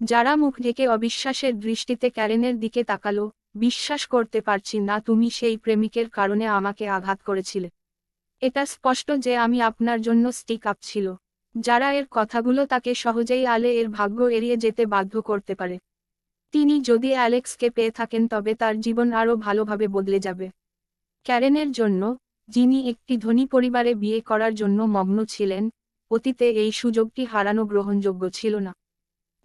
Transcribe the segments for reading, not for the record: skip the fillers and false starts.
যারা মুখ ঢেকে অবিশ্বাসের দৃষ্টিতে ক্যারেনের দিকে তাকালো। বিশ্বাস করতে পারছি না তুমি সেই প্রেমিকের কারণে আমাকে আঘাত করেছিলে। এটা স্পষ্ট যে আমি আপনার জন্য স্টিক আপ ছিল। যারা এর কথাগুলো তাকে সহজেই এর ভাগ্য এড়িয়ে যেতে বাধ্য করতে পারে। তিনি যদি অ্যালেক্সকে পেয়ে থাকেন তবে তার জীবন আরও ভালোভাবে বদলে যাবে। ক্যারেনের জন্য, যিনি একটি ধনী পরিবারে বিয়ে করার জন্য মগ্ন ছিলেন, অতীতে এই সুযোগটি হারানো গ্রহণযোগ্য ছিল না।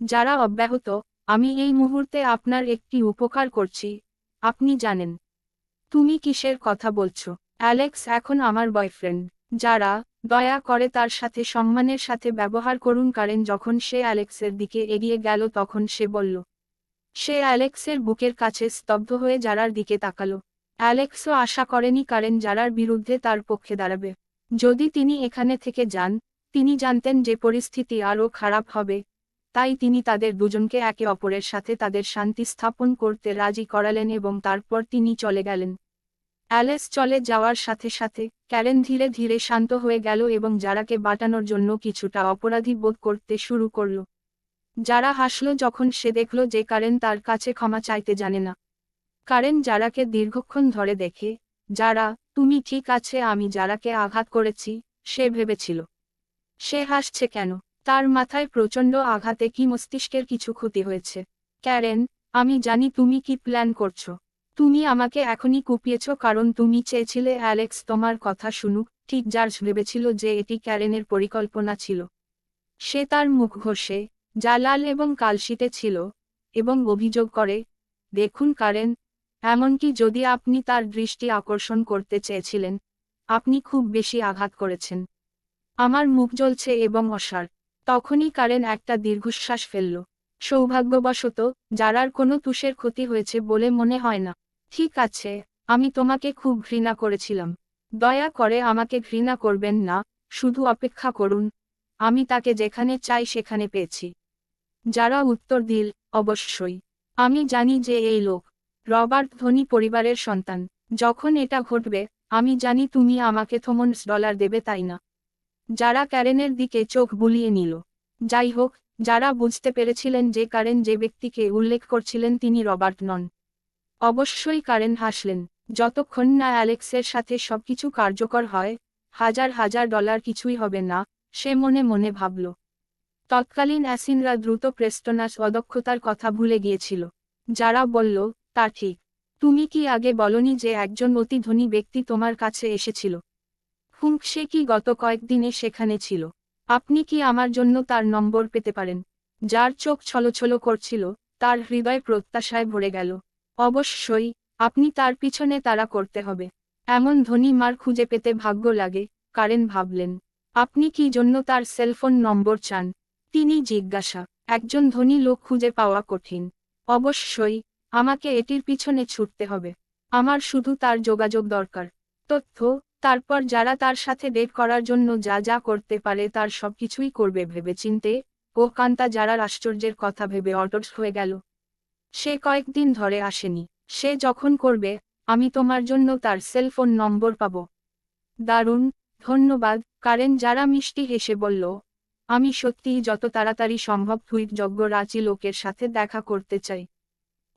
যারা অব্যাহত, আমি এই মুহূর্তে আপনার একটি উপকার করছি, আপনি জানেন। তুমি কিসের কথা বলছো? অ্যালেক্স এখন আমার বয়ফ্রেন্ড। যারা, দয়া করে তার সাথে সম্মানের সাথে ব্যবহার করুন। কারেন যখন সে অ্যালেক্সের দিকে এগিয়ে গেল তখন সে বলল। সে অ্যালেক্সের বুকের কাছে স্তব্ধ হয়ে যারার দিকে তাকালো। অ্যালেক্সও আশা করেনি কারেন যারার বিরুদ্ধে তার পক্ষে দাঁড়াবে। যদি তিনি এখানে থেকে যান, তিনি জানতেন যে পরিস্থিতি আরও খারাপ হবে। তাই তিনি তাদের দুজনকে একে অপরের সাথে তাদের শান্তি স্থাপন করতে রাজি করালেন এবং তারপর তিনি চলে গেলেন। অ্যালেক্স চলে যাওয়ার সাথে সাথে ক্যারেন ধীরে ধীরে শান্ত হয়ে গেল এবং যারাকে বাঁচানোর জন্য কিছুটা অপরাধী বোধ করতে শুরু করল। যারা হাসল যখন সে দেখল যে কারেন তার কাছে ক্ষমা চাইতে জানে না। কারেন যারাকে দীর্ঘক্ষণ ধরে দেখে, যারা, তুমি ঠিক আছে? আমি যারাকে আঘাত করেছি, সে ভেবেছিল। সে হাসছে কেন? তার মাথায় প্রচণ্ড আঘাতে কি মস্তিষ্কের কিছু ক্ষতি হয়েছে? ক্যারেন, আমি জানি তুমি কি প্ল্যান করছো। তুমি আমাকে এখনই কুপিয়েছ কারণ তুমি চেয়েছিলে অ্যালেক্স তোমার কথা শুনুক। ঠিক জার্জ ভেবেছিল যে এটি ক্যারেনের পরিকল্পনা ছিল। সে তার মুখ ঘষে, যা লাল এবং কালশিটে ছিল, এবং অভিযোগ করে, দেখুন কারেন, এমনকি যদি আপনি তার দৃষ্টি আকর্ষণ করতে চেয়েছিলেন, আপনি খুব বেশি আঘাত করেছেন। আমার মুখ জ্বলছে এবং অসাড়। তখনই কারেন একটা দীর্ঘশ্বাস ফেলল। সৌভাগ্যবশত, যারার কোনো তুষের ক্ষতি হয়েছে বলে মনে হয় না। ঠিক আছে, আমি তোমাকে খুব ঘৃণা করেছিলাম। দয়া করে আমাকে ঘৃণা করবেন না, শুধু অপেক্ষা করুন। আমি তাকে যেখানে চাই সেখানে পেয়েছি। যারা উত্তর দিল, অবশ্যই। আমি জানি যে এই লোক রবার্ট ধনী পরিবারের সন্তান। যখন এটা ঘটবে, আমি জানি তুমি আমাকে $1,000 দেবে, তাই না? যারা ক্যারেনের দিকে চোখ বুলিয়ে নিল। যাই হোক, যারা বুঝতে পেরেছিলেন যে কারেন যে ব্যক্তিকে উল্লেখ করছিলেন তিনি রবার্ট নন। অবশ্যই কারেন হাসলেন। যতক্ষণ না অ্যালেক্সের সাথে সবকিছু কার্যকর হয়, হাজার হাজার ডলার কিছুই হবে না, সে মনে মনে ভাবল। তৎকালীন অ্যাসিনরা দ্রুত প্রেস্টনাস অদক্ষতার কথা ভুলে গিয়েছিল। যারা বলল, তা ঠিক। তুমি কি আগে বলনি যে একজন অতি ধনী ব্যক্তি তোমার কাছে এসেছিল? সে কি গত কয়েকদিনে সেখানে ছিল? আপনি কি আমার জন্য তার নম্বর পেতে পারেন? যার চোখ ছলছল করছিল, তার হৃদয় প্রত্যাশায় ভরে গেল। অবশ্যই, আপনি তার পিছনে তাড়া করতে হবে। এমন ধনী মার খুঁজে পেতে ভাগ্য লাগে, কারেন ভাবলেন। আপনি কি জন্য তার সেলফোন নম্বর চান? তিনি জিজ্ঞাসা। একজন ধনী লোক খুঁজে পাওয়া কঠিন। অবশ্যই, আমাকে এটির পিছনে ছুটতে হবে। আমার শুধু তার যোগাযোগ দরকার। তথ্য। তারপর যারা তার সাথে ডেট করার জন্য যা যা করতে পারে তার সবকিছুই করবে ভেবেচিন্তে। ও কান্তা যারার আশ্চর্যের কথা ভেবে অটল হয়ে গেল। সে কয়েকদিন ধরে আসেনি। সে যখন করবে, আমি তোমার জন্য তার সেলফোন নম্বর পাব। দারুণ, ধন্যবাদ। কারেন যারা মিষ্টি হেসে বলল, আমি সত্যিই যত তাড়াতাড়ি সম্ভব টুইটযোগ্য রাঁচি লোকের সাথে দেখা করতে চাই।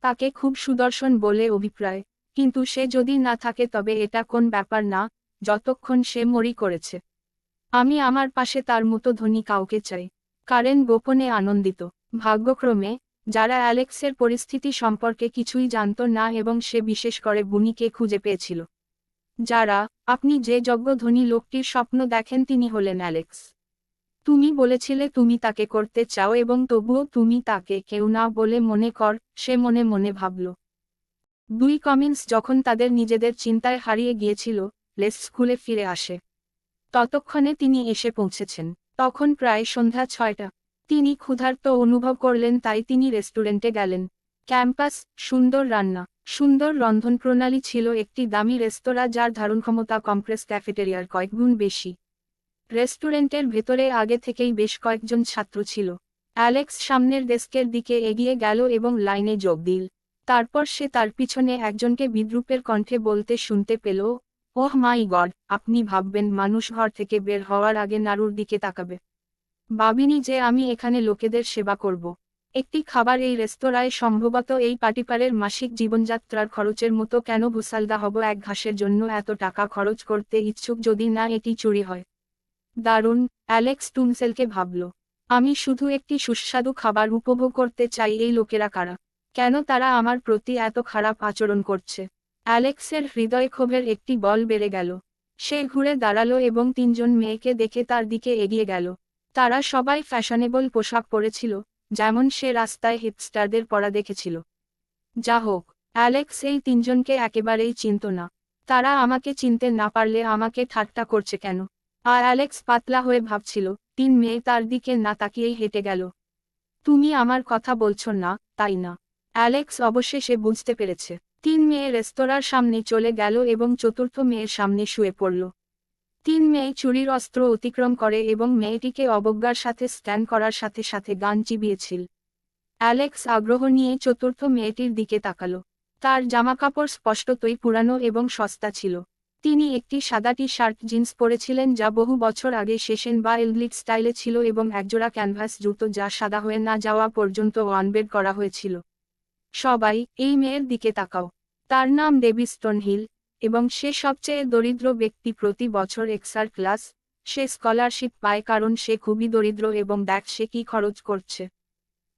তাকে খুব সুদর্শন বলে অভিপ্রায়, কিন্তু সে যদি না থাকে তবে এটা কোন ব্যাপার না, যতক্ষণ সে মরি করেছে। আমি আমার পাশে তার মতো ধনী কাউকে চাই। কারেন গোপনে আনন্দিত। ভাগ্যক্রমে, যারা অ্যালেক্সের পরিস্থিতি সম্পর্কে কিছুই জানত না এবং সে বিশেষ করে বুনিকে খুঁজে পেয়েছিল। যারা, আপনি যে যোগ্য ধনী লোকটির স্বপ্ন দেখেন তিনি হলেন অ্যালেক্স। তুমি বলেছিলে তুমি তাকে করতে চাও এবং তবুও তুমি তাকে কেউ না বলে মনে কর, সে মনে মনে ভাবল। দুই কমিন্স যখন তাদের নিজেদের চিন্তায় হারিয়ে গিয়েছিল, লেস স্কুলে ফিরে আসে। ততক্ষণে তিনি এসে পৌঁছেছেন। তখন প্রায় সন্ধ্যা 6টা। তিনি ক্ষুধার্ত অনুভব করলেন তাই তিনি রেস্টুরেন্টে গেলেন। ক্যাম্পাস, সুন্দর রান্না, সুন্দর রন্ধন প্রণালী ছিল একটি দামি রেস্তোরাঁ যার ধারণক্ষমতা কম্প্রেস ক্যাফেটেরিয়ার কয়েকগুণ বেশি। রেস্টুরেন্টের ভেতরে আগে থেকেই বেশ কয়েকজন ছাত্র ছিল। অ্যালেক্স সামনের ডেস্কের দিকে এগিয়ে গেল এবং লাইনে যোগ দিল। তারপর সে তার পিছনে একজনকে বিদ্রূপের কণ্ঠে বলতে শুনতে পেল, ওহ মাই গড, আপনি ভাববেন মানুষ ঘর থেকে বের হওয়ার আগে নাড়ুর দিকে তাকাবে। ভাবিনি যে আমি এখানে লোকেদের সেবা করব। একটি খাবার এই রেস্তোরাঁয় সম্ভবত এই পাটিপারের মাসিক জীবনযাত্রার খরচের মতো কেন ভুসালদা হব এক ঘাসের জন্য এত টাকা খরচ করতে ইচ্ছুক যদি না এটি চুরি হয়। দারুণ, অ্যালেক্স টুনসেলকে ভাবল। আমি শুধু একটি সুস্বাদু খাবার উপভোগ করতে চাই, এই লোকেরা কারা? কেন তারা আমার প্রতি এত খারাপ আচরণ করছে? অ্যালেক্সের হৃদয়ক্ষোভের একটি বল বেড়ে গেল। সে ঘুরে দাঁড়ালো এবং তিনজন মেয়েকে দেখে তার দিকে এগিয়ে গেল। তারা সবাই ফ্যাশনেবল পোশাক পরেছিল, যেমন সে রাস্তায় হিপস্টারদের পরা দেখেছিল। যা হোক, অ্যালেক্স এই তিনজনকে একেবারেই চিনত না। তারা আমাকে চিনতে না পারলে আমাকে ঠাট্টা করছে কেন? আর অ্যালেক্স পাতলা হয়ে ভাবছিল। তিন মেয়ে তার দিকে না তাকিয়েই হেঁটে গেল। তুমি আমার কথা বলছো না, তাই না? অ্যালেক্স অবশেষে বুঝতে পেরেছে। তিন মেয়ে রেস্তোরাঁর সামনে চলে গেল এবং চতুর্থ মেয়ের সামনে শুয়ে পড়ল। তিন মেয়ে চুরির অস্ত্র অতিক্রম করে এবং মেয়েটিকে অবজ্ঞার সাথে স্ট্যান্ড করার সাথে সাথে গান চিবিয়েছিল। অ্যালেক্স আগ্রহ নিয়ে চতুর্থ মেয়েটির দিকে তাকালো। তার জামাকাপড় স্পষ্টতই পুরানো এবং সস্তা ছিল। তিনি একটি সাদা টি-শার্ট জিন্স পরেছিলেন যা বহু বছর আগে শেষেন বা এলগ্লিট স্টাইলে ছিল এবং একজোড়া ক্যানভাস জুতো যা সাদা হয়ে না যাওয়া পর্যন্ত ওয়ানবেড করা হয়েছিল। সবাই, এই মেয়ের দিকে তাকাও। তার নাম ডেবি স্টোনহিল, এবং সে সবচেয়ে দরিদ্র ব্যক্তি প্রতি বছর এক্সার ক্লাস। সে স্কলারশিপ পায় কারণ সে খুবই দরিদ্র এবং দেখ সে কি খরচ করছে।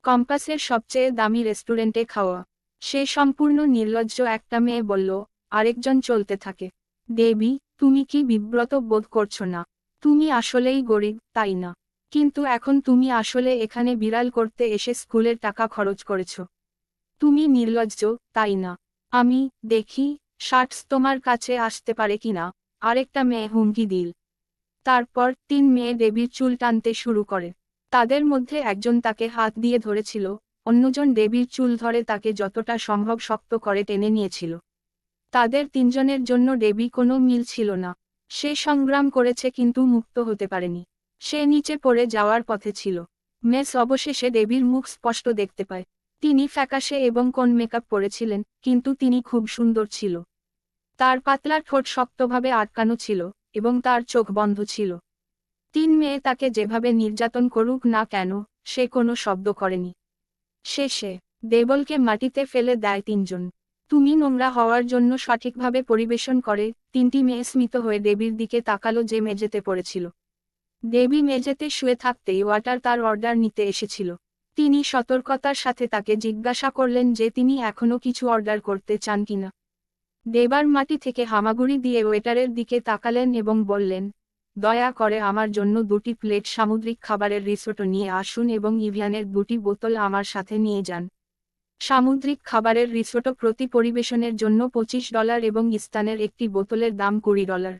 কম্পাসের সবচেয়ে দামি রেস্টুরেন্টে খাওয়া। সে সম্পূর্ণ নির্লজ্জ, একটা মেয়ে বলল। আরেকজন চলতে থাকে। দেবী, তুমি কি বিব্রত বোধ করছো না? তুমি আসলেই গরিব, তাই না? কিন্তু এখন তুমি আসলে এখানে বিড়াল করতে এসে স্কুলের টাকা খরচ করেছো। তুমি নির্লজ্জ, তাই না? আমি দেখি শার্টস তোমার কাছে আসতে পারে কিনা, আরেকটা মেয়ে হুমকি দিল। তারপর তিন মেয়ে দেবীর চুল টানতে শুরু করে। তাদের মধ্যে একজন তাকে হাত দিয়ে ধরেছিল, অন্যজন দেবীর চুল ধরে তাকে যতটা সম্ভব শক্ত করে টেনে নিয়েছিল। তাদের তিনজনের জন্য দেবী কোনো মিল ছিল না। সে সংগ্রাম করেছে কিন্তু মুক্ত হতে পারেনি। সে নিচে পড়ে যাওয়ার পথে ছিল। মেস অবশেষে দেবীর মুখ স্পষ্ট দেখতে পায়। তিনি ফ্যাকাশে এবং কোন মেকআপ পরেছিলেন, কিন্তু তিনি খুব সুন্দর ছিল। তার পাতলা ঠোঁট শক্তভাবে আটকানো ছিল, এবং তার চোখ বন্ধ ছিল। তিন মেয়ে তাকে যেভাবে নির্যাতন করুক না কেন, সে কোনো শব্দ করেনি। শেষে দেবলকে মাটিতে ফেলে দেয় তিনজন। তুমি নোংরা হওয়ার জন্য সঠিকভাবে পরিবেশন করে। তিনটি মেয়ে স্মিত হয়ে দেবীর দিকে তাকালো যে মেঝেতে পড়েছিল। দেবী মেঝেতে শুয়ে থাকতেই ওয়াটার তার অর্ডার নিতে এসেছিল। তিনি সতর্কতার সাথে তাকে জিজ্ঞাসা করলেন যে তিনি এখনও কিছু অর্ডার করতে চান কিনা। দেবার মাটি থেকে হামাগুড়ি দিয়ে ওয়েটারের দিকে তাকালেন এবং বললেন, দয়া করে আমার জন্য 2টি প্লেট সামুদ্রিক খাবারের রিসোটো নিয়ে আসুন এবং ইভিয়ানের 2টি বোতল আমার সাথে নিয়ে যান। সামুদ্রিক খাবারের রিসোটো প্রতি পরিবেশনের জন্য $25 এবং ইস্তানের একটি বোতলের দাম $20।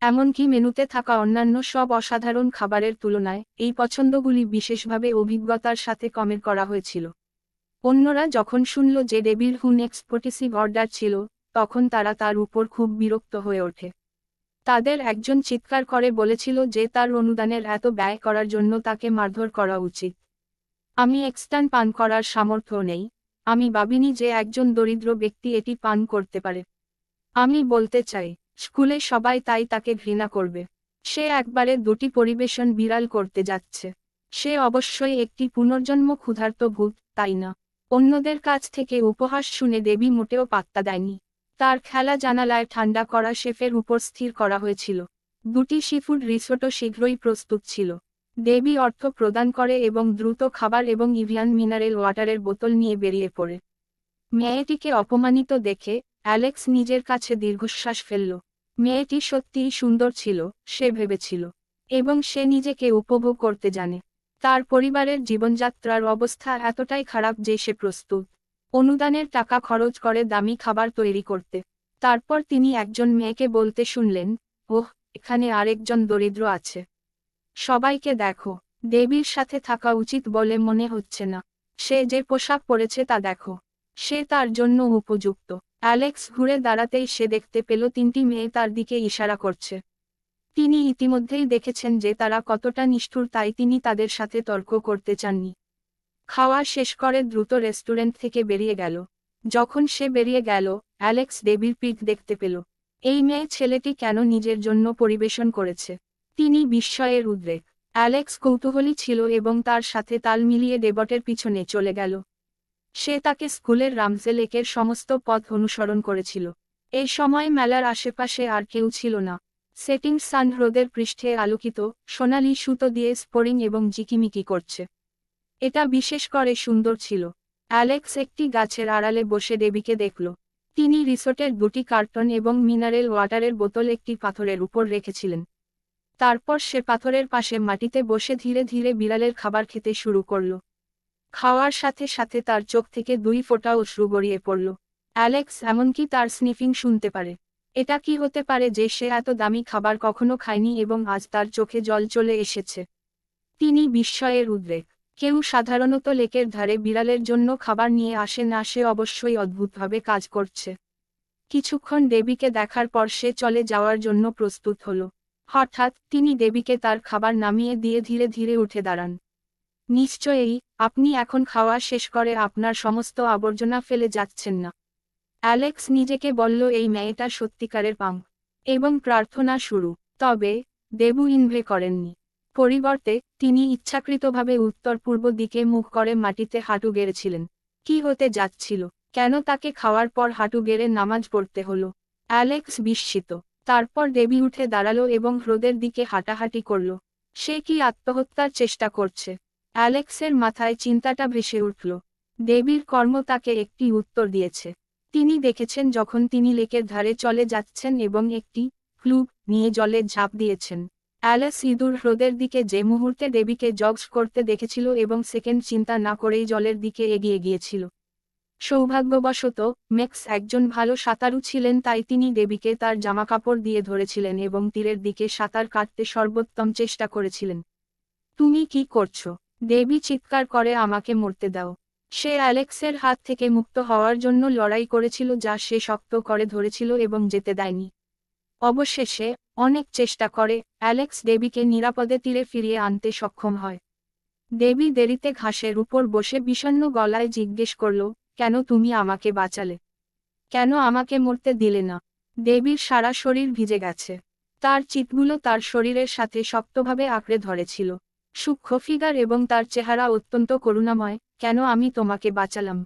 এমনকি মেনুতে থাকা অন্যান্য সব অসাধারণ খাবারের তুলনায় এই পছন্দগুলি বিশেষভাবে অভিজ্ঞতার সাথে কমেন্ট করা হয়েছিল। অন্যরা যখন শুনল যে ডেবির হুন এক্সপোর্টিসিভ অর্ডার ছিল, তখন তারা তার উপর খুব বিরক্ত হয়ে ওঠে। তাদের একজন চিৎকার করে বলেছিল যে তার অনুদানের এত ব্যয় করার জন্য তাকে মারধর করা উচিত। আমি এক্সটান পান করার সামর্থ্য নেই। আমি ভাবিনি যে একজন দরিদ্র ব্যক্তি এটি পান করতে পারে। আমি বলতে চাই, স্কুলে সবাই তাই তাকে ঘৃণা করবে। সে একবারে 2টি পরিবেশন বিড়াল করতে যাচ্ছে। সে অবশ্যই একটি পুনর্জন্ম ক্ষুধার্ত ভূত, তাই না? অন্যদের কাছ থেকে উপহাস শুনে দেবী মোটেও পাত্তা দেয়নি। তার খেলা জানালায় ঠান্ডা করা শেফের উপর স্থির করা হয়েছিল। 2টি সিফুড রিসোটো শীঘ্রই প্রস্তুত ছিল। দেবী অর্থ প্রদান করে এবং দ্রুত খাবার এবং ইভিয়ান মিনারেল ওয়াটারের বোতল নিয়ে বেরিয়ে পড়ে। মেয়েটিকে অপমানিত দেখে অ্যালেক্স নিজের কাছে দীর্ঘশ্বাস ফেলল। মেয়েটি সত্যিই সুন্দর ছিল, সে ভেবেছিল। এবং সে নিজেকে উপভোগ করতে জানে। তার পরিবারের জীবনযাত্রার অবস্থা এতটাই খারাপ যে সে প্রস্তুত অনুদানের টাকা খরচ করে দামি খাবার তৈরি করতে। তারপর তিনি একজন মেয়েকে বলতে শুনলেন, ওহ, এখানে আরেকজন দরিদ্র আছে। সবাইকে দেখো। দেবীর সাথে থাকা উচিত বলে মনে হচ্ছে না। সে যে পোশাক পরেছে তা দেখো। সে তার জন্য উপযুক্ত। অ্যালেক্স ঘুরে দাঁড়াতেই সে দেখতে পেল 3টি মেয়ে তার দিকে ইশারা করছে। তিনি ইতিমধ্যেই দেখেছেন যে তারা কতটা নিষ্ঠুর, তাই তিনি তাদের সাথে তর্ক করতে চাননি। খাওয়া শেষ করে দ্রুত রেস্টুরেন্ট থেকে বেরিয়ে গেল। যখন সে বেরিয়ে গেল, অ্যালেক্স দেবীর পিঠ দেখতে পেল। এই মেয়ে ছেলেটি কেন নিজের জন্য পরিবেশন করেছে? তিনি বিস্ময়ের উদ্রেক। অ্যালেক্স কৌতূহলী ছিল এবং তার সাথে তাল মিলিয়ে ডেবটের পিছনে চলে গেল। সে তাকে স্কুলের রামজে লেকের সমস্ত পথ অনুসরণ করেছিল। এই সময় মেলার আশেপাশে আর কেউ ছিল না। সেটিং সান হ্রদের পৃষ্ঠে আলোকিত, সোনালি সুতো দিয়ে স্পোরিং এবং জিকিমিকি করছে। এটা বিশেষ করে সুন্দর ছিল। অ্যালেক্স একটি গাছের আড়ালে বসে ডেবিকে দেখল। তিনি রিসোর্টের দুটি কার্টন এবং মিনারেল ওয়াটারের বোতল একটি পাথরের উপর রেখেছিলেন। তারপর সে পাথরের পাশে মাটিতে বসে ধীরে ধীরে বিড়ালের খাবার খেতে শুরু করল। খাওয়ার সাথে সাথে তার চোখ থেকে 2 ফোঁটা অশ্রু গড়িয়ে পড়ল। অ্যালেক্স এমনকি তার স্নিফিং শুনতে পারে। এটা কি হতে পারে যে সে এত দামি খাবার কখনো খায়নি এবং আজ তার চোখে জল চলে এসেছে? তিনি বিস্ময়ের উদ্রেক। কেউ সাধারণত লেকের ধারে বিড়ালের জন্য খাবার নিয়ে আসে না, সে অবশ্যই অদ্ভুতভাবে কাজ করছে। কিছুক্ষণ ডেবিকে দেখার পর সে চলে যাওয়ার জন্য প্রস্তুত হল। হঠাৎ তিনি ডেবিকে তার খাবার নামিয়ে দিয়ে ধীরে ধীরে উঠে দাঁড়ান। নিশ্চয়ই, আপনি এখন খাওয়া শেষ করে আপনার সমস্ত আবর্জনা ফেলে যাচ্ছেন না। অ্যালেক্স নিজেকে বলল এই মেয়েটা সত্যিকারের পাঙ্ক। এবং প্রার্থনা শুরু। তবে দেবু ইনভে করেননি। পরিবর্তে তিনি ইচ্ছাকৃতভাবে উত্তর পূর্ব দিকে মুখ করে মাটিতে হাঁটু গেড়েছিলেন। কি হতে যাচ্ছিল? কেন তাকে খাওয়ার পর হাঁটু গেড়ে নামাজ পড়তে হলো? অ্যালেক্স বিস্মিত। তারপর দেবী উঠে দাঁড়ালো এবং হ্রদের দিকে হাঁটাহাঁটি করল। সে কি আত্মহত্যার চেষ্টা করছে? অ্যালেক্সের মাথায় চিন্তাটা ভেসে উঠল। দেবীর কর্ম তাকে একটি উত্তর দিয়েছে। তিনি দেখেছেন যখন তিনি লেকের ধারে চলে যাচ্ছেন এবং একটি ফ্লুক নিয়ে জলে ঝাঁপ দিয়েছেন। অ্যালেক্স ইঁদুর হ্রদের দিকে যে মুহূর্তে ডেবিকে জগস করতে দেখেছিল এবং সেকেন্ড চিন্তা না করেই জলের দিকে এগিয়ে গিয়েছিল। সৌভাগ্যবশত ম্যাক্স একজন ভালো সাঁতারু ছিলেন, তাই তিনি ডেবিকে তার জামাকাপড় দিয়ে ধরেছিলেন এবং তীরের দিকে সাঁতার কাটতে সর্বোত্তম চেষ্টা করেছিলেন। তুমি কি করছো? ডেবি চিৎকার করে, আমাকে মরতে দাও। সে অ্যালেক্সের হাত থেকে মুক্ত হওয়ার জন্য লড়াই করেছিল, যা সে শক্ত করে ধরেছিল এবং যেতে দেয়নি। অবশেষে অনেক চেষ্টা করে অ্যালেক্স ডেবিকে নিরাপদে তীরে ফিরিয়ে আনতে সক্ষম হয়। ডেবি দেরিতে ঘাসের উপর বসে বিষণ্ণ গলায় জিজ্ঞেস করল, কেন তুমি আমাকে বাঁচালে? কেন আমাকে মরতে দিলে না? ডেবির সারা শরীর ভিজে গেছে। তার চিতগুলো তার শরীরের সাথে শক্তভাবে আঁকড়ে ধরেছিল। সূক্ষ্ম ফিগার এবং তার চেহারা অত্যন্ত করুণাময়। কেন আমি তোমাকে বাঁচালাম?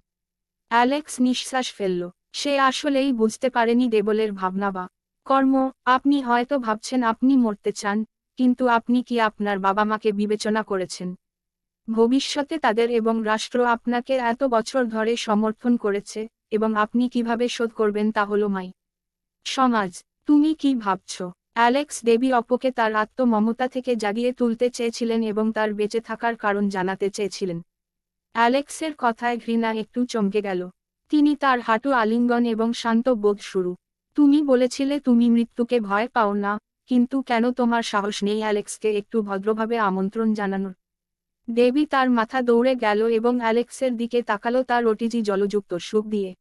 অ্যালেক্স নিঃশ্বাস ফেলল। সে আসলেই বুঝতে পারেনি ডেবলের ভাবনা বা কর্ম। আপনি হয়তো ভাবছেন আপনি মরতে চান, কিন্তু আপনি কি আপনার বাবা মাকে বিবেচনা করেছেন? ভবিষ্যতে তাদের এবং রাষ্ট্র আপনাকে এত বছর ধরে সমর্থন করেছে, এবং আপনি কিভাবে শোধ করবেন তা হলো মাই সমাজ। তুমি কি ভাবছ? অ্যালেক্স ডেবি অপোকে তার আত্মমমতা থেকে জাগিয়ে তুলতে চেয়েছিলেন এবং তার বেঁচে থাকার কারণ জানাতে চেয়েছিলেন। অ্যালেক্সের কথায় ঘৃণা একটু চমকে গেল। তিনি তার হাঁটু আলিঙ্গন এবং শান্ত বোধ শুরু। তুমি বলেছিলে তুমি মৃত্যুকে ভয় পাও না, কিন্তু কেন তোমার সাহস নেই অ্যালেক্সকে একটু ভদ্রভাবে আমন্ত্রণ জানানোর? ডেবি তার মাথা দৌড়ে গেল এবং অ্যালেক্সের দিকে তাকালো তার ওটিজি জলযুক্ত সুখ দিয়ে।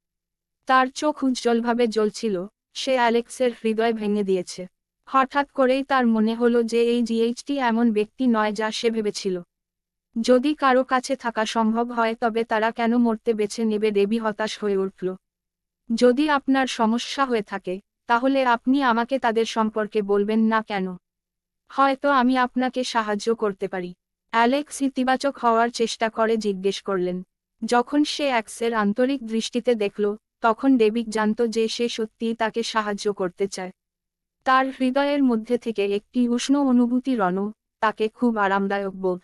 তার চোখ উজ্জ্বলভাবে জ্বলছিল। সে অ্যালেক্সের হৃদয় ভেঙে দিয়েছে। হঠাৎ করেই তার মনে হলো যে এই জিএইচটি এমন ব্যক্তি নয় যা সে ভেবেছিল। যদি কারো কাছে থাকা সম্ভব হয় তবে তারা কেন মরতে বেছে নেবে? ডেবি হতাশ হয়ে উঠল। যদি আপনার সমস্যা হয়ে থাকে, তাহলে আপনি আমাকে তাদের সম্পর্কে বলবেন না কেন? হয়তো আমি আপনাকে সাহায্য করতে পারি। অ্যালেক্স ইতিবাচক হওয়ার চেষ্টা করে জিজ্ঞেস করলেন। যখন সে অ্যাক্সের আন্তরিক দৃষ্টিতে দেখল, তখন ডেবিক জানত যে সে সত্যিই তাকে সাহায্য করতে চায়। তার হৃদয়ের মধ্যে থেকে একটি উষ্ণ অনুভূতি রণ, তাকে খুব আরামদায়ক বোধ।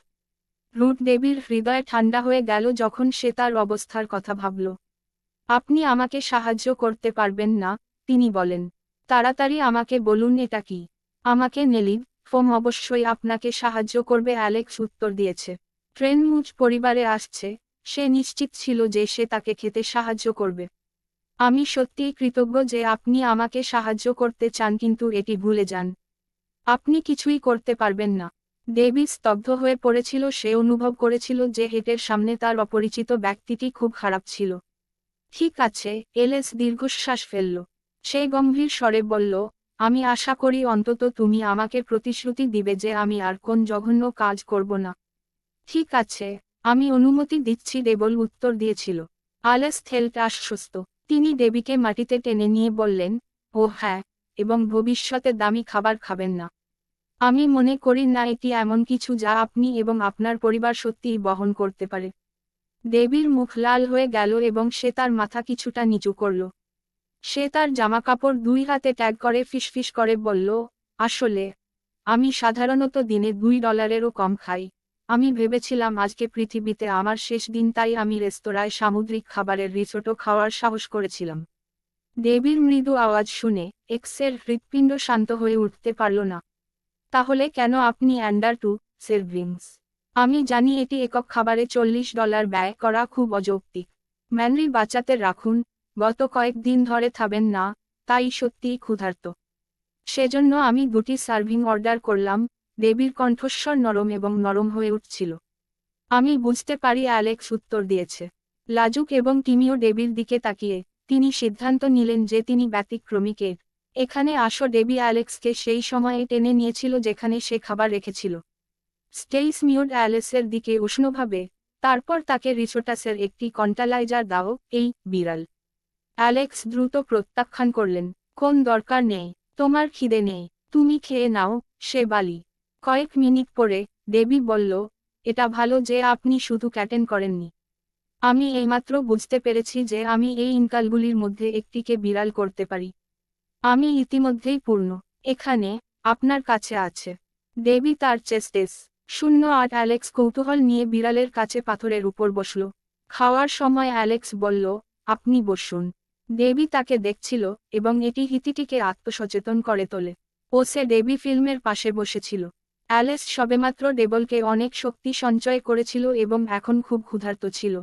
রুট ডেবির হৃদয় ঠান্ডা হয়ে গেল যখন সে তার অবস্থার কথা ভাবল। আপনি আমাকে সাহায্য করতে পারবেন না, তিনি বলেন। তাড়াতাড়ি আমাকে বলুন এটা কি? আমাকে নেলিভ ফোম অবশ্যই আপনাকে সাহায্য করবে, অ্যালেক্স উত্তর দিয়েছে। ট্রেন মুজ পরিবারে আসছে। সে নিশ্চিত ছিল যে সে তাকে খেতে সাহায্য করবে। আমি সত্যিই কৃতজ্ঞ যে আপনি আমাকে সাহায্য করতে চান, কিন্তু এটি ভুলে যান। আপনি কিছুই করতে পারবেন না। ডেবি স্তব্ধ হয়ে পড়েছিল। সে অনুভব করেছিল যে হেটের সামনে তার অপরিচিত ব্যক্তিটি খুব খারাপ ছিল। ঠিক আছে, এলেস দীর্ঘশ্বাস ফেলল। সে গম্ভীর স্বরে বলল, আমি আশা করি অন্তত তুমি আমাকে প্রতিশ্রুতি দিবে যে আমি আর কোন জঘন্য কাজ করব না। ঠিক আছে, আমি অনুমতি দিচ্ছি, ডেবল উত্তর দিয়েছিল। আলেস থেলট আশ্বস্ত। তিনি ডেবিকে মাটিতে টেনে নিয়ে বললেন, ও হ্যাঁ, এবং ভবিষ্যতে দামি খাবার খাবেন না। আমি মনে করি না এটি এমন কিছু যা আপনি এবং আপনার পরিবার সত্যিই বহন করতে পারে। দেবীর মুখ লাল হয়ে গেল এবং সে তার মাথা কিছুটা নিচু করল। সে তার জামাকাপড় দুই হাতে ট্যাগ করে ফিসফিস করে বলল, আসলে আমি সাধারণত দিনে $2-এরও কম খাই। আমি ভেবেছিলাম আজকে পৃথিবীতে আমার শেষ দিন, তাই আমি রেস্তোরাঁয় সামুদ্রিক খাবারের রিসোটো খাওয়ার সাহস করেছিলাম। দেবীর মৃদু আওয়াজ শুনে এক্সের হৃৎপিণ্ড শান্ত হয়ে উঠতে পারল না। তাহলে কেন আপনি অ্যান্ডার টু সেরভিংস? আমি জানি এটি একক খাবারে $40 ব্যয় করা খুব অযৌক্তিক। ম্যানরি বাচ্চাতে রাখুন, গত কয়েকদিন ধরে খাবেন না, তাই সত্যিই ক্ষুধার্ত। সেজন্য আমি 2টি সার্ভিং অর্ডার করলাম। দেবীর কণ্ঠস্বর নরম এবং নরম হয়ে উঠছিল। আমি বুঝতে পারি, অ্যালেক্স উত্তর দিয়েছে। লাজুক এবং টিমিও ডেবির দিকে তাকিয়ে তিনি সিদ্ধান্ত নিলেন যে তিনি ব্যতিক্রমী কেট। এখানে আসো। ডেবি অ্যালেক্সকে সেই সময়ে টেনে নিয়েছিল যেখানে সে খাবার রেখেছিল। স্টেইস মিউড অ্যালেক্সের দিকে উষ্ণভাবে, তারপর তাকে রিসোটাসের একটি কন্টালাইজার দাও, এই বিড়াল। অ্যালেক্স দ্রুত প্রত্যাখ্যান করলেন, কোন দরকার নেই, তোমার খিদে নেই, তুমি খেয়ে নাও। সে বালি। কয়েক মিনিট পরে ডেবি বলল, এটা ভালো যে আপনি শুধু ক্যাটেন করেননি। আমি এইমাত্র বুঝতে পেরেছি যে আমি এই ইনকালগুলির মধ্যে একটিকে বিড়াল করতে পারি। আমি ইতিমধ্যেই পূর্ণ। এখানে আপনার কাছে আছে। ডেবি তার চেস্টেস 08। অ্যালেক্স কৌতূহল নিয়ে বিড়ালের কাছে পাথরের উপর বসল। খাওয়ার সময় অ্যালেক্স বলল, আপনি বসুন। ডেবি তাকে দেখছিল এবং এটি হিতিটিকে আত্মসচেতন করে তোলে। ও সে ডেবি ফিল্মের পাশে বসেছিল। অ্যালেক্স সবেমাত্র ডেবলকে অনেক শক্তি সঞ্চয় করেছিল এবং এখন খুব ক্ষুধার্ত ছিল।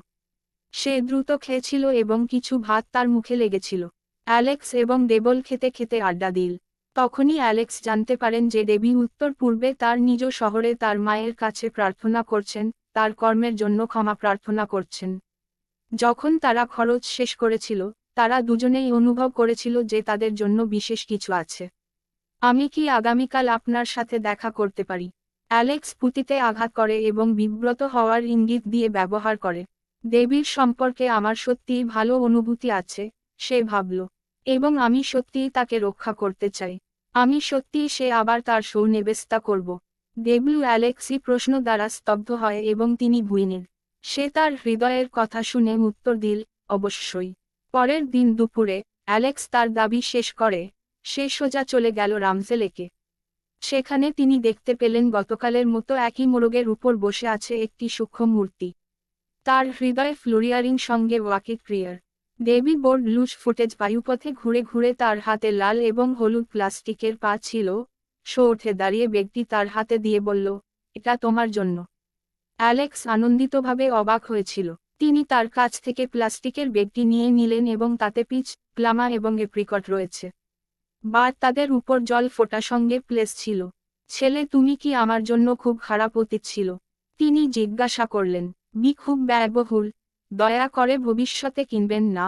সে দ্রুত খেয়েছিল এবং কিছু ভাত তার মুখে লেগেছিল। অ্যালেক্স এবং ডেবল খেতে খেতে আড্ডা দিল। তখনই অ্যালেক্স জানতে পারেন যে ডেবি উত্তর পূর্বে তার নিজ শহরে তার মায়ের কাছে প্রার্থনা করছেন, তার কর্মের জন্য ক্ষমা প্রার্থনা করছেন। যখন তারা খরচ শেষ করেছিল, তারা দুজনেই অনুভব করেছিল যে তাদের জন্য বিশেষ কিছু আছে। আমি কি আগামীকাল আপনার সাথে দেখা করতে পারি? অ্যালেক্স পুঁতিতে আঘাত করে এবং বিব্রত হওয়ার ইঙ্গিত দিয়ে ব্যবহার করে। দেবীর সম্পর্কে আমার সত্যিই ভালো অনুভূতি আছে, সে ভাবল। এবং আমি সত্যিই তাকে রক্ষা করতে চাই। আমি সত্যিই সে আবার তার সৌনেবেস্তা করব। অ্যালেক্সি প্রশ্ন দ্বারা স্তব্ধ হয় এবং তিনি ভুইনের। সে তার হৃদয়ের কথা শুনে উত্তর দিল, অবশ্যই। পরের দিন দুপুরে অ্যালেক্স তার দাবি শেষ করে সে সোজা চলে গেল রামজেলেকে। সেখানে তিনি দেখতে পেলেন গতকালের মতো একই মোরগের উপর বসে আছে একটি সূক্ষ্ম মূর্তি। তার হৃদয়ে ফ্লোরিয়ারিং সঙ্গে ওয়াকি ক্রিয়ার। ডেবি বোর্ড লুজ ফুটেজ বায়ুপথে ঘুরে ঘুরে তার হাতে লাল এবং হলুদ প্লাস্টিকের পা ছিল। শো উঠে দাঁড়িয়ে ব্যক্তি তার হাতে দিয়ে বলল, এটা তোমার জন্য। অ্যালেক্স আনন্দিতভাবে অবাক হয়েছিল। তিনি তার কাছ থেকে প্লাস্টিকের ব্যাগটি নিয়ে নিলেন এবং তাতে পিচ, প্লামা এবং এপ্রিকট রয়েছে। বা তাদের উপর জল ফোঁটা সঙ্গে প্লেস ছিল। ছেলে, তুমি কি আমার জন্য খুব খারাপ অতীত ছিল? তিনি জিজ্ঞাসা করলেন। খুব ব্যয়বহুল। দয়া করে ভবিষ্যতে কিনবেন না।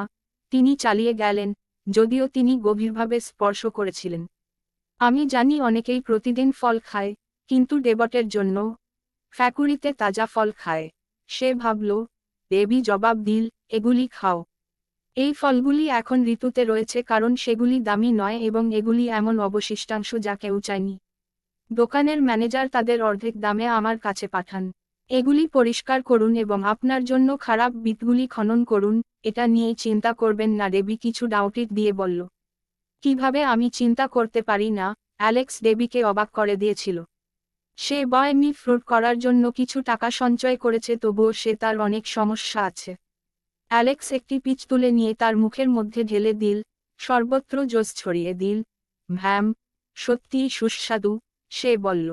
তিনি চালিয়ে গেলেন, যদিও তিনি গভীরভাবে স্পর্শ করেছিলেন। আমি জানি অনেকেই প্রতিদিন ফল খায়, কিন্তু ডেবটের জন্য ফ্যাকুরিতে তাজা ফল খায়। সে ভাবল। দেবী জবাব দিল, এগুলি খাও। এই ফলগুলি এখন ঋতুতে রয়েছে কারণ সেগুলি দামি নয় এবং এগুলি এমন অবশিষ্টাংশ যা কেউ চায়নি। দোকানের ম্যানেজার তাদের অর্ধেক দামে আমার কাছে পাঠান। এগুলি পরিষ্কার করুন এবং আপনার জন্য খারাপ বিটগুলি খনন করুন, এটা নিয়ে চিন্তা করবেন না। ডেবি কিছু ডাউটিট দিয়ে বলল। কিভাবে আমি চিন্তা করতে পারি না? অ্যালেক্স ডেবিকে অবাক করে দিয়েছিল। সে বয়মি ফ্রুট করার জন্য কিছু টাকা সঞ্চয় করেছে, তবুও সে তার অনেক সমস্যা আছে। অ্যালেক্স একটি পিচ তুলে নিয়ে তার মুখের মধ্যে ঢেলে দিল, সর্বত্র জোস ছড়িয়ে দিল। ভ্যাম, সত্যিই সুস্বাদু, সে বলল।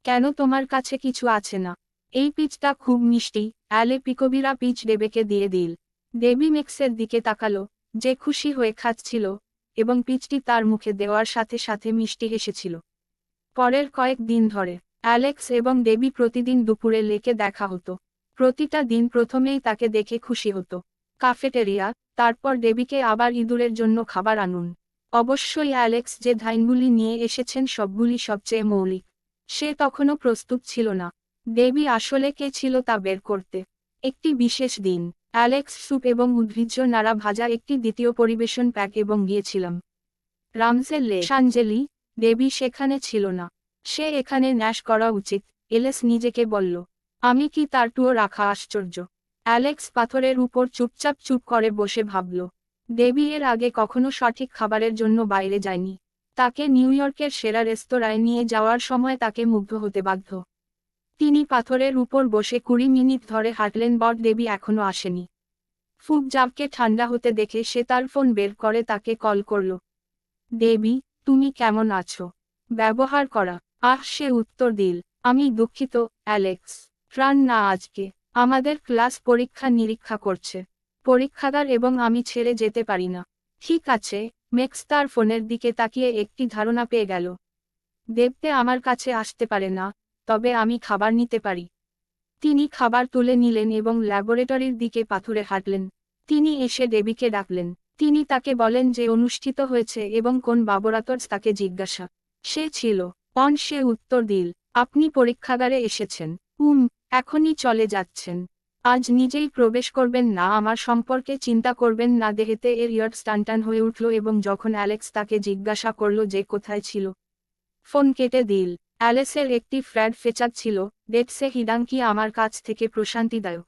কেন তোমার কাছে কিছু আছে না? এই পিচটা খুব মিষ্টি। অ্যালে পিকোবিরা পিচ ডেবেকে দিয়ে দিল। ডেবি মেক্সের দিকে তাকালো, যে খুশি হয়ে খাচ্ছিল, এবং পিচটি তার মুখে দেওয়ার সাথে সাথে মিষ্টি এসেছিল। পরের কয়েক দিন ধরে অ্যালেক্স এবং ডেবি প্রতিদিন দুপুরে লেকে দেখা হতো। প্রতিটা দিন প্রথমেই তাকে দেখে খুশি হতো। কাফেটেরিয়া, তারপর ডেবিকে আবার ইঁদুরের জন্য খাবার আনুন। অবশ্যই অ্যালেক্স যে ধাইনগুলি নিয়ে এসেছেন সবগুলি সবচেয়ে মৌলিক। সে তখনও প্রস্তুত ছিল না। ডেবি আসলে কে ছিল তা বের করতে। একটি বিশেষ দিন অ্যালেক্স স্যুপ এবং উদ্ভিজ্জ নাড়া ভাজা একটি দ্বিতীয় পরিবেশন প্যাক এবং গিয়েছিলাম রামজেলে সাঞ্জেলি। ডেবি সেখানে ছিল না। সে এখানে ন্যাশ করা উচিত, এলেস নিজেকে বলল। আমি কি তার টুও রাখা আশ্চর্য। অ্যালেক্স পাথরের উপর চুপ করে বসে ভাবল। দেবী এর আগে কখনো সঠিক খাবারের জন্য বাইরে যায়নি। তাকে নিউ ইয়র্কের সেরা রেস্তোরাঁয় নিয়ে যাওয়ার সময় তাকে মুগ্ধ হতে বাধ্য। তিনি পাথরের উপর বসে 20 মিনিট ধরে হাঁটলেন, বট দেবী এখনো আসেনি। ফুকজাবকে ঠান্ডা হতে দেখে সে তার ফোন বের করে তাকে কল করল। দেবী, তুমি কেমন আছো? ব্যবহার করা। সে উত্তর দিল, আমি দুঃখিত, অ্যালেক্স। প্রাণ না আজকে। আমাদের ক্লাস পরীক্ষা নিরীক্ষা করছে। পরীক্ষাগার এবং আমি ছেড়ে যেতে পারি না। ঠিক আছে। ম্যাক্স তার ফোনের দিকে তাকিয়ে একটি ধারণা পেয়ে গেল। দেবতে আমার কাছে আসতে পারে না, তবে আমি খাবার নিতে পারি। তিনি খাবার তুলে নিলেন এবং ল্যাবরেটরির দিকে পাথুরে হাঁটলেন। তিনি এসে দেবীকে ডাকলেন। তিনি তাকে বলেন যে অনুষ্ঠিত হয়েছে এবং কোন ল্যাবরেটরস তাকে জিজ্ঞাসা। সে ছিল। সে উত্তর দিল, আপনি পরীক্ষাগারে এসেছেন। এখনই চলে যাচ্ছেন? আজ নিজেই প্রবেশ করবেন না, আমার সম্পর্কে চিন্তা করবেন না। দেহেতে এর ইয়ার্ড টানটান হয়ে উঠল এবং যখন অ্যালেক্স তাকে জিজ্ঞাসা করল যে কোথায় ছিল, ফোন কেটে দিল। অ্যালেক্সের একটি ফ্র্যাড ফেচার ছিল, ডেটসে হিডাঙ্কি আমার কাছ থেকে প্রশান্তিদায়ক।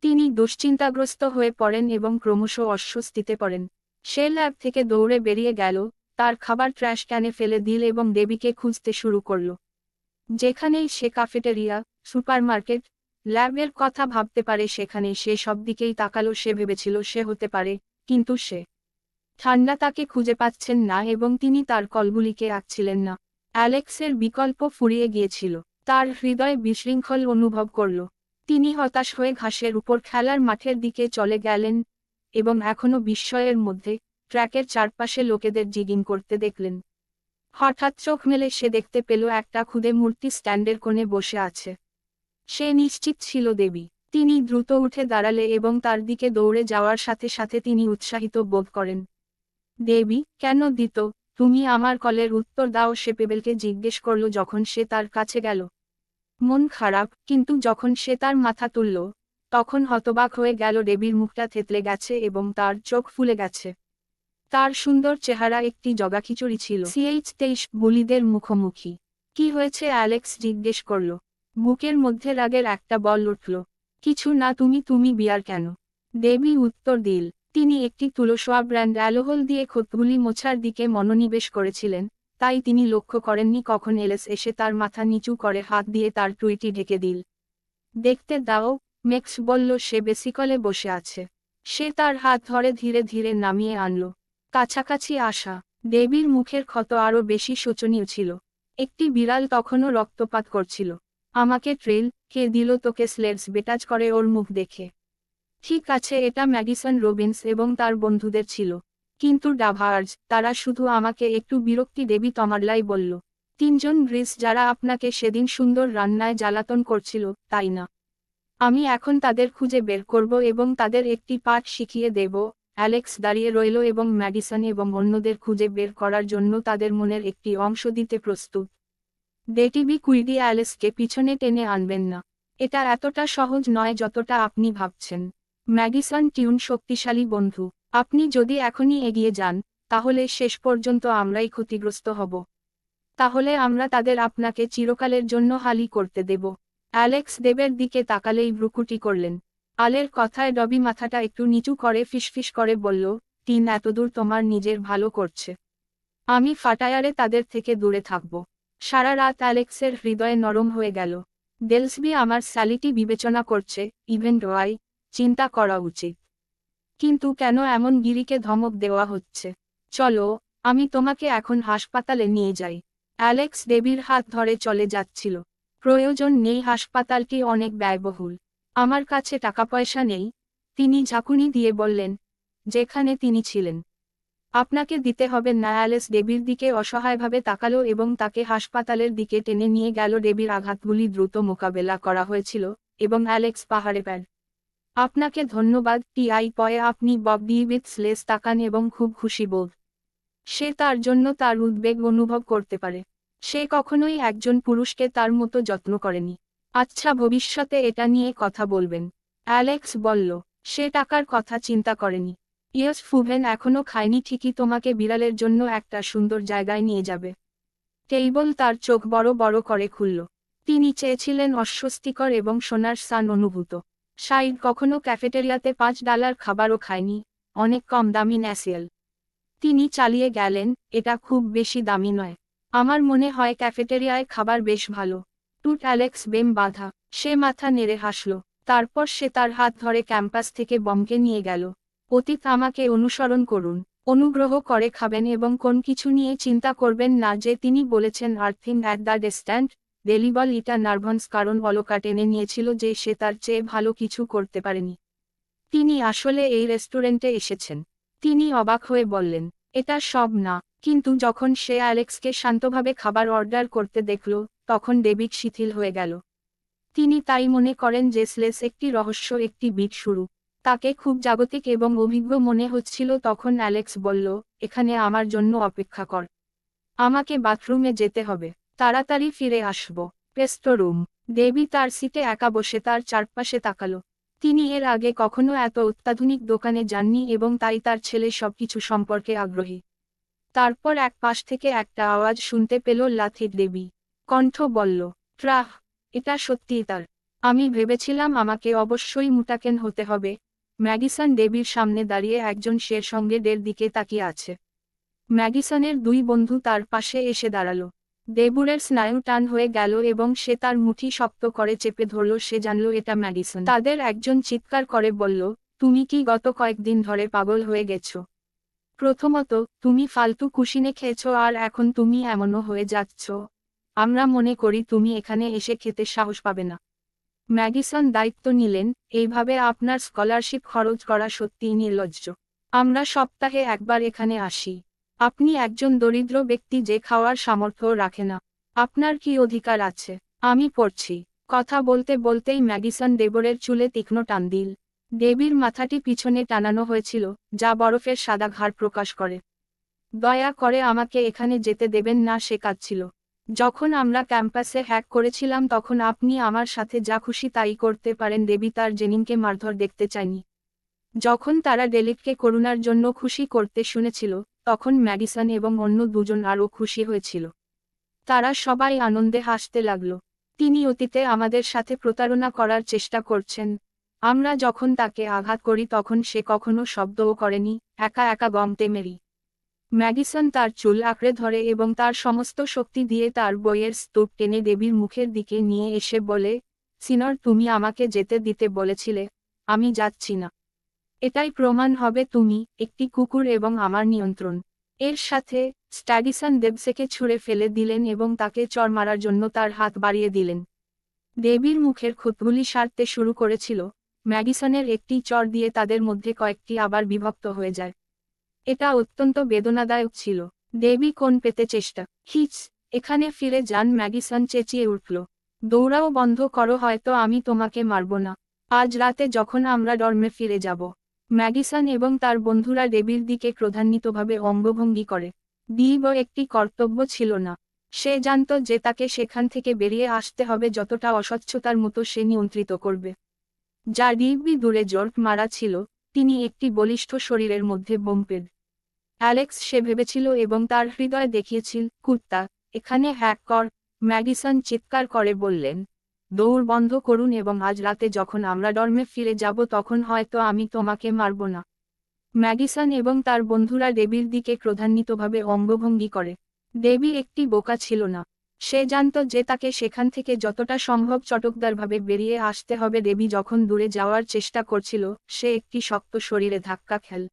তিনি দুশ্চিন্তাগ্রস্ত হয়ে পড়েন এবং ক্রমশ অস্বস্তিতে পড়েন। সে ল্যাব থেকে দৌড়ে বেরিয়ে গেল, তার খাবার ট্র্যাশ ক্যানে ফেলে দিল এবং দেবীকে খুঁজতে শুরু করল। যেখানেই সে কাফেটেরিয়া, সুপারমার্কেট, ল্যাবের কথা ভাবতে পারে সেখানে সে সব দিকেই তাকালো। সে ভেবেছিল সে হতে পারে, কিন্তু সে ঠান্ডা তাকে খুঁজে পাচ্ছেন না এবং তিনি তার কলগুলিকে আঁকছিলেন না। অ্যালেক্সের বিকল্প ফুরিয়ে গিয়েছিল। তার হৃদয় বিশৃঙ্খল অনুভব করল। তিনি হতাশ হয়ে ঘাসের উপর খেলার মাঠের দিকে চলে গেলেন এবং এখনো বিস্ময়ের মধ্যে ট্র্যাকের চারপাশে লোকেদের জিগিং করতে দেখলেন। হঠাৎ চোখ মেলে সে দেখতে পেল একটা খুদে মূর্তি স্ট্যান্ডের কোণে বসে আছে। সে নিশ্চিত ছিল দেবী। তিনি দ্রুত উঠে দাঁড়ালে এবং তার দিকে দৌড়ে যাওয়ার সাথে সাথে তিনি উৎসাহিত বোধ করেন। দেবী, কেন দিত তুমি আমার কলের উত্তর দাও? সে পেবেলকে জিজ্ঞেস করল যখন সে তার কাছে গেল। মন খারাপ, কিন্তু যখন সে তার মাথা তুলল, তখন হতবাক হয়ে গেল। দেবীর মুখটা থেতলে গেছে এবং তার চোখ ফুলে গেছে। তার সুন্দর চেহারা একটি জগাখিচুড়ি ছিল। CH-23 বুলিদের মুখোমুখি। কি হয়েছে? অ্যালেক্স জিজ্ঞেস করল। বুকের মধ্যে রাগের একটা বল উঠল। কিছু না। তুমি বিয়ার কেন? দেবী উত্তর দিল। তিনি একটি তুলোসোয়া ব্র্যান্ড অ্যালকোহল দিয়ে ক্ষতগুলি মোছার দিকে মনোনিবেশ করেছিলেন, তাই তিনি লক্ষ্য করেননি কখন এলেস এসে তার মাথা নিচু করে হাত দিয়ে তার টুইটি ঢেকে দিল। দেখতে দাও, ম্যাক্স বলল। সে বেসিকলে বসে আছে। সে তার হাত ধরে ধীরে ধীরে নামিয়ে আনল। কাছাকাছি আসা। দেবীর মুখের ক্ষত আরও বেশি শোচনীয় ছিল। একটি বিড়াল তখনও রক্তপাত করছিল। আমাকে ট্রেল কে দিল তোকে? স্লেডস বেটাজ করে ওর মুখ দেখে। ঠিক আছে, এটা ম্যাডিসন রবিন্স এবং তার বন্ধুদের ছিল। কিন্তু ডাভার্জ, তারা শুধু আমাকে একটু বিরক্তি। দেবী তমারলাই বলল। 3 জন গ্রিস যারা আপনাকে সেদিন সুন্দর রান্নায় জ্বালাতন করছিল, তাই না? আমি এখন তাদের খুঁজে বের করব এবং তাদের একটি পাঠ শিখিয়ে দেব। অ্যালেক্স দাঁড়িয়ে রইল এবং ম্যাডিসন এবং অন্যদের খুঁজে বের করার জন্য তাদের মনের একটি অংশ দিতে প্রস্তুত। ডেটিবি কুইডি অ্যালেক্সকে পিছনে টেনে আনবেন না। এটা এতটা সহজ নয় যতটা আপনি ভাবছেন। ম্যাডিসন টিউন শক্তিশালী বন্ধু। আপনি যদি এখনই এগিয়ে যান, তাহলে শেষ পর্যন্ত আমরাই ক্ষতিগ্রস্ত হব। তাহলে আমরা তাদের আপনাকে চিরকালের জন্য হালি করতে দেব। অ্যালেক্স দেবের দিকে তাকালেই ভ্রুকুটি করলেন। আলের কথায় ডবি মাথাটা একটু নিচু করে ফিসফিস করে বলল, টিন এতদূর তোমার নিজের ভালো করছে। আমি ফাটায়ারে তাদের থেকে দূরে থাকব। সারা রাত অ্যালেক্সের হৃদয়ে নরম হয়ে গেল। ডেলসবি আমার স্যালিটি বিবেচনা করছে, ইভেন্ট ওয়াই, চিন্তা করা উচিত। কিন্তু কেন এমন গিরিকে ধমক দেওয়া হচ্ছে? চলো, আমি তোমাকে এখন হাসপাতালে নিয়ে যাই। অ্যালেক্স দেবীর হাত ধরে চলে যাচ্ছিল। প্রয়োজন নেই, হাসপাতালটি অনেক ব্যয়বহুল। আমার কাছে টাকা পয়সা নেই, তিনি ঝাঁকুনি দিয়ে বললেন, যেখানে তিনি ছিলেন। আপনাকে দিতে হবে না। অ্যালেক্স দেবীর দিকে অসহায়ভাবে তাকালো এবং তাকে হাসপাতালের দিকে টেনে নিয়ে গেল। দেবীর আঘাতগুলি দ্রুত মোকাবেলা করা হয়েছিল এবং অ্যালেক্স পাহাড়ে প্যার। আপনাকে ধন্যবাদ টিআই পয়ে। আপনি বব ডিভিড স্লেস তাকান এবং খুব খুশি বোধ। সে তার জন্য তার উদ্বেগ অনুভব করতে পারে। সে কখনোই একজন পুরুষকে তার মতো যত্ন করেনি। আচ্ছা, ভবিষ্যতে এটা নিয়ে কথা বলবেন, অ্যালেক্স বলল। সে টাকার কথা চিন্তা করেনি। ইয়েস, ফুভেন এখনো খায়নি ঠিকই, তোমাকে বিড়ালের জন্য একটা সুন্দর জায়গায় নিয়ে যাবে। টেইবল তার চোখ বড় বড় করে খুলল। তিনি চেয়েছিলেন অস্বস্তিকর এবং সোনার সান অনুভূত। সাইড কখনো ক্যাফেটেরিয়াতে $5 খাবারও খায়নি, অনেক কম দামি ন্যাসিয়াল। তিনি চালিয়ে গেলেন, এটা খুব বেশি দামি নয়। আমার মনে হয় ক্যাফেটেরিয়ায় খাবার বেশ ভালো। টুট অ্যালেক্স বেম বাধা। সে মাথা নেড়ে হাসল। তারপর সে তার হাত ধরে ক্যাম্পাস থেকে বমকে নিয়ে গেল। অতীত, আমাকে অনুসরণ করুন। অনুগ্রহ করে খাবেন এবং কোন কিছু নিয়ে চিন্তা করবেন না যে তিনি বলেছেন আর্থিং অ্যাট দ্য ডেস্ট্যান্ট ডেলিবল ইটা নার্ভাস কারণ অলকা টেনে নিয়েছিল যে সে তার চেয়ে ভালো কিছু করতে পারেনি। তিনি আসলে এই রেস্টুরেন্টে এসেছেন। তিনি অবাক হয়ে বললেন, এটা সব না। কিন্তু যখন সে অ্যালেক্সকে শান্তভাবে খাবার অর্ডার করতে দেখল, তখন ডেভিড শিথিল হয়ে গেল। তিনি তাই মনে করেন যে স্লেস একটি রহস্য, একটি বিট শুরু। তাকে খুব জাগতিক এবং অভিজ্ঞ মনে হচ্ছিল। তখন অ্যালেক্স বলল, এখানে আমার জন্য অপেক্ষা কর। আমাকে বাথরুমে যেতে হবে। তাড়াতাড়ি ফিরে আসব। Pesto room. দেবী তার সিটে একা বসে তার চারপাশে তাকালো। তিনি এর আগে কখনো এত অত্যাধুনিক দোকানে যাননি এবং তাই তার ছেলে সবকিছু সম্পর্কে আগ্রহী। তারপর এক পাশ থেকে একটা আওয়াজ শুনতে পেল লাথির দেবী কণ্ঠ বলল, ট্রাহ, এটা সত্যিই তার। আমি ভেবেছিলাম আমাকে অবশ্যই মুটাকেন হতে হবে। ম্যাডিসন দেবীর সামনে দাঁড়িয়ে একজন শের সঙ্গে দিকে তাকিয়ে আছে। ম্যাডিসনের দুই বন্ধু তার পাশে এসে দাঁড়ালো। দেবুরের স্নায়ু টান হয়ে গেল এবং সে তার মুঠি শক্ত করে চেপে ধরল। সে জানল এটা ম্যাডিসন। তাদের একজন চিৎকার করে বলল, তুমি কি গত কয়েকদিন ধরে পাগল হয়ে গেছো? প্রথমত, তুমি ফালতু কুশিনে খেয়েছো আর এখন তুমি এমনও হয়ে যাচ্ছ। আমরা মনে করি তুমি এখানে এসে খেতে সাহস পাবে না। ম্যাডিসন দায়িত্ব নিলেন, এইভাবে আপনার স্কলারশিপ খরচ করা সত্যিই নির্লজ্জ। আমরা সপ্তাহে একবার এখানে আসি। আপনি একজন দরিদ্র ব্যক্তি যে খাওয়ার সামর্থ্য রাখে না। আপনার কি অধিকার আছে? আমি পড়ছি। কথা বলতে বলতেই ম্যাডিসন দেবরের চুলে তীক্ষ্ণ টান দিল। দেবীর মাথাটি পিছনে টানানো হয়েছিল, যা বরফের সাদা ঘাড় প্রকাশ করে। দয়া করে আমাকে এখানে যেতে দেবেন না। সে কাঁদছিল। যখন আমরা ক্যাম্পাসে হ্যাক করেছিলাম তখন আপনি আমার সাথে যা খুশি তাই করতে পারেন। দেবী তার জেনিনকে মারধর দেখতে চায়নি। যখন তারা ডেলিটকে করুণার জন্য খুশি করতে শুনেছিল, তখন ম্যাডিসন এবং অন্য দুজন আরও খুশি হয়েছিল। তারা সবাই আনন্দে হাসতে লাগল। তিনি অতীতে আমাদের সাথে প্রতারণা করার চেষ্টা করছেন। আমরা যখন তাকে আঘাত করি তখন সে কখনো শব্দও করেনি, একা একা গমতে মেরি। ম্যাডিসন তার চুল আঁকড়ে ধরে এবং তার সমস্ত শক্তি দিয়ে তার বইয়ের স্তূপ টেনে দেবীর মুখের দিকে নিয়ে এসে বলে, সিনর, তুমি আমাকে যেতে দিতে বলেছিলে। আমি যাচ্ছি না। এটাই প্রমাণ হবে তুমি একটি কুকুর এবং আমার নিয়ন্ত্রণ। এর সাথে স্ট্যাডিসন দেবসেকে ছুঁড়ে ফেলে দিলেন এবং তাকে চড় মারার জন্য তার হাত বাড়িয়ে দিলেন। দেবীর মুখের খুঁতগুলি সারতে শুরু করেছিল। ম্যাডিসনের একটি চড় দিয়ে তাদের মধ্যে কয়েকটি আবার বিভক্ত হয়ে যায়। এটা অত্যন্ত বেদনাদায়ক ছিল। দেবী কোণ পেতে চেষ্টা। হিচ, এখানে ফিরে যান। ম্যাডিসন চেঁচিয়ে উঠল। দৌড়াও বন্ধ করো, হয়তো আমি তোমাকে মারব না। আজ রাতে যখন আমরা ডর্মে ফিরে যাব। ম্যাডিসন এবং তার বন্ধুরা দেবীর দিকে ক্রোধান্বিতভাবে অঙ্গভঙ্গি করে। দিব একটি কর্তব্য ছিল না। সে জানত যে তাকে সেখান থেকে বেরিয়ে আসতে হবে যতটা অস্বচ্ছতার মতো সে নিয়ন্ত্রিত করবে। যা দিব্যি দূরে জোর মারা ছিল, তিনি একটি বলিষ্ঠ শরীরের মধ্যে বোমপেড। অ্যালেক্স সে ভেবেছিল এবং তার হৃদয় দেখিয়েছিল, কুত্তা, এখানে হ্যাক কর। ম্যাডিসন চিৎকার করে বললেন, দৌড় বন্ধ করুন এবং আজ রাতে যখন আমরা ডর্মে ফিরে যাব তখন হয়তো আমি তোমাকে মারব না। ম্যাডিসন এবং তার বন্ধুরা দেবীর দিকে ক্রোধান্বিতভাবে অঙ্গভঙ্গি করে। দেবী একটি বোকা ছিল না। সে জানত যে তাকে সেখান থেকে যতটা সম্ভব চটকদারভাবে বেরিয়ে আসতে হবে। দেবী যখন দূরে যাওয়ার চেষ্টা করছিল, সে একটি শক্ত শরীরে ধাক্কা খেল।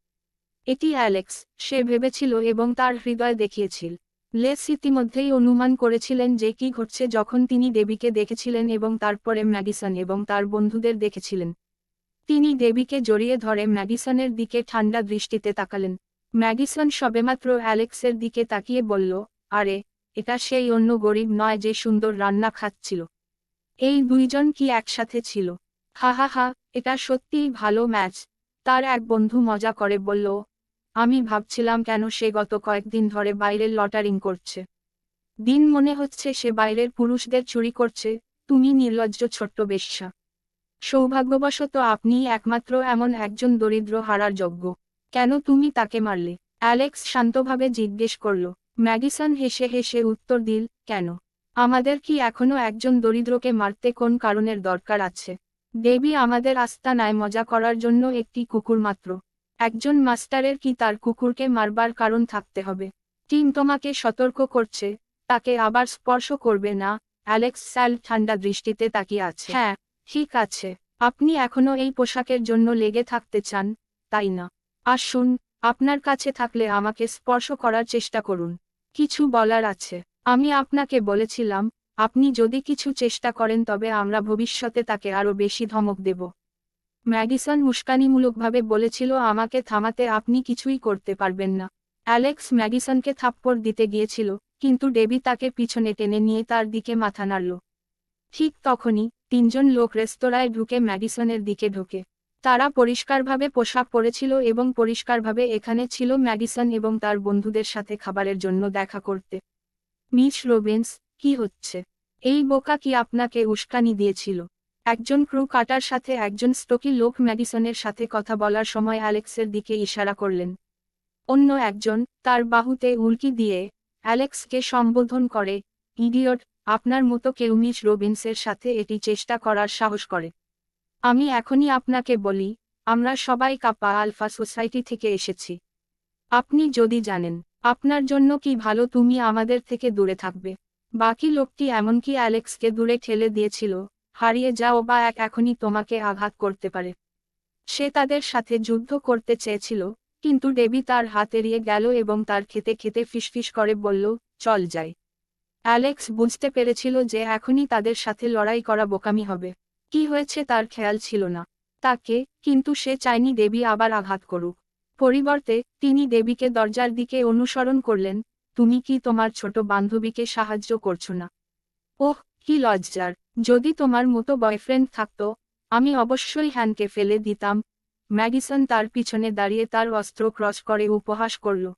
এটি অ্যালেক্স, সে ভেবেছিল এবং তার হৃদয় দেখিয়েছিল। লেস ইতিমধ্যেই অনুমান করেছিলেন যে কি ঘটছে যখন তিনি দেবীকে দেখেছিলেন এবং তারপরে ম্যাডিসন এবং তার বন্ধুদের দেখেছিলেন। তিনি দেবীকে জড়িয়ে ধরে ম্যাডিসনের দিকে ঠান্ডা দৃষ্টিতে তাকালেন। ম্যাডিসন সবেমাত্র অ্যালেক্সের দিকে তাকিয়ে বলল, আরে, এটা সেই অন্য গরিব নয় যে সুন্দর রান্না খাচ্ছিল। এই দুইজন কি একসাথে ছিল? হা হা হা, এটা সত্যিই ভালো ম্যাচ। তার এক বন্ধু মজা করে বলল, আমি ভাবছিলাম কেন সে গত কয়েকদিন ধরে বাইরের লটারিং করছে। দিন মনে হচ্ছে সে বাইরের পুরুষদের চুরি করছে। তুমি নির্লজ্জ ছোট্ট বেশ্যা। সৌভাগ্যবশত আপনিই একমাত্র এমন একজন দরিদ্র হারার যোগ্য। কেন তুমি তাকে মারলে? অ্যালেক্স শান্তভাবে জিজ্ঞেস করল। ম্যাডিসন হেসে হেসে উত্তর দিল, কেন? আমাদের কি এখনো একজন দরিদ্রকে মারতে কোন কারণের দরকার আছে? দেবী আমাদের আস্তানায় মজা করার জন্য একটি কুকুর মাত্র। একজন মাস্টারের কি তার কুকুরকে মারবার কারণ থাকতে হবে? টিম তোমাকে সতর্ক করছে, তাকে আবার স্পর্শ করবে না। অ্যালেক্স স্যাল ঠান্ডা দৃষ্টিতে তাকিয়ে আছে। হ্যাঁ, ঠিক আছে। আপনি এখনো এই পোশাকের জন্য লেগে থাকতে চান, তাই না? আসুন, আপনার কাছে থাকলে আমাকে স্পর্শ করার চেষ্টা করুন। কিছু বলার আছে। আমি আপনাকে বলেছিলাম, আপনি যদি কিছু চেষ্টা করেন তবে আমরা ভবিষ্যতে তাকে আরো বেশি ধমক দেব। ম্যাডিসন উস্কানিমূলকভাবে বলেছিল, আমাকে থামাতে আপনি কিছুই করতে পারবেন না। অ্যালেক্স ম্যাডিসনকে থাপ্পড় দিতে গিয়েছিল, কিন্তু ডেবি তাকে পিছনে টেনে নিয়ে তার দিকে মাথা নাড়ল। ঠিক তখনই তিনজন লোক রেস্তোরাঁয় ঢুকে ম্যাডিসনের দিকে ঢোকে। তারা পরিষ্কারভাবে পোশাক পরেছিল এবং পরিষ্কারভাবে এখানে ছিল ম্যাডিসন এবং তার বন্ধুদের সাথে খাবারের জন্য দেখা করতে। মিস রবিন্স, কি হচ্ছে? এই বোকা কি আপনাকে উস্কানি দিয়েছিল? একজন ক্রু কাটার সাথে একজন স্টোকি লোক ম্যাডিসনের সাথে কথা বলার সময় অ্যালেক্সের দিকে ইশারা করলেন। অন্য একজন তার বাহুতে উল্কি দিয়ে অ্যালেক্সকে সম্বোধন করে, ইডিয়ট, আপনার মতো কেউ মিস রবিন্সের সাথে এটি চেষ্টা করার সাহস করে? আমি এখনই আপনাকে বলি, আমরা সবাই কাপা আলফা সোসাইটি থেকে এসেছি। আপনি যদি জানেন আপনার জন্য কি ভালো, তুমি আমাদের থেকে দূরে থাকবে। বাকি লোকটি এমনকি অ্যালেক্সকে দূরে ঠেলে দিয়েছিল, হারিয়ে যাও বা এখনই তোমাকে আঘাত করতে পারে। সে তাদের সাথে যুদ্ধ করতে চেয়েছিল, কিন্তু ডেবি তার হাত এড়িয়ে গেল এবং তার খেতে খেতে ফিসফিস করে বলল, চল যাই। অ্যালেক্স বুঝতে পেরেছিল যে এখনই তাদের সাথে লড়াই করা বোকামি হবে। কি হয়েছে তার খেয়াল ছিল না তাকে, কিন্তু সে চায়নি দেবী আবার আঘাত করুক। পরিবর্তে তিনি দেবীকে দরজার দিকে অনুসরণ করলেন। তুমি কি তোমার ছোট বান্ধবীকে সাহায্য করছো না? ওহ, কি লজ্জার! যদি তোমার মতো বয়ফ্রেন্ড থাকতো, আমি অবশ্যই হ্যানকে ফেলে দিতাম। ম্যাডিসন তার পিছনে দাঁড়িয়ে তার অস্ত্র ক্রস করে উপহাস করল।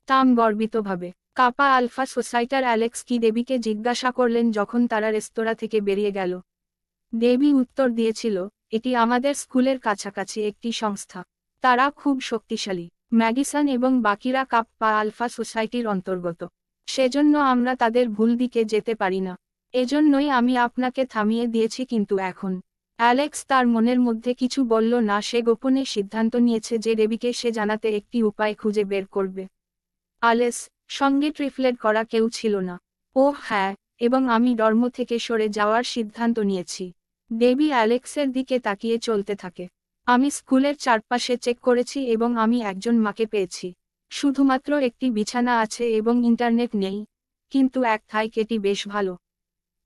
তাম গর্বিতভাবে। কাপা আলফা সোসাইটার অ্যালেক্স কি দেবীকে জিজ্ঞাসা করলেন যখন তারা রেস্তোরাঁ থেকে বেরিয়ে গেল। দেবী উত্তর দিয়েছিল, এটি আমাদের স্কুলের কাছাকাছি একটি সংস্থা। তারা খুব শক্তিশালী। ম্যাডিসন এবং বাকিরা কাপ্পা আলফা সোসাইটির অন্তর্গত। সেজন্য আমরা তাদের ভুল দিকে যেতে পারি না। এজন্যই আমি আপনাকে থামিয়ে দিয়েছি, কিন্তু এখন অ্যালেক্স তার মনের মধ্যে কিছু বলল না। সে গোপনে সিদ্ধান্ত নিয়েছে যে দেবীকে সে জানাতে একটি উপায় খুঁজে বের করবে। আলেস সঙ্গে ট্রিফলেট করা কেউ ছিল না। ওহ হ্যাঁ, এবং আমি ডর্ম থেকে সরে যাওয়ার সিদ্ধান্ত নিয়েছি। দেবী অ্যালেক্সের দিকে তাকিয়ে চলতে থাকে। আমি স্কুলের চারপাশে চেক করেছি এবং আমি একজন মাকে পেয়েছি। শুধুমাত্র একটি বিছানা আছে এবং ইন্টারনেট নেই, কিন্তু এক থাইক এটি বেশ ভালো।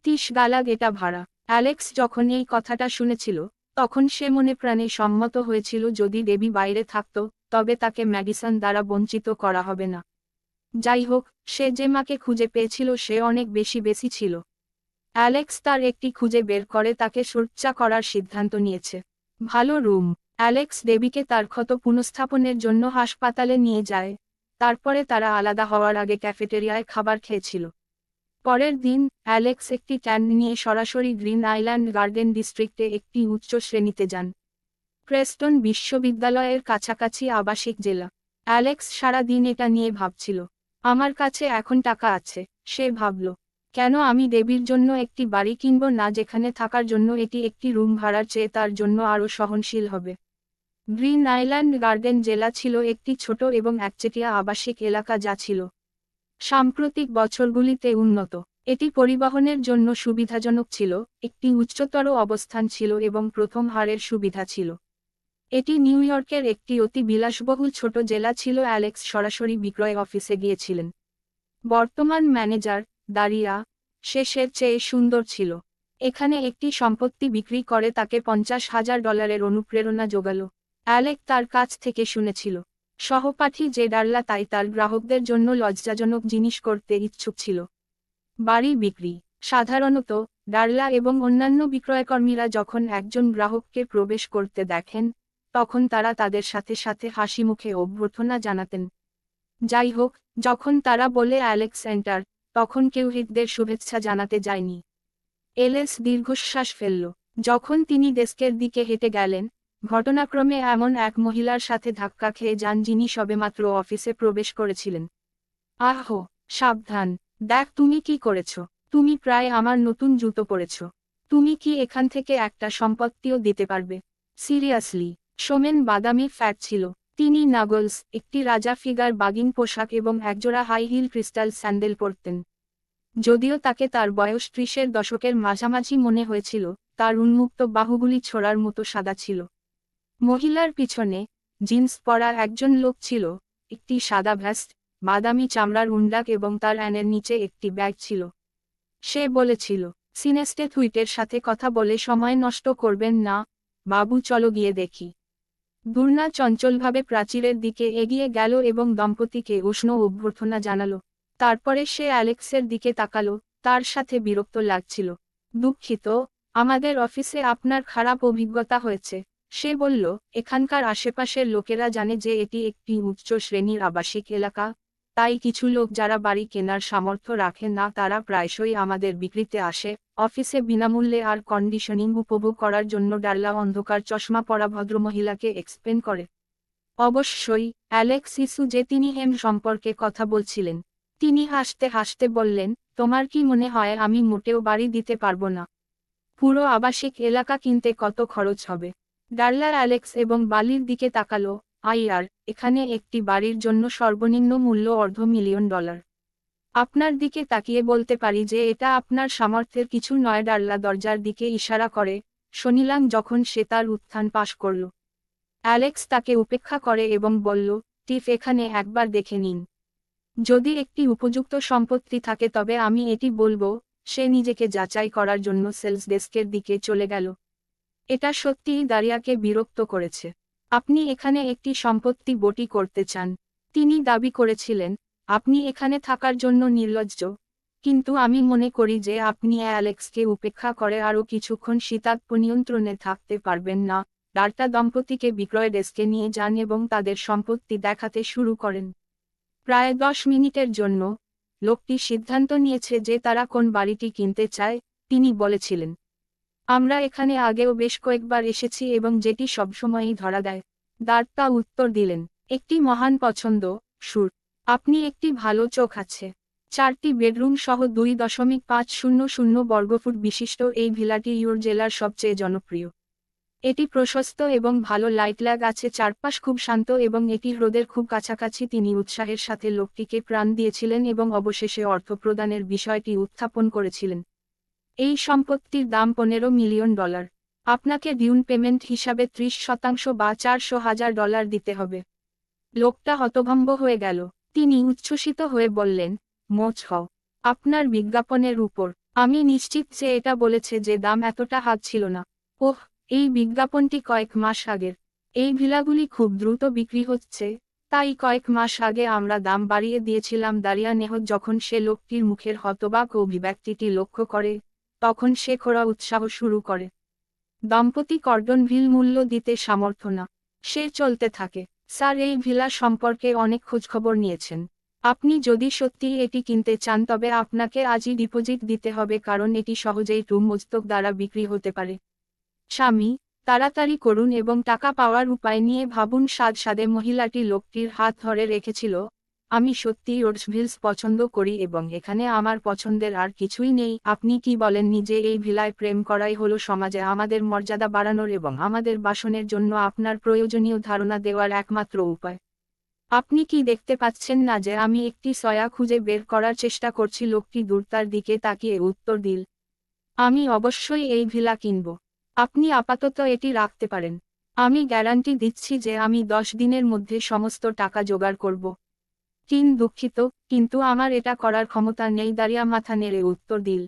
30 গালাগ এটা ভাড়া। অ্যালেক্স যখন এই কথাটা শুনেছিল, তখন সে মনে প্রাণে সম্মত হয়েছিল যদি দেবী বাইরে থাকত, তবে তাকে ম্যাডিসন দ্বারা বঞ্চিত করা হবে না। যাই হোক, সে যে মাকে খুঁজে পেয়েছিল সে অনেক বেশি ছিল। অ্যালেক্স তার একটি খুঁজে বের করে তাকে সুরক্ষা করার সিদ্ধান্ত নিয়েছে। ভালো রুম। অ্যালেক্স দেবীকে তার ক্ষত পুনঃস্থাপনের জন্য হাসপাতালে নিয়ে যায়। তারপরে তারা আলাদা হওয়ার আগে ক্যাফেটেরিয়ায় খাবার খেয়েছিল। পরের দিন অ্যালেক্স একটি ক্যান নিয়ে সরাসরি গ্রিন আইল্যান্ড গার্ডেন ডিস্ট্রিক্টে একটি উচ্চ শ্রেণীতে যান। প্রেস্টন বিশ্ববিদ্যালয়ের কাছাকাছি আবাসিক জেলা। অ্যালেক্স সারা দিন এটা নিয়ে ভাবছিল। আমার কাছে এখন টাকা আছে, সে ভাবল। কেন আমি দেবীর জন্য একটি বাড়ি কিনব না যেখানে থাকার জন্য এটি একটি রুম ভাড়ার চেয়ে তার জন্য আরও সহনশীল হবে। গ্রিন আইল্যান্ড গার্ডেন জেলা ছিল একটি ছোট এবং একচেটিয়া আবাসিক এলাকা যা ছিল সাম্প্রতিক বছরগুলিতে উন্নত। এটি পরিবহনের জন্য সুবিধাজনক ছিল, একটি উচ্চতর অবস্থান ছিল এবং প্রথম হারের সুবিধা ছিল। এটি নিউ ইয়র্কের একটি অতি বিলাসবহুল ছোট জেলা ছিল। অ্যালেক্স সরাসরি বিক্রয় অফিসে গিয়েছিলেন। বর্তমান ম্যানেজার দারিয়া শেষের চেয়ে সুন্দর ছিল। এখানে একটি সম্পত্তি বিক্রি করে তাকে $50,000 অনুপ্রেরণা জোগাল। অ্যালেক তার কাছ থেকে শুনেছিল সহপাঠী যে ডারলা তাই তার গ্রাহকদের জন্য লজ্জাজনক জিনিস করতে ইচ্ছুক ছিল। বাড়ি বিক্রি। সাধারণত ডারলা এবং অন্যান্য বিক্রয়কর্মীরা যখন একজন গ্রাহককে প্রবেশ করতে দেখেন, তখন তারা তাদের সাথে সাথে হাসিমুখে অভ্যর্থনা জানাতেন। যাই হোক, যখন তারা বলে অ্যালেক্স এন্টার, তখন কেউ হৃদয়ের শুভেচ্ছা জানাতে যায়নি। এলেস দীর্ঘশ্বাস ফেলল। যখন তিনি ডেস্কের দিকে হেঁটে গেলেন, ঘটনাক্রমে এমন এক মহিলার সাথে ধাক্কা খেয়ে যান যিনি সবেমাত্র অফিসে প্রবেশ করেছিলেন। আহ, সাবধান, দেখ তুমি কি করেছ। তুমি প্রায় আমার নতুন জুতো পরেছ। তুমি কি এখান থেকে একটা সম্পত্তিও দিতে পারবে? সিরিয়াসলি? সোমেন বাদামি ফ্যাট ছিল। তিনি নাগলস, একটি রাজা ফিগার বাগিং পোশাক এবং একজোড়া হাই হিল ক্রিস্টাল স্যান্ডেল পরতেন। যদিও তাকে তার বয়স 30-এর দশকের মাঝামাঝি মনে হয়েছিল, তার উন্মুক্ত বাহুগুলি ছোড়ার মতো সাদা ছিল। মহিলার পিছনে জিন্স পরা একজন লোক ছিল, একটি সাদা ভেস্ট, বাদামি চামড়ার উন্ডাক এবং তার অ্যানের নিচে একটি ব্যাগ ছিল। সে বলেছিল, সিনেস্টে থুইটের সাথে কথা বলে সময় নষ্ট করবেন না, বাবু চলো গিয়ে দেখি। দুর্না চঞ্চলভাবে প্রাচীরের দিকে এগিয়ে গেল এবং দম্পতিকে উষ্ণ অভ্যর্থনা জানালো। তারপরে সে অ্যালেক্সের দিকে তাকালো, তার সাথে বিরক্ত লাগছিল। দুঃখিত, আমাদের অফিসে আপনার খারাপ অভিজ্ঞতা হয়েছে। সে বলল, এখানকার আশেপাশের লোকেরা জানে যে এটি একটি উচ্চ শ্রেণীর আবাসিক এলাকা, তাই কিছু লোক যারা বাড়ি কেনার সামর্থ্য রাখে না তারা প্রায়শই আমাদের বিক্রিতে আসে। অফিসে বিনামূল্যে আর কন্ডিশনিং উপভোগ করার জন্য ডার্লা অন্ধকার চশমা পরা ভদ্রমহিলাকে এক্সপ্লেন করে। অবশ্যই, অ্যালেক্স ইসু যে তিনি হেম সম্পর্কে কথা বলছিলেন। তিনি হাসতে হাসতে বললেন, তোমার কি মনে হয় আমি মোটেও বাড়ি দিতে পারবো না? পুরো আবাসিক এলাকা কিনতে কত খরচ হবে? ডার্লা অ্যালেক্স এবং বালির দিকে তাকালো। এখানে একটি বাড়ির জন্য সর্বনিম্ন মূল্য $250,000। আপনার দিকে তাকিয়ে বলতে পারি যে এটা আপনার সামর্থ্যের কিছু নয়। ডার্লা দরজার দিকে ইশারা করে, শনিলাম যখন সে তার উত্থান পাশ করল। অ্যালেক্স তাকে উপেক্ষা করে এবং বলল, টিফ এখানে একবার দেখে নিন। যদি একটি উপযুক্ত সম্পত্তি থাকে তবে আমি এটি বলবো। সে নিজেকে যাচাই করার জন্য সেলস ডেস্কের দিকে চলে গেল। এটা সত্যিই দারিয়াকে বিরক্ত করেছে। আপনি এখানে একটি সম্পত্তি বটি করতে চান? তিনি দাবি করেছিলেন, আপনি এখানে থাকার জন্য নির্লজ্জ। কিন্তু আমি মনে করি যে আপনি অ্যালেক্সকে উপেক্ষা করে আরও কিছুক্ষণ শীতাত্ম নিয়ন্ত্রণে থাকতে পারবেন না। ডার্টা দম্পতিকে বিক্রয় ডেস্কে নিয়ে যান এবং তাদের সম্পত্তি দেখাতে শুরু করেন। প্রায় 10 মিনিটের জন্য লোকটি সিদ্ধান্ত নিয়েছে যে তারা কোন বাড়িটি কিনতে চায়। তিনি বলেছিলেন, আমরা এখানে আগেও বেশ কয়েকবার এসেছি এবং যেটি সবসময়ই ধরা দেয়। ডার্টা উত্তর দিলেন, একটি মহান পছন্দ, সুর। আপনি একটি ভালো চোখ আছে। 4টি বেডরুম সহ 2.500 বর্গফুট বিশিষ্ট এই ভিলাটি ইউর জেলার সবচেয়ে জনপ্রিয়। এটি প্রশস্ত এবং ভালো লাইট ল্যাগ আছে, চারপাশ খুব শান্ত এবং এটি হ্রদের খুব কাছাকাছি। তিনি উৎসাহের সাথে লোকটিকে প্রাণ দিয়েছিলেন এবং অবশেষে অর্থ প্রদানের বিষয়টি উত্থাপন করেছিলেন। এই সম্পত্তির দাম $15 মিলিয়ন। আপনাকে ডিউন পেমেন্ট হিসাবে 30% বা $400,000 দিতে হবে। লোকটা হতভম্ব হয়ে গেল। তিনি উচ্ছ্বসিত হয়ে বললেন, মোচ হও। আপনার বিজ্ঞাপনের উপর আমি নিশ্চিত যে এটা বলেছে যে দাম এতটা হাত ছিল না। ওহ, এই বিজ্ঞাপনটি কয়েক মাস আগের। এই ভিলাগুলি খুব দ্রুত বিক্রি হচ্ছে, তাই কয়েক মাস আগে আমরা দাম বাড়িয়ে দিয়েছিলাম। দারিয়া নেহত যখন সে লোকটির মুখের হতবাক অভিব্যক্তিটি লক্ষ্য করে, তখন সে খোঁড়া উৎসাহ শুরু করে। দম্পতি কর্ডনভিল মূল্য দিতে সামর্থ্য না। সে চলতে থাকে, স্যার এই ভিলা সম্পর্কে অনেক খোঁজখবর নিয়েছেন। আপনি যদি সত্যিই এটি কিনতে চান তবে আপনাকে আজই ডিপোজিট দিতে হবে কারণ এটি সহজেই মস্তক দ্বারা বিক্রি হতে পারে। স্বামী, তাড়াতাড়ি করুন এবং টাকা পাওয়ার উপায় নিয়ে ভাবুন। সাদে মহিলাটি লোকটির হাত ধরে রেখেছিল। আমি সত্যিই ওর্সভিলস পছন্দ করি এবং এখানে আমার পছন্দের আর কিছুই নেই। আপনি কি বলেন নিজে এই ভিলায় প্রেম করাই হলো সমাজে আমাদের মর্যাদা বাড়ানোর এবং আমাদের বাসনের জন্য আপনার প্রয়োজনীয় ধারণা দেওয়ার একমাত্র উপায়? আপনি কি দেখতে পাচ্ছেন না যে আমি একটি সয়া খুঁজে বের করার চেষ্টা করছি? লোকটি দূরতার দিকে তাকিয়ে উত্তর দিল, আমি অবশ্যই এই ভিলা কিনব। আপনি আপাতত এটি রাখতে পারেন। আমি গ্যারান্টি দিচ্ছি যে আমি 10 দিনের মধ্যে সমস্ত টাকা জোগাড় করব। দুঃখিত, কিন্তু আমার এটা করার ক্ষমতা নেই। দারিয়া মাথা নেড়ে উত্তর দিল।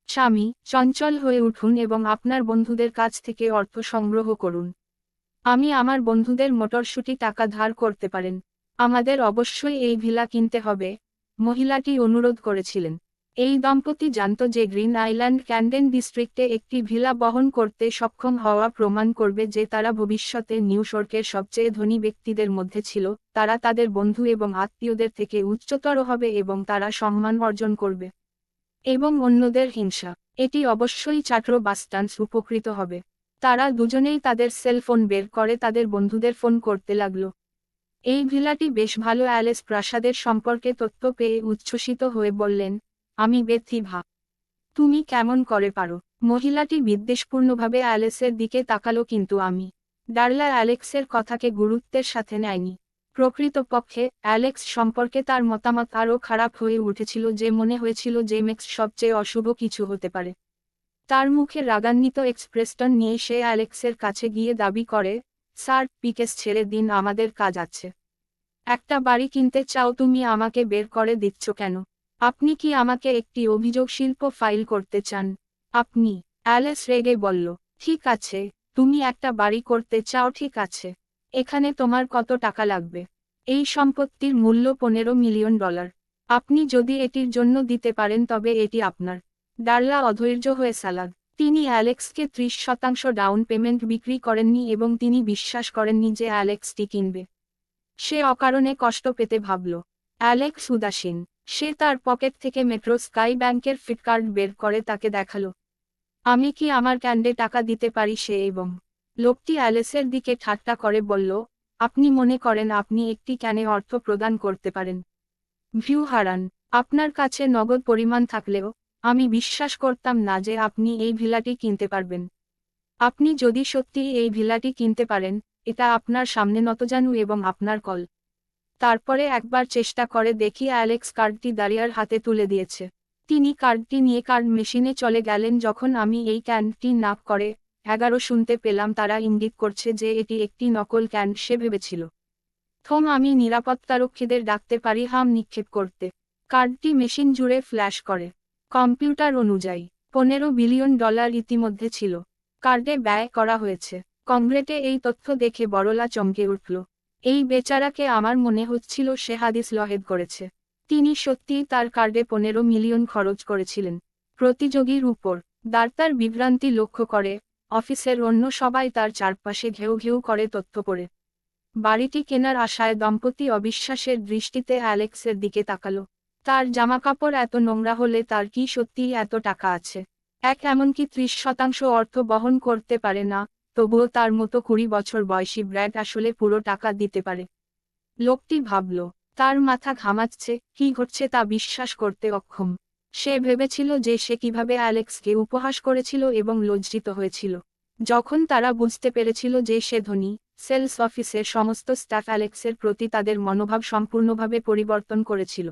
স্বামী, চঞ্চল হয়ে উঠুন এবং আপনার বন্ধুদের কাছ থেকে অর্থ সংগ্রহ করুন। আমি আমার বন্ধুদের মোটরসুটি টাকা ধার করতে পারেন। আমাদের অবশ্যই এই ভিলা কিনতে হবে, মহিলাটি অনুরোধ করেছিলেন। এই দম্পতি জানত যে গ্রিন আইল্যান্ড ক্যান্ডেন ডিস্ট্রিক্টে একটি ভিলা বহন করতে সক্ষম হওয়া প্রমাণ করবে যে তারা ভবিষ্যতে নিউইয়র্কের সবচেয়ে ধনী ব্যক্তিদের মধ্যে ছিল। তারা তাদের বন্ধু এবং আত্মীয়দের থেকে উচ্চতর হবে এবং তারা সম্মান অর্জন করবে এবং অন্যদের হিংসা। এটি অবশ্যই চাট্রো বাস্টান্স উপকৃত হবে। তারা দুজনেই তাদের সেল ফোন বের করে তাদের বন্ধুদের ফোন করতে লাগলো। এই ভিলাটি বেশ ভালো। অ্যালেস প্রাসাদের সম্পর্কে তথ্য পেয়ে উচ্ছ্বসিত হয়ে বললেন, আমি বেথিভা। তুমি কেমন করে পারো? মহিলাটি বিদ্বেষপূর্ণভাবে অ্যালেসের দিকে তাকালো, কিন্তু আমি। ডার্লা অ্যালেক্সের কথাকে গুরুত্বের সাথে নেয়নি। প্রকৃতপক্ষে অ্যালেক্স সম্পর্কে তার মতামত আরও খারাপ হয়ে উঠেছিল, যে মনে হয়েছিল যে ম্যাক্স সবচেয়ে অশুভ কিছু হতে পারে। তার মুখে রাগান্বিত এক্সপ্রেশন নিয়ে সে অ্যালেক্সের কাছে গিয়ে দাবি করে, স্যার, পিকেস ছেড়ে দিন, আমাদের কাজ আছে। একটা বাড়ি কিনতে চাও, তুমি আমাকে বের করে দিচ্ছ কেন? আপনি কি আমাকে একটি অভিযোগ শিল্প ফাইল করতে চান? আপনি? অ্যালেস রেগে বলল, ঠিক আছে, তুমি একটা বাড়ি করতে চাও, ঠিক আছে। এখানে তোমার কত টাকা লাগবে? এই সম্পত্তির মূল্য $15 মিলিয়ন। আপনি যদি এটির জন্য দিতে পারেন তবে এটি আপনার। ডার্লা অধৈর্য হয়ে সালাদ। তিনি অ্যালেক্সকে 30% ডাউন পেমেন্ট বিক্রি করেননি এবং তিনি বিশ্বাস করেননি যে অ্যালেক্সটি কিনবে। সে অকারণে কষ্ট পেতে ভাবল। অ্যালেক্স উদাসীন। সে তার পকেট থেকে মেট্রো স্কাই ব্যাংকের ফিটকার্ড বের করে তাকে দেখালো। আমি কি আমার ক্যান্ডে টাকা দিতে পারি? সে এবং লোকটি অ্যালেসের দিকে ঠাট্টা করে বলল, আপনি মনে করেন আপনি একটি ক্যানে অর্থ প্রদান করতে পারেন? ভিউ হারান। আপনার কাছে নগদ পরিমাণ থাকলেও আমি বিশ্বাস করতাম না যে আপনি এই ভিলাটি কিনতে পারবেন। আপনি যদি সত্যিই এই ভিলাটি কিনতে পারেন, এটা আপনার সামনে নতজানু এবং আপনার কল। তারপরে একবার চেষ্টা করে দেখি। অ্যালেক্স কার্ডটি দারিয়ার হাতে তুলে দিয়েছে। তিনি কার্ডটি নিয়ে কার্ড মেশিনে চলে গেলেন। যখন আমি এই ক্যানটি নাক করে 11 শুনতে পেলাম, তারা ইঙ্গিত করছে যে এটি একটি নকল ক্যান, সে ভেবেছিল। আমি নিরাপত্তারক্ষীদের ডাকতে পারি হাম নিক্ষেপ করতে। কার্ডটি মেশিন জুড়ে ফ্ল্যাশ করে। কম্পিউটার অনুযায়ী $15 বিলিয়ন ইতিমধ্যে ছিল। কার্ডে ব্যয় করা হয়েছে। কংগ্রেটে এই তথ্য দেখে বড়লা চমকে উঠল। এই বেচারাকে আমার মনে হচ্ছিল সে হাদিস লহেদ করেছে। তিনি সত্যিই তার কার্ডে 15 মিলিয়ন খরচ করেছিলেন। প্রতিযোগীর উপর দার্তার বিভ্রান্তি লক্ষ্য করে অফিসের অন্য সবাই তার চারপাশে ঘেউ ঘেউ করে তথ্য পড়ে। বাড়িটি কেনার আশায় দম্পতি অবিশ্বাসের দৃষ্টিতে অ্যালেক্সের দিকে তাকালো। তার জামাকাপড় এত নোংরা হলে তার কি সত্যিই এত টাকা আছে? এমনকি 30% অর্থ বহন করতে পারে না, তবুও তার মতো 20 বছর বয়সী ব্র্যাড আসলে পুরো টাকা দিতে পারে। লোকটি ভাবল, তার মাথা ঘামাচ্ছে, কি ঘটছে তা বিশ্বাস করতে অক্ষম। সে ভেবেছিল যে সে কিভাবে অ্যালেক্সকে উপহাস করেছিল এবং লজ্জিত হয়েছিল। যখন তারা বুঝতে পেরেছিল যে সে ধনী, সেলস অফিসের সমস্ত স্টাফ অ্যালেক্সের প্রতি তাদের মনোভাব সম্পূর্ণভাবে পরিবর্তন করেছিল।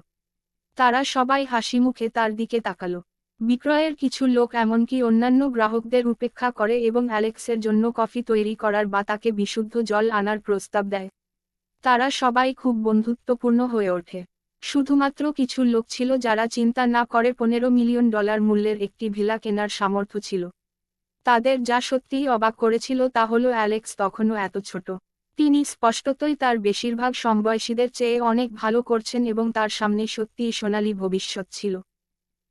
তারা সবাই হাসিমুখে তার দিকে তাকালো। বিক্রয়ের কিছু লোক এমনকি অন্যান্য গ্রাহকদের উপেক্ষা করে এবং অ্যালেক্সের জন্য কফি তৈরি করার বা তাকে বিশুদ্ধ জল আনার প্রস্তাব দেয়। তারা সবাই খুব বন্ধুত্বপূর্ণ হয়ে ওঠে। শুধুমাত্র কিছু লোক ছিল যারা চিন্তা না করে $15 মিলিয়ন মূল্যের একটি ভিলা কেনার সামর্থ্য ছিল। তাদের যা সত্যিই অবাক করেছিল তা হলো অ্যালেক্স তখনও এত ছোট। তিনি স্পষ্টতই তার বেশিরভাগ সমবয়সীদের চেয়ে অনেক ভালো করছেন এবং তার সামনে সত্যিই সোনালী ভবিষ্যৎ ছিল।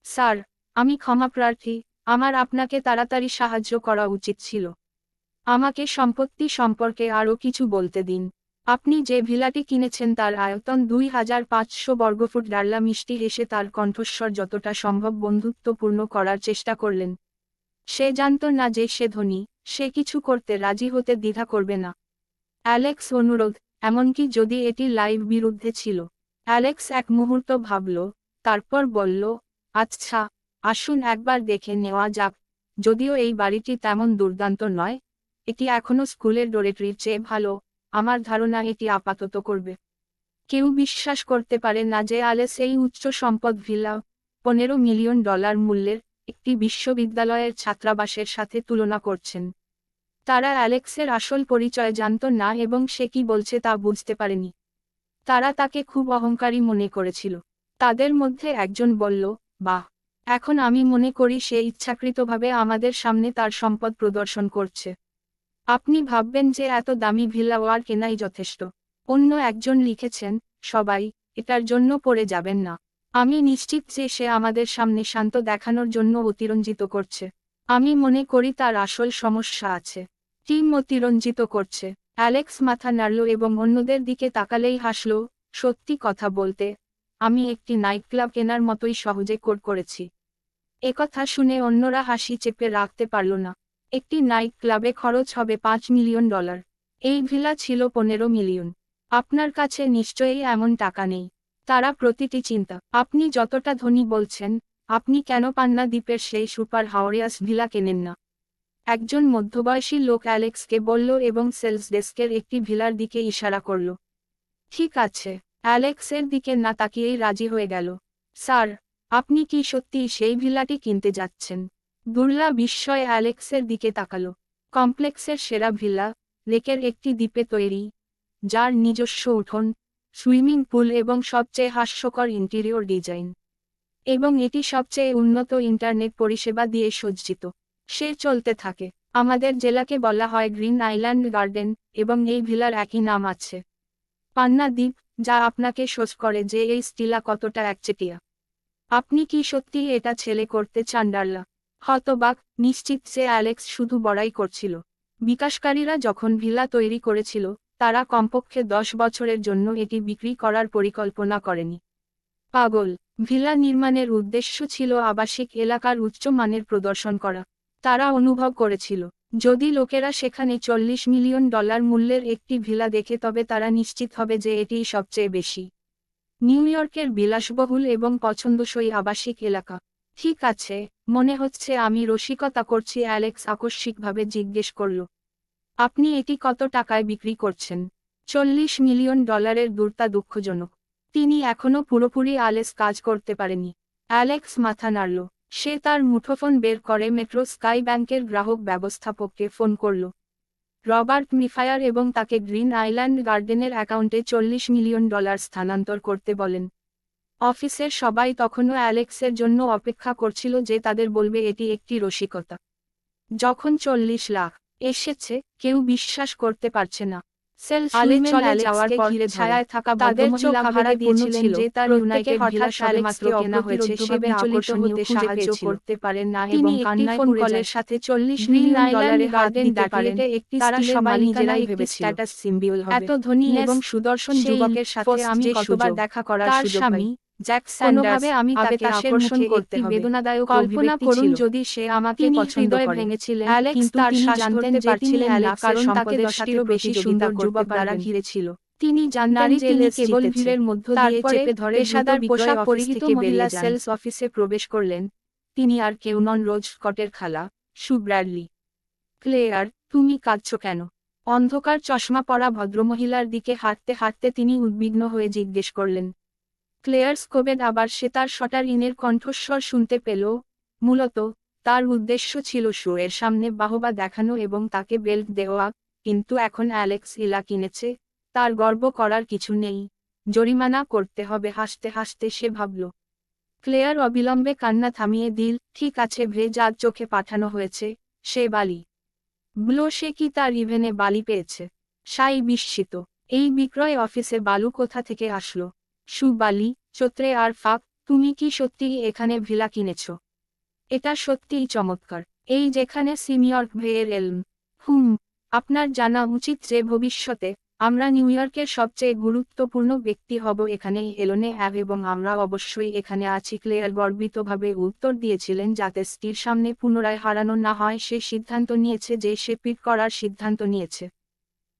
স্যার, আমি ক্ষমাপ্রার্থী, আমার আপনাকে তাড়াতাড়ি সাহায্য করা উচিত ছিল। আমাকে সম্পত্তি সম্পর্কে আরও কিছু বলতে দিন। আপনি যে ভিলাটি কিনেছেন তার আয়তন 2500 বর্গফুট। ডার্লা মিষ্টি হেসে তার কণ্ঠস্বর যতটা সম্ভব বন্ধুত্বপূর্ণ করার চেষ্টা করলেন। সে জানত না যে সে ধনী, সে কিছু করতে রাজি হতে দ্বিধা করবে না। অ্যালেক্স অনুরোধ, এমনকি যদি এটি লাইভ বিরুদ্ধে ছিল। অ্যালেক্স এক মুহূর্ত ভাবল, তারপর বলল, আচ্ছা, আসুন একবার দেখে নেওয়া যাক। যদিও এই বাড়িটি তেমন দুর্দান্ত নয়, এটি এখনও স্কুলের ডোরেটরির চেয়ে ভালো। আমার ধারণা এটি আপাতত করবে। কেউ বিশ্বাস করতে পারে না যে অ্যালেক্স এই উচ্চ সম্পদ ভিলা, $15 মিলিয়ন মূল্যের, একটি বিশ্ববিদ্যালয়ের ছাত্রাবাসের সাথে তুলনা করছেন। তারা অ্যালেক্সের আসল পরিচয় জানত না এবং সে কি বলছে তা বুঝতে পারেনি। তারা তাকে খুব অহংকারী মনে করেছিল। তাদের মধ্যে একজন বলল, বাহ, এখন আমি মনে করি সে ইচ্ছাকৃতভাবে আমাদের সামনে তার সম্পদ প্রদর্শন করছে। আপনি ভাববেন যে এত দামি ভিলা ওয়ার কেনাই যথেষ্ট। অন্য একজন লিখেছেন, সবাই এটার জন্য পড়ে যাবেন না। আমি নিশ্চিত যে সে আমাদের সামনে শান্ত দেখানোর জন্য অতিরঞ্জিত করছে। আমি মনে করি তার আসল সমস্যা আছে। টিম অতিরঞ্জিত করছে। অ্যালেক্স মাথা নাড়ল এবং অন্যদের দিকে তাকালেই হাসল। সত্যি কথা বলতে, আমি একটি নাইট ক্লাব কেনার মতোই সহজে কোড করেছি। একথা শুনে অন্যরা হাসি চেপে রাখতে পারল না। একটি নাইট ক্লাবে খরচ হবে $5 মিলিয়ন। এই ভিলা ছিল 15 মিলিয়ন। আপনার কাছে নিশ্চয়ই এমন টাকা নেই। তারা প্রতিটি চিন্তা, আপনি যতটা ধনী বলছেন, আপনি কেন পান্না দ্বীপের সেই সুপার হাওরিয়াস ভিলা কেনেন না? একজন মধ্যবয়সী লোক অ্যালেক্সকে বলল এবং সেলস ডেস্কের একটি ভিলার দিকে ইশারা করল। ঠিক আছে, অ্যালেক্সের দিকে না তাকিয়েই রাজি হয়ে গেল। স্যার, আপনি কি সত্যিই সেই ভিলাটি কিনতে যাচ্ছেন? দুর্লা বিস্ময়ে অ্যালেক্সের দিকে তাকালো। কমপ্লেক্সের সেরা ভিলা, লেকের একটি দ্বীপে তৈরি, যার নিজস্ব উঠোন, সুইমিং পুল এবং সবচেয়ে হাস্যকর ইন্টেরিয়র ডিজাইন। এবং এটি সবচেয়ে উন্নত ইন্টারনেট পরিষেবা দিয়ে সজ্জিত। সে চলতে থাকে। আমাদের জেলাকে বলা হয় গ্রিন আইল্যান্ড গার্ডেন, এবং এই ভিলার একই নাম আছে। পান্না দ্বীপ, যা আপনাকে শোষ করে যে এই স্টিলা কতটা একচেটিয়া। আপনি কি সত্যি এটা ছেলে করতে চান ডার্লা? হতবাক, নিশ্চিত যে অ্যালেক্স শুধু বড়াই করছিল। বিকাশকারীরা যখন ভিলা তৈরি করেছিল, তারা কমপক্ষে 10 বছরের জন্য এটি বিক্রি করার পরিকল্পনা করেনি। পাগল। ভিলা নির্মাণের উদ্দেশ্য ছিল আবাসিক এলাকার উচ্চমানের প্রদর্শন করা। তারা অনুভব করেছিল, যদি লোকেরা সেখানে $40 মিলিয়ন মূল্যের একটি ভিলা দেখে তবে তারা নিশ্চিত হবে যে এটিই সবচেয়ে বেশি নিউ ইয়র্কের বিলাসবহুল এবং পছন্দসই আবাসিক এলাকা। ঠিক আছে, মনে হচ্ছে আমি রসিকতা করছি, অ্যালেক্স আকস্মিকভাবে জিজ্ঞেস করল। আপনি এটি কত টাকায় বিক্রি করছেন? $40 মিলিয়ন। দূরতা দুঃখজনক। তিনি এখনও পুরোপুরি আলেস কাজ করতে পারেনি। অ্যালেক্স মাথা নাড়ল। সে তার মুঠোফোন বের করে মেট্রো স্কাই ব্যাংকের গ্রাহক ব্যবস্থাপককে ফোন করল। রবার্ট মিফায়ার এবং তাকে গ্রিন আইল্যান্ড গার্ডেনের অ্যাকাউন্টে $40 মিলিয়ন স্থানান্তর করতে বলেন। অফিসের সবাই তখনও অ্যালেক্সের জন্য অপেক্ষা করছিল যে তাদের বলবে এটি একটি রসিকতা। যখন 40 লাখ এসেছে, কেউ বিশ্বাস করতে পারছে না। সেলস চলে যাওয়ার পর ছায়ায় থাকা তাদের চোখ হারা দিয়েছিলেন যে তার ইউনাইটেড হঠাৎ সবেমাত্র কেনা হয়েছে সে বিচলিত হতে সাহায্য করতে পারেন না এবং কান্নায় ফোন কলের সাথে $40 মিলিয়ন গার্ডেন দাঁড়িয়ে একটি তারা সবাই নিজেরাই ভেবেছিল স্ট্যাটাস সিম্বল হবে। এত ধনী এবং সুদর্শন যুবকের সাথে আমি কতবার দেখা করার সুযোগ পাই। জ্যাক স্যান্ডার্স, আমি তাকে আকর্ষণ করতে হবে। বেদনাদায়ক কল্পনা করুন যদি সে আমাকে পছন্দ করে। ভেঙেছিলেন, কিন্তু তার শ্বাস ধরতে পারছিলেন না কারণ তাকে 10টিরও বেশি সুন্দর যুবক দ্বারা ঘিরে ছিল। তিনি জানতেন যে তিনি কেবল ভিড়ের মধ্য দিয়ে চেপে ধরে পেশাদার পোশাক পরিহিত মহিলা সেলস অফিসে প্রবেশ করলেন। তিনি আর কেউ নন, রোজ স্কটের খালা, সু ব্র্যাডলি। ক্লেয়ার, তুমি কাঁদছো কেন? অন্ধকার চশমা পরা ভদ্রমহিলার দিকে হাঁটতে হাঁটতে তিনি উদ্বিগ্ন হয়ে জিজ্ঞেস করলেন। ক্লেয়ার স্কোবেড আবার সে তার শটার ইনের কণ্ঠস্বর শুনতে পেল। মূলত, তার উদ্দেশ্য ছিল শো এর সামনে বাহবা দেখানো এবং তাকে বেল্ট দেওয়া, কিন্তু এখন অ্যালেক্স ইলা কিনেছে, তার গর্ব করার কিছু নেই, জরিমানা করতে হবে। হাসতে হাসতে সে ভাবল। ক্লেয়ার অবিলম্বে কান্না থামিয়ে দিল। ঠিক আছে, ভেজাদ চোখে পাঠানো হয়েছে, সে বালি ব্লো। সে কি তার ইভেনে বালি পেয়েছে? সাই বিস্মিত। এই বিক্রয় অফিসে বালু কোথা থেকে আসলো? সুবালি, চোত্রে আর ফাক, তুমি কি সত্যিই এখানে ভিলা কিনেছ? এটা সত্যিই চমৎকার। এই যেখানে সিনিয়র্ক ভেয়ের এলম। আপনার জানা উচিত যে ভবিষ্যতে আমরা নিউ ইয়র্কের সবচেয়ে গুরুত্বপূর্ণ ব্যক্তি হব এখানে এলোনে অ্যাভ, এবং আমরা অবশ্যই এখানে আছি। ক্লেয়ার গর্বিতভাবে উত্তর দিয়েছিলেন যাতে স্টির সামনে পুনরায় হারানো না হয়। সে সিদ্ধান্ত নিয়েছে যে সে পিট করার সিদ্ধান্ত নিয়েছে।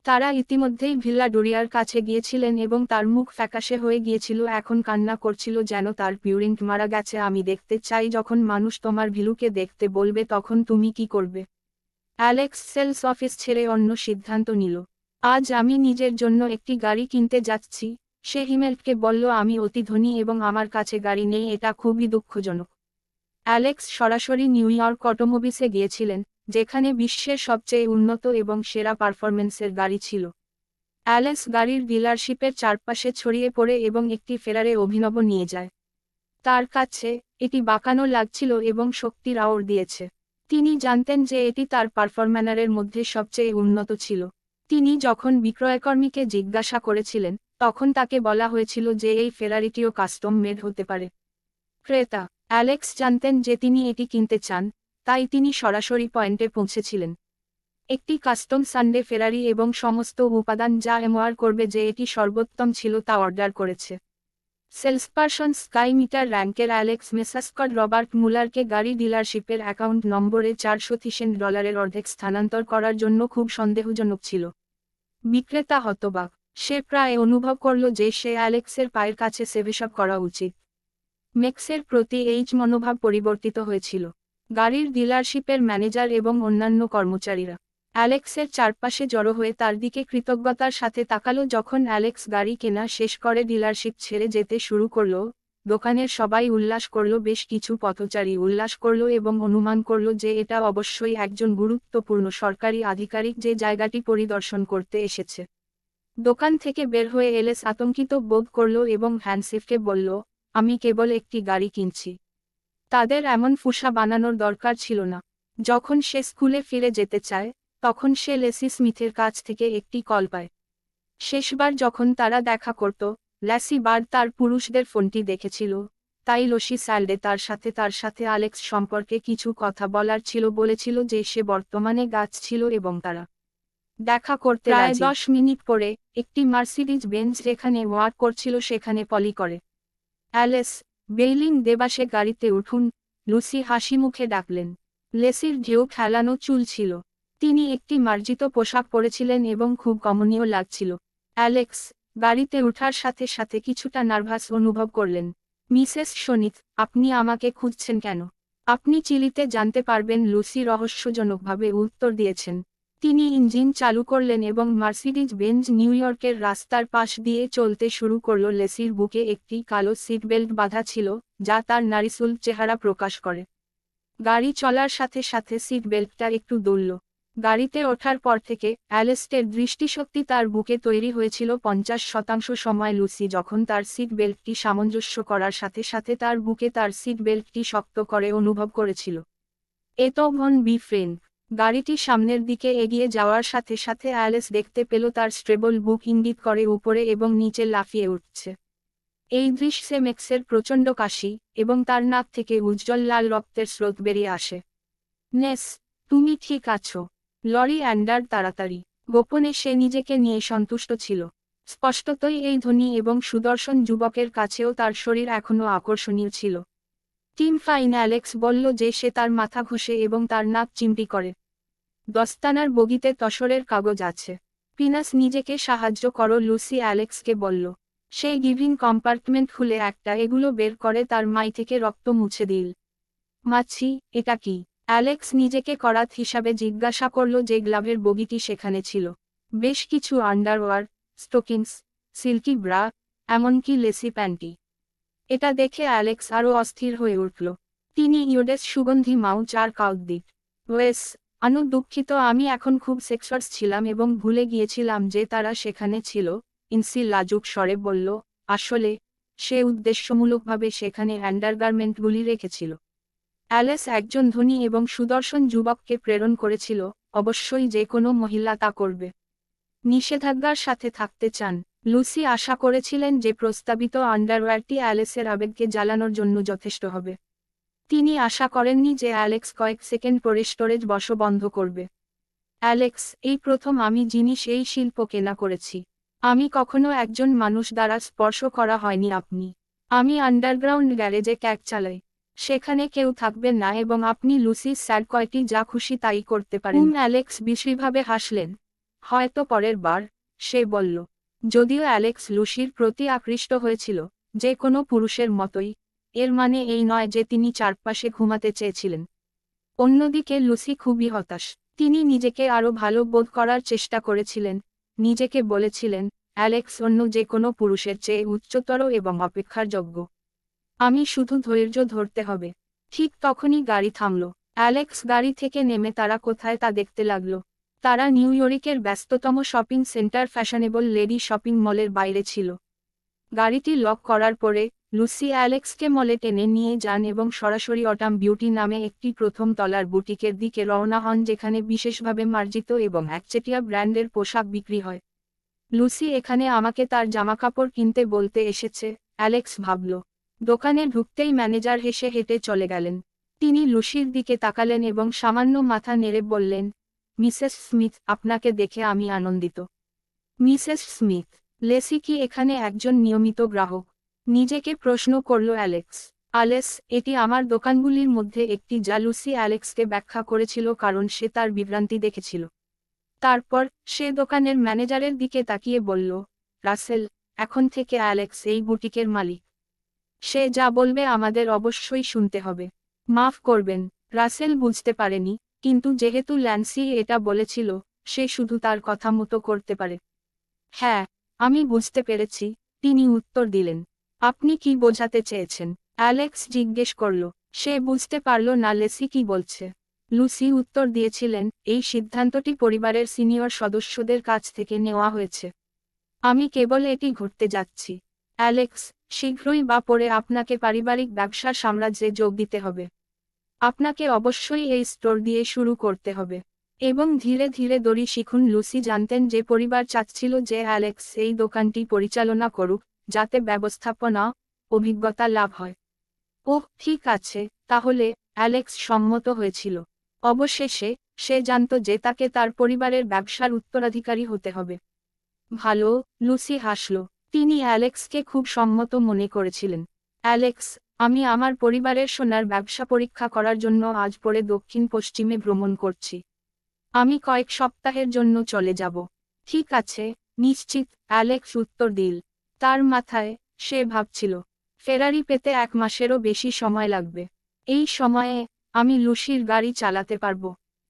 তারা ইতিমধ্যেই ভিল্লা ডোরিয়ার কাছে গিয়েছিলেন এবং তার মুখ ফ্যাকাশে হয়ে গিয়েছিল, এখন কান্না করছিল যেন তার পিউরিন্ট মারা গেছে। আমি দেখতে চাই যখন মানুষ তোমার ভিলুকে দেখতে বলবে তখন তুমি কি করবে? অ্যালেক্স সেলস অফিস ছেড়ে অন্য সিদ্ধান্ত নিল। আজ আমি নিজের জন্য একটি গাড়ি কিনতে যাচ্ছি, সে হিমেলকে বলল। আমি অতি ধনী এবং আমার কাছে গাড়ি নেই, এটা খুবই দুঃখজনক। অ্যালেক্স সরাসরি নিউ ইয়র্ক অটোমোবিলসে গিয়েছিলেন, যেখানে বিশ্বের সবচেয়ে উন্নত এবং সেরা পারফরমেন্সের গাড়ি ছিল। অ্যালেক্স গাড়ির ডিলারশিপের চারপাশে ছড়িয়ে পড়ে এবং একটি ফেরারে অভিনব নিয়ে যায়। তার কাছে এটি বাঁকানো লাগছিল এবং শক্তির আওর দিয়েছে। তিনি জানতেন যে এটি তার পারফরম্যানারের মধ্যে সবচেয়ে উন্নত ছিল। তিনি যখন বিক্রয়কর্মীকে জিজ্ঞাসা করেছিলেন, তখন তাকে বলা হয়েছিল যে এই ফেরারিটিও কাস্টম মেড হতে পারে। ক্রেতা অ্যালেক্স জানতেন যে তিনি এটি কিনতে চান, তাই তিনি সরাসরি পয়েন্টে পৌঁছেছিলেন। একটি কাস্টম সানডে ফেরারি এবং সমস্ত উপাদান যা এমওয়ার করবে যে এটি সর্বোত্তম ছিল তা অর্ডার করেছে। সেলসপারসন স্কাই মিটার র্যাঙ্কের অ্যালেক্স মেসাস্কট রবার্ট মুলারকে গাড়ি ডিলারশিপের অ্যাকাউন্ট নম্বরে $430 অর্ধেক স্থানান্তর করার জন্য খুব সন্দেহজনক ছিল। বিক্রেতা হতবাক। সে প্রায় অনুভব করল যে সে অ্যালেক্সের পায়ের কাছে সেভিসব করা উচিত। ম্যাক্সের প্রতি এই মনোভাব পরিবর্তিত হয়েছিল। গাড়ির ডিলারশিপের ম্যানেজার এবং অন্যান্য কর্মচারীরা অ্যালেক্সের চারপাশে জড়ো হয়ে তার দিকে কৃতজ্ঞতার সাথে তাকালো। যখন অ্যালেক্স গাড়ি কেনা শেষ করে ডিলারশিপ ছেড়ে যেতে শুরু করল, দোকানের সবাই উল্লাস করল, বেশ কিছু পথচারী উল্লাস করল এবং অনুমান করল যে এটা অবশ্যই একজন গুরুত্বপূর্ণ সরকারি আধিকারিক যে জায়গাটি পরিদর্শন করতে এসেছে। দোকান থেকে বের হয়ে এলেস আতঙ্কিত বোধ করল এবং হ্যান্সিফকে বলল, আমি কেবল একটি গাড়ি কিনছি। তাদের এমন ফুসা বানানোর দরকার ছিল না। যখন সে স্কুলে ফিরে যেতে চায়, তখন সে লেসি স্মিথের কাছ থেকে একটি কল পায়। শেষবার যখন তারা দেখা করত, ল্যাসি বার তার পুরুষদের ফোনটি দেখেছিল, তাই লসি স্যালডে তার সাথে অ্যালেক্স সম্পর্কে কিছু কথা বলার ছিল, বলেছিল যে সে বর্তমানে গাছ ছিল এবং তারা দেখা করতে প্রায় 10 মিনিট পরে একটি মার্সিডিজ বেঞ্জ যেখানে ওয়ার্ক করছিল সেখানে পলি করে। অ্যালেস, বেইলিং দেবাসে গাড়িতে উঠুন, লুসি হাসি মুখে ডাকলেন। লেসির ঢেউ খেলানো চুল ছিল। তিনি একটি মার্জিত পোশাক পরেছিলেন এবং খুব কমনীয় লাগছিল। অ্যালেক্স গাড়িতে ওঠার সাথে সাথে কিছুটা নার্ভাস অনুভব করলেন। মিসেস শনিত, আপনি আমাকে খুঁজছেন কেন? আপনি চিলিতে জানতে পারবেন, লুসি রহস্যজনকভাবে উত্তর দিয়েছেন। তিনি ইঞ্জিন চালু করলেন এবং মার্সিডিজ বেঞ্জ নিউ ইয়র্কের রাস্তার পাশ দিয়ে চলতে শুরু করল। লেসির বুকে একটি কালো সিট বেল্ট বাঁধা ছিল, যা তার নারীসুল চেহারা প্রকাশ করে। গাড়ি চলার সাথে সাথে সিট বেল্টটা একটু দুলল। গাড়িতে ওঠার পর থেকে অ্যালেস্টের দৃষ্টিশক্তি তার বুকে তৈরি হয়েছিল 50% সময়। লুসি যখন তার সিট বেল্টটি সামঞ্জস্য করার সাথে সাথে তার বুকে তার সিট বেল্টটি শক্ত করে অনুভব করেছিল। এতো ভন বি ফ্রেন্ড। গাড়িটি সামনের দিকে এগিয়ে যাওয়ার সাথে সাথে অ্যালেস দেখতে পেল তার স্ট্রেবল বুক ইঙ্গিত করে উপরে এবং নিচে লাফিয়ে উঠছে। এই দৃশ্যে ম্যাক্সের প্রচণ্ড কাশি এবং তার নাক থেকে উজ্জ্বল লাল রক্তের স্রোত বেরিয়ে আসে। নেস, তুমি ঠিক আছো? লরি অ্যান্ডার তাড়াতাড়ি। গোপনে সে নিজেকে নিয়ে সন্তুষ্ট ছিল। স্পষ্টতই এই ধনী এবং সুদর্শন যুবকের কাছেও তার শরীর এখনও আকর্ষণীয় ছিল। টিম ফাইন অ্যালেক্স বলল যে সে তার মাথা ঘষে এবং তার নাক চিমটি করে। দস্তানার বগিতে তসরের কাগজ আছে। পিনাস, নিজেকে সাহায্য করো, লুসি অ্যালেক্সকে বলল। সেই গিভিং কম্পার্টমেন্ট খুলে একটা এগুলো বের করে তার মাই থেকে রক্ত মুছে দিল। মাছি, এটা কি? অ্যালেক্স নিজেকে করাত হিসাবে জিজ্ঞাসা করল যে গ্লাভের বগিটি সেখানে ছিল। বেশ কিছু আন্ডারওয়্যার, স্টোকিংস, সিল্কি ব্রা, এমনকি লেসি প্যান্টি। এটা দেখে অ্যালেক্স আরও অস্থির হয়ে উঠল। তিনি ইউডেস সুগন্ধি মাউচ আর কাউদ্দিক। ওয়েস, দুঃখিত, আমি এখন খুব সেক্সাস ছিলাম এবং ভুলে গিয়েছিলাম যে তারা সেখানে ছিল। ইনসি লাজুক স্বরে বলল, আসলে সে উদ্দেশ্যমূলকভাবে সেখানে আন্ডারগার্মেন্টগুলি রেখেছিল। অ্যালেস একজন ধনী এবং সুদর্শন যুবককে প্রেরণ করেছিল, অবশ্যই যে কোনো মহিলা তা করবে। নিষেধাজ্ঞার সাথে থাকতে চান। লুসি আশা করেছিলেন যে প্রস্তাবিত আন্ডারওয়্যারটি অ্যালেক্সের আবেগকে জ্বালানোর জন্য যথেষ্ট হবে। তিনি আশা করেননি যে অ্যালেক্স কয়েক সেকেন্ড পরে স্টোরেজ বন্ধ করবে। অ্যালেক্স, এই প্রথম আমি জিনিস এই শিল্প কেনা করেছি। আমি কখনো একজন মানুষ দ্বারা স্পর্শ করা হয়নি। আমি আন্ডারগ্রাউন্ড গ্যারেজে ক্যাক চালাই। সেখানে কেউ থাকবেন না এবং আপনি লুসি স্যার কয়টি যা খুশি তাই করতে পারেন। অ্যালেক্স বিশ্রীভাবে হাসলেন। হয়তো পরের বার, সে বলল। যদিও অ্যালেক্স লুসির প্রতি আকৃষ্ট হয়েছিল, যে কোনো পুরুষের মতোই, এর মানে এই নয় যে তিনি চারপাশে ঘুমাতে চেয়েছিলেন। অন্যদিকে লুসি খুবই হতাশ। তিনি নিজেকে আরও ভালো বোধ করার চেষ্টা করেছিলেন। নিজেকে বলেছিলেন, অ্যালেক্স অন্য যে কোনো পুরুষের চেয়ে উচ্চতর এবং অপেক্ষার যোগ্য। আমি শুধু ধৈর্য ধরতে হবে। ঠিক তখনই গাড়ি থামল। অ্যালেক্স গাড়ি থেকে নেমে তারা কোথায় তা দেখতে লাগল। তারা নিউ ইয়র্কের ব্যস্ততম shopping centre fashionable lady shopping মলের বাইরে ছিল। গাড়িটি লক করার পরে, লুসি অ্যালেক্সকে মলে টেনে নিয়ে যান এবং সরাসরি অটাম বিউটি নামে একটি প্রথম তলার বুটিকের দিকে রওনা হন যেখানে বিশেষভাবে মার্জিত এবং একচেটিয়া ব্র্যান্ডের পোশাক বিক্রি হয়। লুসি এখানে আমাকে তার জামাকাপড় কিনতে বলতে এসেছে, অ্যালেক্স ভাবল। দোকানে ঢুকতেই ম্যানেজার হেসে হেঁটে চলে গেলেন। তিনি লুসির দিকে তাকালেন এবং সামান্য মাথা নেড়ে বললেন, মিসেস স্মিথ, আপনাকে দেখে আমি আনন্দিত। মিসেস স্মিথ, লেসি কি এখানে একজন নিয়মিত গ্রাহক? নিজেকে প্রশ্ন করল অ্যালেক্স। এটি আমার দোকানগুলির মধ্যে একটি, যা লুসি অ্যালেক্সকে ব্যাখ্যা করেছিল কারণ সে তার বিভ্রান্তি দেখেছিল। তারপর সে দোকানের ম্যানেজারের দিকে তাকিয়ে বলল, রাসেল, এখন থেকে অ্যালেক্স এই বুটিকের মালিক। সে যা বলবে আমাদের অবশ্যই শুনতে হবে। মাফ করবেন, রাসেল বুঝতে পারেনি, কিন্তু যেহেতু ল্যান্সি এটা বলেছিল, সে শুধু তার কথা মতো করতে পারে। হ্যাঁ, আমি বুঝতে পেরেছি, তিনি উত্তর দিলেন। আপনি কি বোঝাতে চেয়েছেন? অ্যালেক্স জিজ্ঞেস করল। সে বুঝতে পারল না লেসি কি বলছে। লুসি উত্তর দিয়েছিলেন, এই সিদ্ধান্তটি পরিবারের সিনিয়র সদস্যদের কাছ থেকে নেওয়া হয়েছে। আমি কেবল এটি ঘটতে যাচ্ছি। অ্যালেক্স, শীঘ্রই বা পরে আপনাকে পারিবারিক ব্যবসার সাম্রাজ্যে যোগ দিতে হবে। আপনাকে অবশ্যই এই স্টোর দিয়ে শুরু করতে হবে। এবং ধীরে ধীরে দড়ি শিখুন। লুসি জানতেন যে পরিবার চাচ্ছিল যে অ্যালেক্স এই দোকানটি পরিচালনা করুক, যাতে ব্যবস্থাপনা অভিজ্ঞতা লাভ হয়। ওহ ঠিক আছে, তাহলে অ্যালেক্স সম্মত হয়েছিল। অবশেষে সে জানত যে তাকে তার পরিবারের ব্যবসার উত্তরাধিকারী হতে হবে। ভালো, লুসি হাসল। তিনি অ্যালেক্সকে খুব সম্মত মনে করেছিলেন। অ্যালেক্স, আমি আমার পরিবারের সোনার ব্যবসা পরীক্ষা করার জন্য আজ পরে দক্ষিণ পশ্চিমে ভ্রমণ করছি। আমি কয়েক সপ্তাহের জন্য চলে যাব। ঠিক আছে, নিশ্চিত, অ্যালেক্স উত্তর দিল। তার মাথায়, সে ভাবছিল, ফেরারি পেতে 1 মাসেরও বেশি সময় লাগবে। এই সময়ে আমি লুসির গাড়ি চালাতে পারব।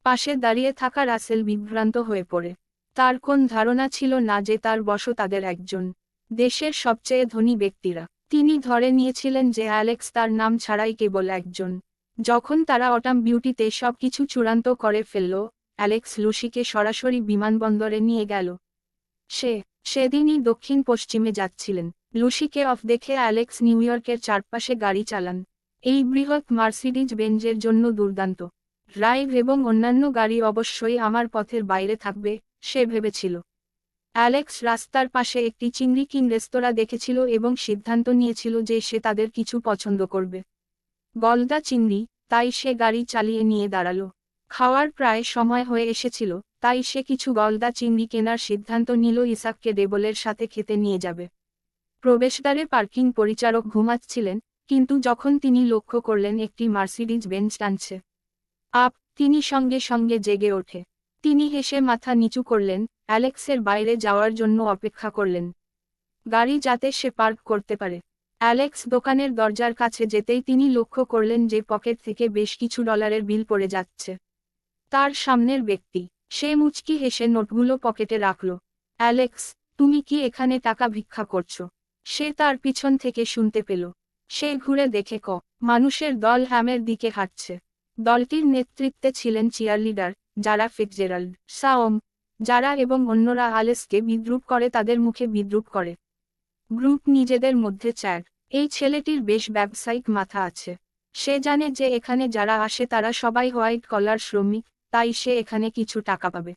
পাশে দাঁড়িয়ে থাকা রাসেল বিভ্রান্ত হয়ে পড়ে। তার কোন ধারণা ছিল না যে তার বস তাদের একজন দেশের সবচেয়ে ধনী ব্যক্তিরা। তিনি ধরে নিয়েছিলেন যে অ্যালেক্স তার নাম ছাড়াই কেবল একজন। যখন তারা অটাম বিউটিতে সবকিছু চূড়ান্ত করে ফেলল, অ্যালেক্স লুসিকে সরাসরি বিমানবন্দরে নিয়ে গেল। সেদিনই দক্ষিণ পশ্চিমে যাচ্ছিলেন। লুসিকে অফ দেখে অ্যালেক্স নিউ ইয়র্কের চারপাশে গাড়ি চালান। এই বৃহৎ মার্সিডিজ বেঞ্জের জন্য দুর্দান্ত ড্রাইভ এবং অন্যান্য গাড়ি অবশ্যই আমার পথের বাইরে থাকবে, সে ভেবেছিল। অ্যালেক্স রাস্তার পাশে একটি চিংড়ি কিং রেস্তোরাঁ দেখেছিল এবং সিদ্ধান্ত নিয়েছিল যে সে তাদের কিছু পছন্দ করবে। গলদা চিংড়ি, তাই সে গাড়ি চালিয়ে নিয়ে দাঁড়ালো। খাওয়ার প্রায় সময় হয়ে এসেছিল, তাই সে কিছু গলদা চিংড়ি কেনার সিদ্ধান্ত নিল ইসাককে ডেবলের সাথে খেতে নিয়ে যাবে। প্রবেশদ্বারে পার্কিং পরিচারক ঘুমাচ্ছিলেন, কিন্তু যখন তিনি লক্ষ্য করলেন একটি মার্সিডিজ বেঞ্জ টানছে তিনি সঙ্গে সঙ্গে জেগে ওঠে। তিনি হেসে মাথা নিচু করলেন, অ্যালেক্সের বাইরে যাওয়ার জন্য অপেক্ষা করলেন, গাড়ি যাতে সে পার্ক করতে পারে। অ্যালেক্স দোকানের দরজার কাছে যেতেই তিনি লক্ষ্য করলেন যে পকেট থেকে বেশ কিছু ডলারের বিল পড়ে যাচ্ছে। তার সামনের ব্যক্তি, সে মুচকি হেসে নোটগুলো পকেটে রাখল। অ্যালেক্স, তুমি কি এখানে টাকা ভিক্ষা করছো? সে তার পিছন থেকে শুনতে পেল। সে ঘুরে দেখে মানুষের দল হ্যামের দিকে হাঁটছে। দলটির নেতৃত্বে ছিলেন চিয়ারলিডার, যারা ফিটজেরাল্ড, সাওম, যারা এবং অন্যরা অ্যালেক্সকে বিদ্রূপ করে তাদের মুখে বিদ্রূপ করে। গ্রুপ নিজেদের মধ্যে চ্যাট, এই ছেলেটির বেশ ব্যবসায়িক মাথা আছে। সে জানে যে এখানে যারা আসে তারা সবাই হোয়াইট কলার শ্রমিক, তাই সে এখানে কিছু টাকা পাবে।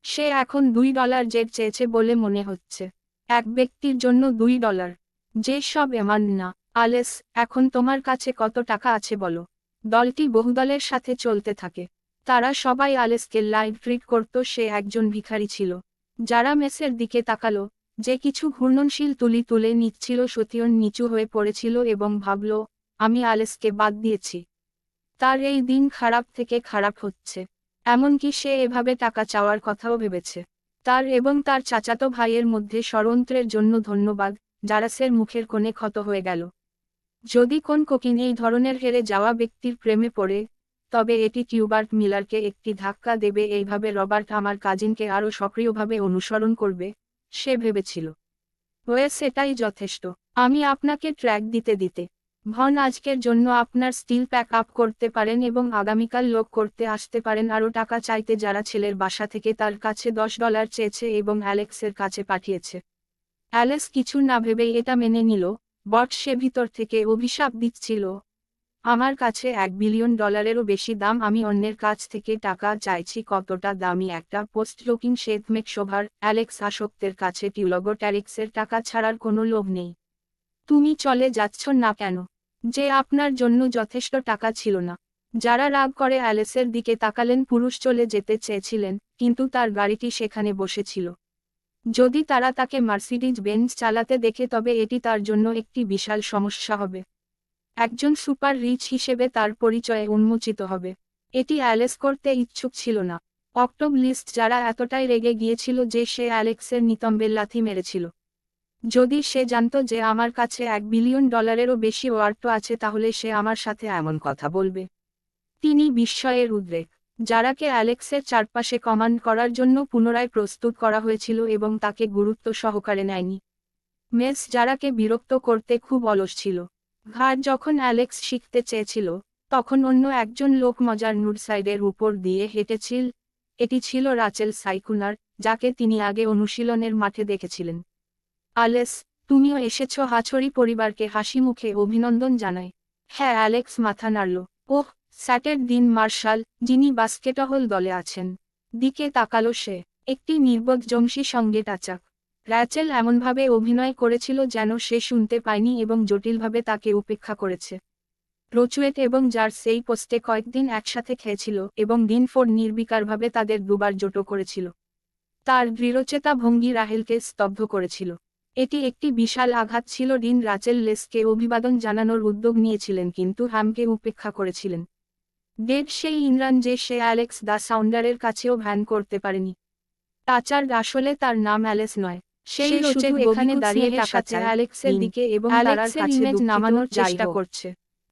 সে এখন $2 জেট চেয়েছে বলে মনে হচ্ছে। এক ব্যক্তির জন্য $2, যে সব এমন না। অ্যালেক্স, এখন তোমার কাছে কত টাকা আছে বলো? দলটি বহুদলের সাথে চলতে থাকে। তারা সবাই অ্যালেক্সকে লাইভ ট্রিট করত। সে একজন ভিখারি ছিল। যারা মেসের দিকে তাকালো, যে কিছু ঘূর্ণনশীল তুলি তুলে নিচ্ছিল সতীয়ন নিচু হয়ে পড়েছিল এবং ভাবল, আমি অ্যালেক্সকে বাদ দিয়েছি। তার এই দিন খারাপ থেকে খারাপ হচ্ছে। এমনকি সে এভাবে টাকা চাওয়ার কথাও ভেবেছে। তার এবং তার চাচাতো ভাইয়ের মধ্যে ষড়যন্ত্রের জন্য ধন্যবাদ, জারাসের মুখের কোণে ক্ষত হয়ে গেল। যদি কোন কোকিন এই ধরনের হেরে যাওয়া ব্যক্তির প্রেমে পড়ে, তবে এটি টিউবার্ট মিলারকে একটি ধাক্কা দেবে। এইভাবে রবার্ট আমার কাজিনকে আরও সক্রিয়ভাবে অনুসরণ করবে, সে ভেবেছিল। সেটাই যথেষ্ট। আমি আপনাকে ট্র্যাক দিতে ভন আজকের জন্য আপনার স্টিল প্যাক আপ করতে পারেন এবং আগামীকাল লোক করতে আসতে পারেন আরও টাকা চাইতে। যারা ছেলের বাসা থেকে তার কাছে $10 চেয়েছে এবং অ্যালেক্সের কাছে পাঠিয়েছে। অ্যালেক্স কিছু না ভেবেই এটা মেনে নিল। বট সে ভিতর থেকে অভিশাপ দিচ্ছিল, আমার কাছে $1 বিলিয়ন বেশি দাম। আমি অন্যের কাছ থেকে টাকা চাইছি। কতটা দামি একটা পোস্ট লুকিং শেথমেক শোভার। অ্যালেক্স আসক্তের কাছে টিউলগো ট্যারিক্সের টাকা ছাড়ার কোনো লোভ নেই। তুমি চলে যাচ্ছ না কেন? যে আপনার জন্য যথেষ্ট টাকা ছিল না। যারা রাগ করে অ্যালেক্সের দিকে তাকালেন। পুরুষ চলে যেতে চেয়েছিলেন, কিন্তু তার গাড়িটি সেখানে বসেছিল। যদি তারা তাকে মার্সিডিজ বেঞ্জ চালাতে দেখে তবে এটি তার জন্য একটি বিশাল সমস্যা হবে। একজন সুপার রিচ হিসেবে তার পরিচয়ে উন্মোচিত হবে। এটি অ্যালেক্স করতে ইচ্ছুক ছিল না। অক্টোব লিস্ট যারা এতটাই রেগে গিয়েছিল যে সে অ্যালেক্সের নিতম্বে লাথি মেরেছিল। যদি সে জানতো যে আমার কাছে $1 বিলিয়নেরও বেশি ওয়ার্থ আছে তাহলে সে আমার সাথে এমন কথা বলবে। তিনি বিস্ময়ের উদ্রেক। যারাকে অ্যালেক্সের চারপাশে কমান্ড করার জন্য পুনরায় প্রস্তুত করা হয়েছিল এবং তাকে গুরুত্ব সহকারে নেয়নি। মেস যারাকে বিরক্ত করতে খুব অলস ছিল। ঘাট যখন অ্যালেক্স শিখতে চেয়েছিল, তখন অন্য একজন লোক মজার নুডসাইডের উপর দিয়ে হেঁটেছিল। এটি ছিল রাচেল সাইকুনার, যাকে তিনি আগে অনুশীলনের মাঠে দেখেছিলেন। অ্যালেক্স, তুমিও এসেছো, হাছড়ি পরিবারকে হাসি মুখে অভিনন্দন জানায়। হ্যাঁ, অ্যালেক্স মাথা নাড়ল। ওহ, স্যাটের দিন মার্শাল, যিনি বাস্কেটবল দলে আছেন, দিকে তাকালো সে। একটি নির্বোধ জংশী সঙ্গে টাচাক। র্যাচেল এমনভাবে অভিনয় করেছিল যেন সে শুনতে পায়নি এবং জটিলভাবে তাকে উপেক্ষা করেছে। রোচুয়েট এবং জার সেই পোস্টে কয়েকদিন একসাথে খেয়েছিল এবং ডিনফোর্ড নির্বিকারভাবে তাদের দুবার জোটো করেছিল। তার দৃঢ়চেতা ভঙ্গি রাহেলকে স্তব্ধ করেছিল। এটি একটি বিশাল আঘাত ছিল। ডিন রাচেল লেসকে অভিবাদন জানানোর উদ্যোগ নিয়েছিলেন কিন্তু হ্যামকে উপেক্ষা করেছিলেন। ডেড সেই ইমরান যে সে অ্যালেক্স দ্য সাউন্ডারের কাছেও ভ্যান করতে পারেনি। টাচার আসলে তার নাম অ্যালেক্স নয়। সেই শুধু এখানে দাঁড়িয়ে তাকাচ্ছে অ্যালেক্সের দিকে এবং তার কাছে ইমেজ নামানোর চেষ্টা করছে।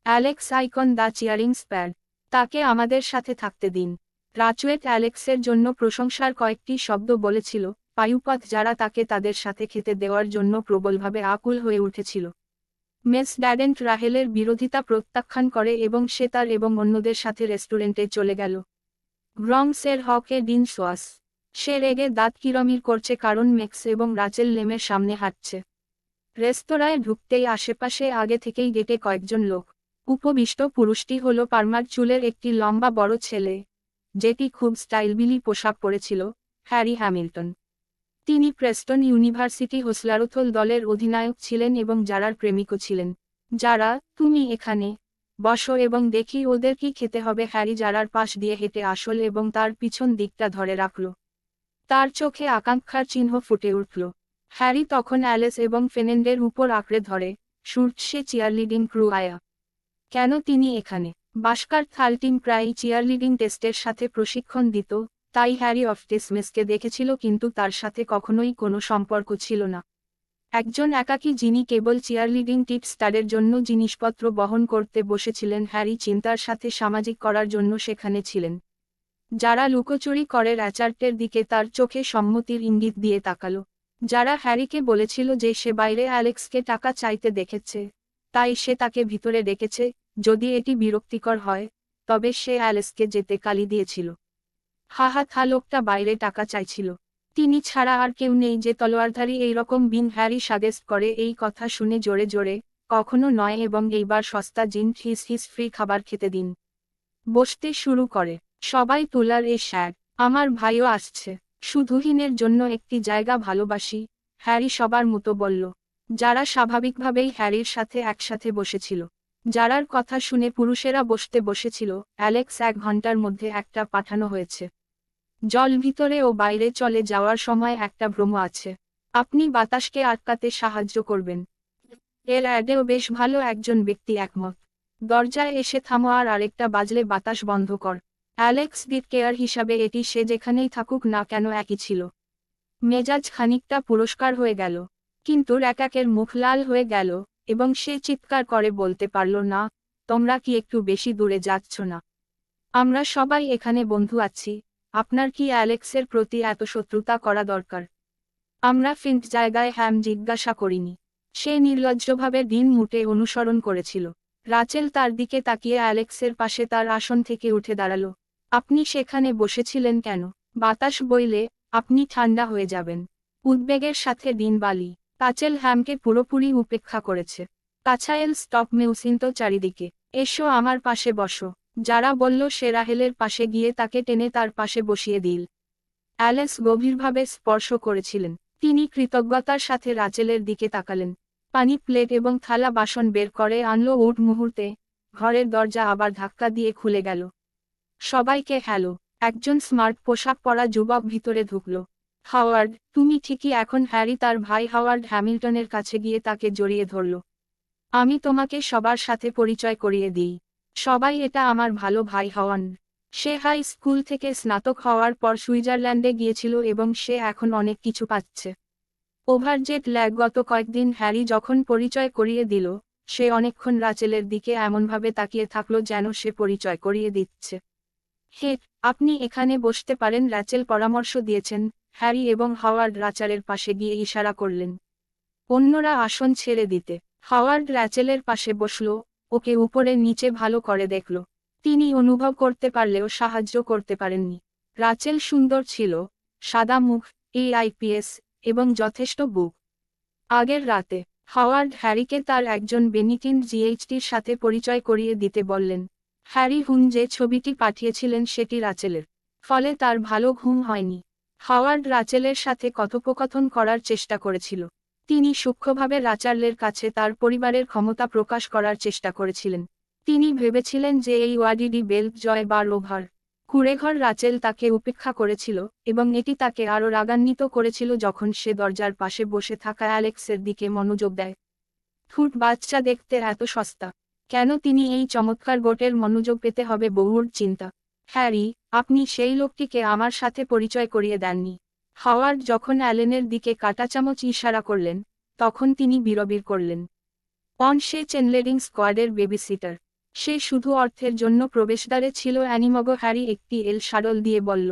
Alex icon the cheering spade. তাকে আমাদের সাথে থাকতে দিন। রাচুয়েট অ্যালেক্সের জন্য প্রশংসার কয়েকটি শব্দ বলেছিল, পায়ুপথ যারা তাকে তাদের সাথে খেতে দেওয়ার জন্য প্রবলভাবে আকুল হয়ে উঠেছিল। মেস ড্যাডেন্ট রাহেলের বিরোধিতা প্রত্যাখ্যান করে এবং সে তার এবং অন্যদের সাথে রেস্টুরেন্টে চলে গেল। ব্রঙ্কসের হকে ডিন সোয়াস। সে রেগে দাঁত কিরমির করছে কারণ ম্যাক্স এবং রাচেল লেমের সামনে হাঁটছে। রেস্তোরাঁয় ঢুকতেই আশেপাশে আগে থেকেই গেটে কয়েকজন লোক। উপবিষ্ট পুরুষটি হল পার্মার চুলের একটি লম্বা বড় ছেলে, যেটি খুব স্টাইলবিলি পোশাক পরেছিল, হ্যারি হ্যামিল্টন। তিনি প্রেস্টন ইউনিভার্সিটি হোসলারথল দলের অধিনায়ক ছিলেন এবং জারার প্রেমিকও ছিলেন। যারা, তুমি এখানে বসো এবং দেখি ওদের কি খেতে হবে। হ্যারি জারার পাশ দিয়ে হেঁটে আসল এবং তার পিছন দিকটা ধরে রাখল। তার চোখে আকাঙ্ক্ষার চিহ্ন ফুটে উঠল। হ্যারি তখন অ্যালেস এবং ফেনেন্ডের উপর আঁকড়ে ধরে, সে চিয়ারলিডিং ক্রু আয়া। কেন তিনি এখানে? বাস্কার থাল টিম প্রায়ই চিয়ারলিডিং টেস্টের সাথে প্রশিক্ষণ দিত, তাই হ্যারি অফটিসমিসকে দেখেছিল কিন্তু তার সাথে কখনোই কোনো সম্পর্ক ছিল না। একজন একাকী যিনি কেবল চিয়ারলিডিং টিপস তাদের জন্য জিনিসপত্র বহন করতে বসেছিলেন। হ্যারি চিন্তার সাথে সামাজিক করার জন্য সেখানে ছিলেন। যারা লুকোচুরি করে র্যাচার্টের দিকে তার চোখে সম্মতির ইঙ্গিত দিয়ে তাকালো। যারা হ্যারিকে বলেছিল যে সে বাইরে অ্যালেক্সকে টাকা চাইতে দেখেছে, তাই সে তাকে ভিতরে ডেকেছে, যদি এটি বিরক্তিকর হয়, তবে সে অ্যালেক্সকে যেতে গালি দিয়েছিল। হা লোকটা বাইরে টাকা চাইছিল। তিনি ছাড়া আর কেউ নেই যে তলোয়ারধারী এইরকম বিন। হ্যারি সাজেস্ট করে এই কথা শুনে জোরে জোরে, কখনো নয় এবং এইবার সস্তা জিন হিস ফ্রি খাবার খেতে দিন। বসতে শুরু করে। সবাই তোলার এ শ্যাগ। আমার ভাইও আসছে। শুধুহীনের জন্য একটি জায়গা ভালোবাসি, হ্যারি সবার মতো বলল। যারা স্বাভাবিকভাবেই হ্যারির সাথে একসাথে বসেছিল। যারার কথা শুনে পুরুষেরা বসতে বসেছিল। অ্যালেক্স 1 ঘন্টার মধ্যে একটা পাঠানো হয়েছে। জল ভিতরে ও বাইরে চলে যাওয়ার সময় একটা ভ্রম আছে। আপনি বাতাসকে আটকাতে সাহায্য করবেন। এর অ্যাডেও বেশ ভালো। একজন ব্যক্তি একমত। দরজায় এসে থামো আর আরেকটা বাজলে বাতাস বন্ধ কর। অ্যালেক্স ডিড কেয়ার হিসাবে এটি সে যেখানেই থাকুক না কেন একই ছিল। মেজাজ খানিকটা পুরস্কার হয়ে গেল, কিন্তু র্যাকাকের মুখ লাল হয়ে গেল এবং সে চিৎকার করে বলতে পারল না, তোমরা কি একটু বেশি দূরে যাচ্ছ না? আমরা সবাই এখানে বন্ধু আছি। আপনার কি অ্যালেক্সের প্রতি এত শত্রুতা করা দরকার? আমরা ফিন্ট জায়গায় হ্যাম জিজ্ঞাসা করিনি। সে নির্লজ্জভাবে দিন মুটে অনুসরণ করেছিল। রাচেল তার দিকে তাকিয়ে অ্যালেক্সের পাশে তার আসন থেকে উঠে দাঁড়ালো। আপনি সেখানে বসেছিলেন কেন? বাতাস বইলে আপনি ঠান্ডা হয়ে যাবেন। উদ্বেগের সাথে দিন বালি। রাচেল হ্যামকে পুরোপুরি উপেক্ষা করেছে। কাছায়েল স্টপ মিউসিন্ত চারিদিকে। এসো আমার পাশে বসো। যারা বলল সে রাহেলের পাশে গিয়ে তাকে টেনে তার পাশে বসিয়ে দিল। অ্যালেক্স গভীরভাবে স্পর্শ করেছিলেন। তিনি কৃতজ্ঞতার সাথে রাচেলের দিকে তাকালেন। পানি প্লেট এবং থালা বাসন বের করে আনলো। উঠ মুহূর্তে ঘরের দরজা আবার ধাক্কা দিয়ে খুলে গেল। সবাইকে হ্যালো। একজন স্মার্ট পোশাক পরা যুবক ভিতরে ঢুকল। হাওয়ার্ড, তুমি ঠিকই এখন। হ্যারি তার ভাই হাওয়ার্ড হ্যামিল্টনের কাছে গিয়ে তাকে জড়িয়ে ধরল। আমি তোমাকে সবার সাথে পরিচয় করিয়ে দিই। সবাই, এটা আমার ভালো ভাই হাওয়ার্ড। সে হাই স্কুল থেকে স্নাতক হওয়ার পর সুইজারল্যান্ডে গিয়েছিল এবং সে এখন অনেক কিছু পাচ্ছে। ওভারজেট ল্যাগ গত কয়েকদিন হ্যারি যখন পরিচয় করিয়ে দিল, সে অনেকক্ষণ রাচেলের দিকে এমনভাবে তাকিয়ে থাকলো যেন সে পরিচয় করিয়ে দিচ্ছে। হে, আপনি এখানে বসতে পারেন, র্যাচেল পরামর্শ দিয়েছেন। হ্যারি এবং হাওয়ার্ড রাচারের পাশে গিয়ে ইশারা করলেন অন্যরা আসন ছেড়ে দিতে। হাওয়ার্ড র্যাচেলের পাশে বসল, ওকে উপরে নিচে ভালো করে দেখল। তিনি অনুভব করতে পারলেও সাহায্য করতে পারেননি। রাচেল সুন্দর ছিল, সাদা মুখ, আইপিএস, এবং যথেষ্ট বুক। আগের রাতে হাওয়ার্ড হ্যারিকে তার একজন বেনিটিন জিএইচটির সাথে পরিচয় করিয়ে দিতে বললেন। হ্যারি হুন যে ছবিটি পাঠিয়েছিলেন সেটি রাচেলের, ফলে তার ভালো ঘুম হয়নি। হাওয়ার্ড রাচেলের সাথে কথোপকথন করার চেষ্টা করেছিল। তিনি সূক্ষ্মভাবে রাচার্লের কাছে তার পরিবারের ক্ষমতা প্রকাশ করার চেষ্টা করেছিলেন। তিনি ভেবেছিলেন যে এই ওয়াডিডি বেল্ট জয় বার ওভার কুঁড়েঘর রাচেল তাকে উপেক্ষা করেছিল, এবং এটি তাকে আরও রাগান্বিত করেছিল যখন সে দরজার পাশে বসে থাকা অ্যালেক্সের দিকে মনোযোগ দেয়। ঠুট বাচ্চা দেখতে এত সস্তা, কেন তিনি এই চমৎকার গোটের মনোযোগ পেতে হবে বহুর চিন্তা। হ্যারি, আপনি সেই লোকটিকে আমার সাথে পরিচয় করিয়ে দেননি। হাওয়ার্ড যখন অ্যালেনের দিকে কাঁটা চামচ ইশারা করলেন, তখন তিনি বিড়বিড় করলেন। সে চেনলেরিং স্কোয়াডের বেবিসিটার। সে শুধু অর্থের জন্য প্রবেশদ্বারে ছিল। অ্যানিমগো, হ্যারি একটি এল সাডল দিয়ে বলল।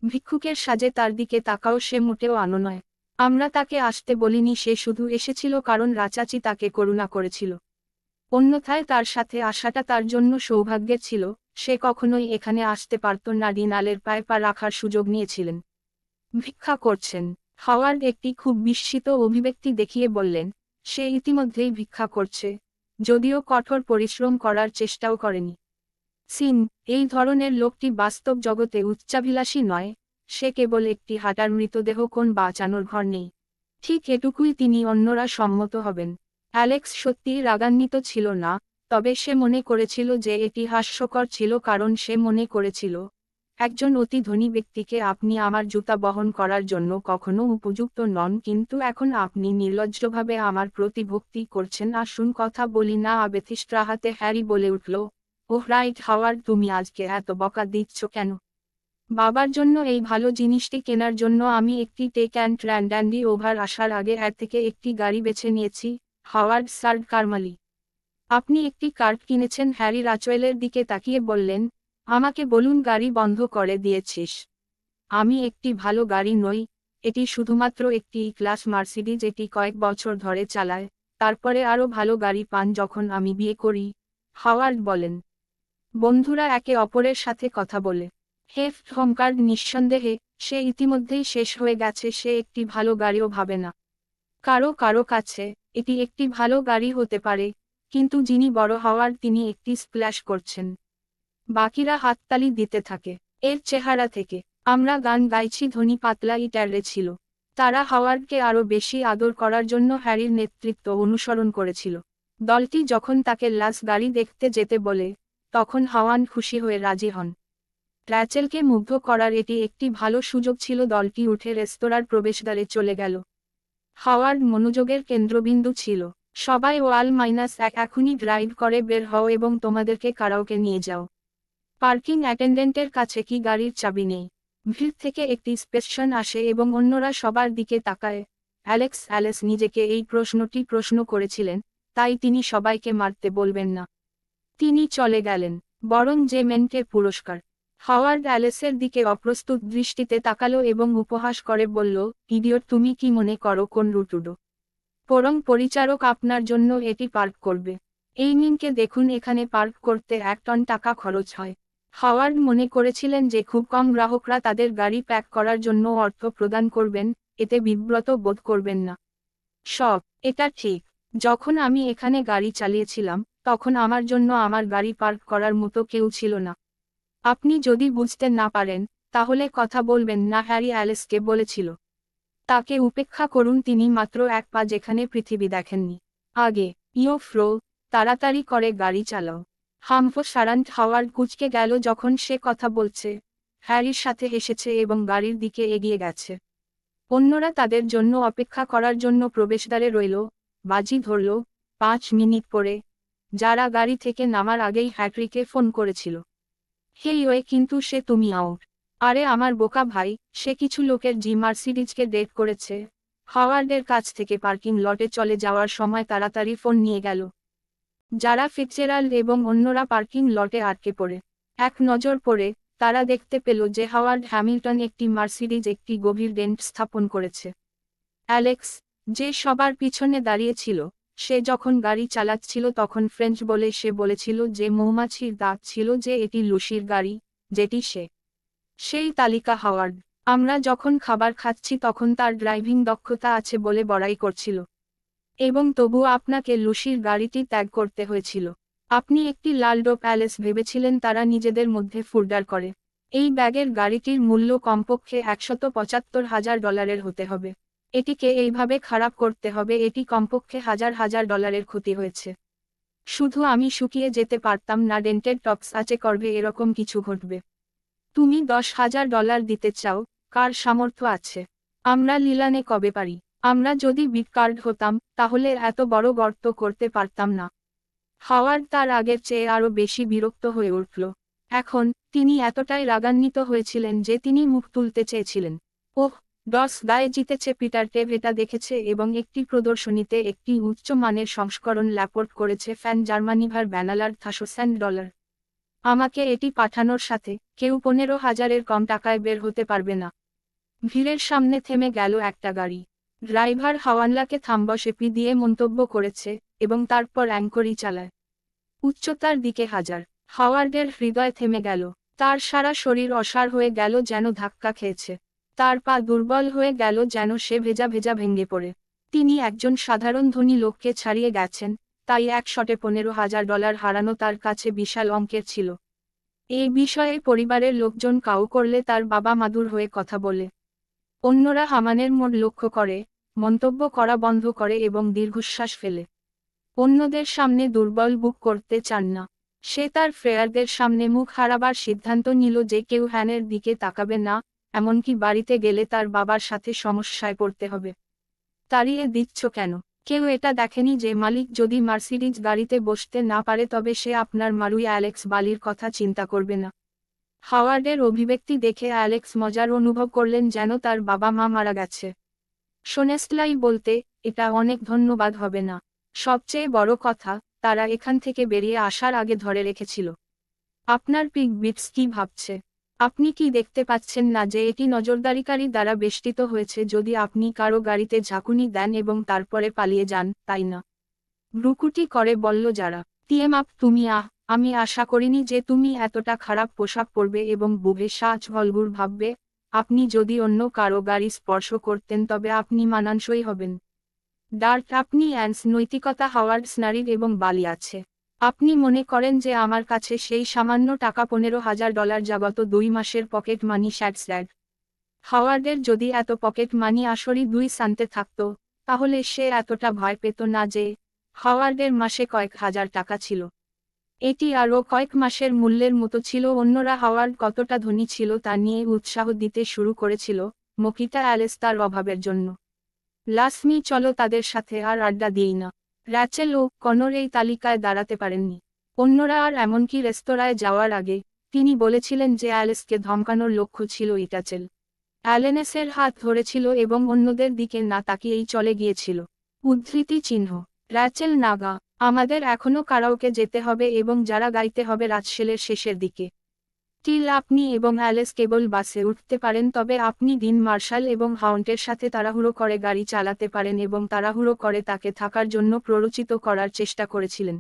ভিক্ষুকের সাজে তার দিকে তাকাও, সে মোটেও আনো নয়। আমরা তাকে আসতে বলিনি, সে শুধু এসেছিল কারণ রাচাচি তাকে করুণা করেছিল। অন্যথায় তার সাথে আসাটা তার জন্য সৌভাগ্যের ছিল। সে কখনোই এখানে আসতে পারত না। ডিনালের পায়ে পা রাখার সুযোগ নিয়েছিলেন। ভিক্ষা করছেন? হাওয়ার্ড একটি খুব বিস্মিত অভিব্যক্তি দেখিয়ে বললেন, সে ইতিমধ্যেই ভিক্ষা করছে, যদিও কঠোর পরিশ্রম করার চেষ্টাও করেনি। সিন, এই ধরনের লোকটি বাস্তব জগতে উচ্চাভিলাষী নয়, সে কেবল একটি হাঁটার মৃতদেহ, কোন বাঁচানোর ঘর নেই। ঠিক এটুকুই তিনি অন্যরা সম্মত হবেন। অ্যালেক্স সত্যিই রাগান্বিত ছিল না, তবে সে মনে করেছিল যে এটি হাস্যকর ছিল কারণ সে মনে করেছিল, একজন অতি ধনী ব্যক্তিকে আপনি আমার জুতা বহন করার জন্য কখনো উপযুক্ত নন, কিন্তু এখন আপনি নির্লজ্জভাবে আমার প্রতি ভক্তি করছেন। আসুন কথা বলি না। আবেথিস্ট্রাহাতে হ্যারি বলে উঠল, ওহ রাইট হাওয়ার্ড, তুমি আজকে এত বকা দিচ্ছ কেন? বাবার জন্য এই ভালো জিনিসটি কেনার জন্য আমি একটি টেক অ্যান্ড র্যান্ডান্ডি ওভার আসার আগে এর থেকে একটি গাড়ি বেছে নিয়েছি। হাওয়ার্ড সার্ড কারমালি। আপনি একটি কার্ড কিনেছেন? হ্যারি রাচওয়েলের দিকে তাকিয়ে বললেন, আমাকে বলুন, গাড়ি বন্ধ করে দিয়েছিস? আমি একটি ভালো গাড়ি নই, এটি শুধুমাত্র একটি ক্লাস মার্সিডিজ, এটি কয়েক বছর ধরে চালায়, তারপরে আরও ভালো গাড়ি পান যখন আমি বিয়ে করি। হাওয়ার্ড বলেন। বন্ধুরা একে অপরের সাথে কথা বলে। হেফট হোম কার্ড নিঃসন্দেহে, সে ইতিমধ্যেই শেষ হয়ে গেছে। সে একটি ভালো গাড়িও ভাবে না। কারো কারো কাছে এটি একটি ভালো গাড়ি হতে পারে, কিন্তু যিনি বড় হাওয়ার্ড তিনি একটি স্প্ল্যাশ করছেন। বাকিরা হাততালি দিতে থাকে। এর চেহারা থেকে আমরা গান গাইছি ধ্বনি পাতলা ইটারে ছিল। তারা হাওয়ার্ডকে আরও বেশি আদর করার জন্য হ্যারির নেতৃত্ব অনুসরণ করেছিল। দলটি যখন তাকে লাস গাড়ি দেখতে যেতে বলে, তখন হাওয়ার্ড খুশি হয়ে রাজি হন। র্যাচেলকে মুগ্ধ করার এটি একটি ভালো সুযোগ ছিল। দলটি উঠে রেস্তোরাঁর প্রবেশদ্বারে চলে গেল। হাওয়ার্ড মনোযোগের কেন্দ্রবিন্দু ছিল। সবাই -1 এখনই ড্রাইভ করে বের হও এবং তোমাদেরকে কারাওকে নিয়ে যাও। পার্কিং অ্যাটেন্ডেন্টের কাছে কি গাড়ির চাবি নেই? ভিড় থেকে একটি স্পেশন আসে এবং অন্যরা সবার দিকে তাকায়। অ্যালেক্স নিজেকে এই প্রশ্নটি প্রশ্ন করেছিলেন, তাই তিনি সবাইকে মারতে বলবেন না। তিনি চলে গেলেন, বরং যে মেন্টের পুরস্কার। হাওয়ার্ড অ্যালেক্সের দিকে অপ্রস্তুত দৃষ্টিতে তাকালো এবং উপহাস করে বলল, ইডিয়ট, তুমি কি মনে করো কোন রুটুডো বরং পরিচারক আপনার জন্য এটি পার্ক করবে? এই মিনকে দেখুন, এখানে পার্ক করতে 1 টন টাকা খরচ হয়। হাওয়ার্ড মনে করেছিলেন যে খুব কম গ্রাহকরা তাদের গাড়ি প্যাক করার জন্য অর্থ প্রদান করবেন, এতে বিব্রত বোধ করবেন না। এটা ঠিক। যখন আমি এখানে গাড়ি চালিয়েছিলাম, তখন আমার জন্য আমার গাড়ি পার্ক করার মতো কেউ ছিল না। আপনি যদি বুঝতে না পারেন, তাহলে কথা বলবেন না, হ্যারি অ্যালেক্সকে বলেছিল। তাকে উপেক্ষা করুন, তিনি মাত্র 1 পা যেখানে পৃথিবী দেখেননি। আগে ফ্রো, তাড়াতাড়ি করে গাড়ি চালাও। হামফো সারান্ট। হাওয়ার্ড কুঁচকে গেল যখন সে কথা বলছে, হ্যারির সাথে এসেছে এবং গাড়ির দিকে এগিয়ে গেছে। অন্যরা তাদের জন্য অপেক্ষা করার জন্য প্রবেশদ্বারে রইল। বাজি ধরল 5 মিনিট পরে, যারা গাড়ি থেকে নামার আগেই হ্যাট্রিকে ফোন করেছিল। হেই ওয়ে, কিন্তু সে তুমি আউট। আরে আমার বোকা ভাই, সে কিছু লোকের জি মার্সিডিজকে ডেট করেছে। হাওয়ার্ডের কাছ থেকে পার্কিং লটে চলে যাওয়ার সময় তাড়াতাড়ি ফোন নিয়ে গেল। যারা ফিটজেরাল্ড এবং অন্যরা পার্কিং লটে আটকে পড়ে এক নজর পড়ে, তারা দেখতে পেল যে হাওয়ার্ড হ্যামিল্টন একটি মার্সিডিজ একটি গভীর ডেন্ট স্থাপন করেছে। অ্যালেক্স, যে সবার পিছনে দাঁড়িয়েছিল, সে যখন গাড়ি চালাচ্ছিল তখন ফ্রেঞ্চ বলে সে বলেছিল যে মৌমাছির দাঁত ছিল যে এটি লুসির গাড়ি, যেটি সেই তালিকা হাওয়ার্ড। আমরা যখন খাবার খাচ্ছি তখন তার ড্রাইভিং দক্ষতা আছে বলে বড়াই করছিল। এবং তবুও আপনাকে লুসির গাড়িটি ত্যাগ করতে হয়েছিল। আপনি একটি লাল ডোপ অ্যালেস ভেবেছিলেন তারা নিজেদের মধ্যে ফুরডার করে। এই ব্যাগের গাড়িটির মূল্য কমপক্ষে $175,000 হতে হবে। এটিকে এইভাবে খারাপ করতে হবে, এটি কমপক্ষে হাজার হাজার ডলারের ক্ষতি হয়েছে। শুধু আমি শুকিয়ে যেতে পারতাম না, ডেন্টেড টপস আছে করবে এরকম কিছু ঘটবে। তুমি $10,000 দিতে চাও? কার সামর্থ্য আছে? আমরা লিলানে কবে পারি? আমরা যদি বিট কার্ড হতাম তাহলে এত বড় গর্ত করতে পারতাম না। হাওয়ার্ড তার আগের চেয়ে আরও বেশি বিরক্ত হয়ে উঠল। এখন তিনি এতটাই রাগান্বিত হয়েছিলেন যে তিনি মুখ তুলতে চেয়েছিলেন। ওহ, ডস গায়ে জিতেছে। পিটার টেভ এটা দেখেছে এবং একটি প্রদর্শনীতে একটি উচ্চ মানের সংস্করণ ল্যাপোর্ট করেছে ফ্যান জার্মানিভার ব্যানালার $100,000। আমাকে এটি পাঠানোর সাথে কেউ 15,000-এর কম টাকায় বের হতে পারবে না। ভিড়ের সামনে থেমে গেল একটা গাড়ি। ড্রাইভার হাওয়ানলাকে থাম্বসেপি দিয়ে মন্তব্য করেছে এবং তারপর অ্যাঙ্করি চালায়। উচ্চতার দিকে হাজার। হাওয়ার্ডের হৃদয় থেমে গেল। তার সারা শরীর অসাড় হয়ে গেল যেন ধাক্কা খেয়েছে। তার পা দুর্বল হয়ে গেল যেন সে ভেজা ভেজা ভেঙে পড়ে। তিনি একজন সাধারণ ধনী লোককে ছাড়িয়ে গেছেন, তাই এক শটে $15,000 হারানো তার কাছে বিশাল অঙ্কের ছিল। এই বিষয়ে পরিবারের লোকজন কাউ করলে তার বাবা মাদুর হয়ে কথা বলে। অন্যরা হামানের মোড় লক্ষ্য করে, মন্তব্য করা বন্ধ করে এবং দীর্ঘশ্বাস ফেলে। অন্যদের সামনে দুর্বল বুক করতে চান না। সে তার ফ্রেয়ারদের সামনে মুখ হারাবার সিদ্ধান্ত নিল যে কেউ হ্যানের দিকে তাকাবে না, এমনকি বাড়িতে গেলে তার বাবার সাথে সমস্যায় পড়তে হবে। তাড়িয়ে দিচ্ছ কেন? কেউ এটা দেখেনি যে মালিক যদি মার্সিডিজ গাড়িতে বসতে না পারে তবে সে আপনার মারুই অ্যালেক্স বালির কথা চিন্তা করবে না। হাওয়ার্ডের অভিব্যক্তি দেখে অ্যালেক্স মজার অনুভব করলেন যেন তার বাবা মা মারা গেছে। শোনেস্টলাই বলতে, এটা অনেক ধন্যবাদ হবে না। সবচেয়ে বড় কথা, তারা এখান থেকে বেরিয়ে আসার আগে ধরে রেখেছিল। আপনার পিগ বিটস কি ভাবছে? আপনি কি দেখতে পাচ্ছেন না যে এটি নজরদারিকারী দ্বারা বেষ্টিত হয়েছে যদি আপনি কারো গাড়িতে ঝাঁকুনি দেন এবং তারপরে পালিয়ে যান, তাই না? ভ্রুকুটি করে বলল যারা। টিএমআপ তুমি আমি আশা করিনি যে তুমি এতটা খারাপ পোশাক পরবে এবং বুভে সাজ ভলগুর ভাববে। আপনি যদি অন্য কারো গাড়ি স্পর্শ করতেন তবে আপনি মানানসই হবেন। ডার্ট আপনি নৈতিকতা হাওয়ার্ড স্নারির এবং বালি আছে। আপনি মনে করেন যে আমার কাছে সেই সামান্য টাকা $15,000 যা গত 2 মাসের পকেট মানি স্যাড। হাওয়ার্ডের যদি এত পকেট মানি আসরই 2 সান্তে থাকত, তাহলে সে এতটা ভয় পেত না যে হাওয়ার্ডের মাসে কয়েক হাজার টাকা ছিল। এটি আরও কয়েক মাসের মূল্যের মতো ছিল। অন্যরা হাওয়ার্ড কতটা ধনী ছিল তা নিয়ে উৎসাহ দিতে শুরু করেছিল, মকিটা অ্যালেস তার অভাবের জন্য। লাসমি চলো তাদের সাথে আর আড্ডা দিই না। র্যাচেল ও কনর এই তালিকায় দাঁড়াতে পারেননি। অন্যরা আর এমনকি রেস্তোরাঁয় যাওয়ার আগে তিনি বলেছিলেন যে অ্যালেসকে ধমকানোর লক্ষ্য ছিল ইটাচেল। অ্যালেনেসের হাত ধরেছিল এবং অন্যদের দিকে না তাকিয়েই চলে গিয়েছিল। উদ্ধৃতি চিহ্ন। র্যাচেল নাগা, আমাদের এখনও কারাওকে যেতে হবে এবং যারা গাইতে হবে রাজশেলের শেষের দিকে। টিল আপনি এবং অ্যালেস কেবল বাসে উঠতে পারেন তবে আপনি ডিন মার্শাল এবং হাউন্টের সাথে তাড়াহুড়ো করে গাড়ি চালাতে পারেন এবং তাড়াহুড়ো করে তাকে থাকার জন্য প্ররোচিত করার চেষ্টা করেছিলেন।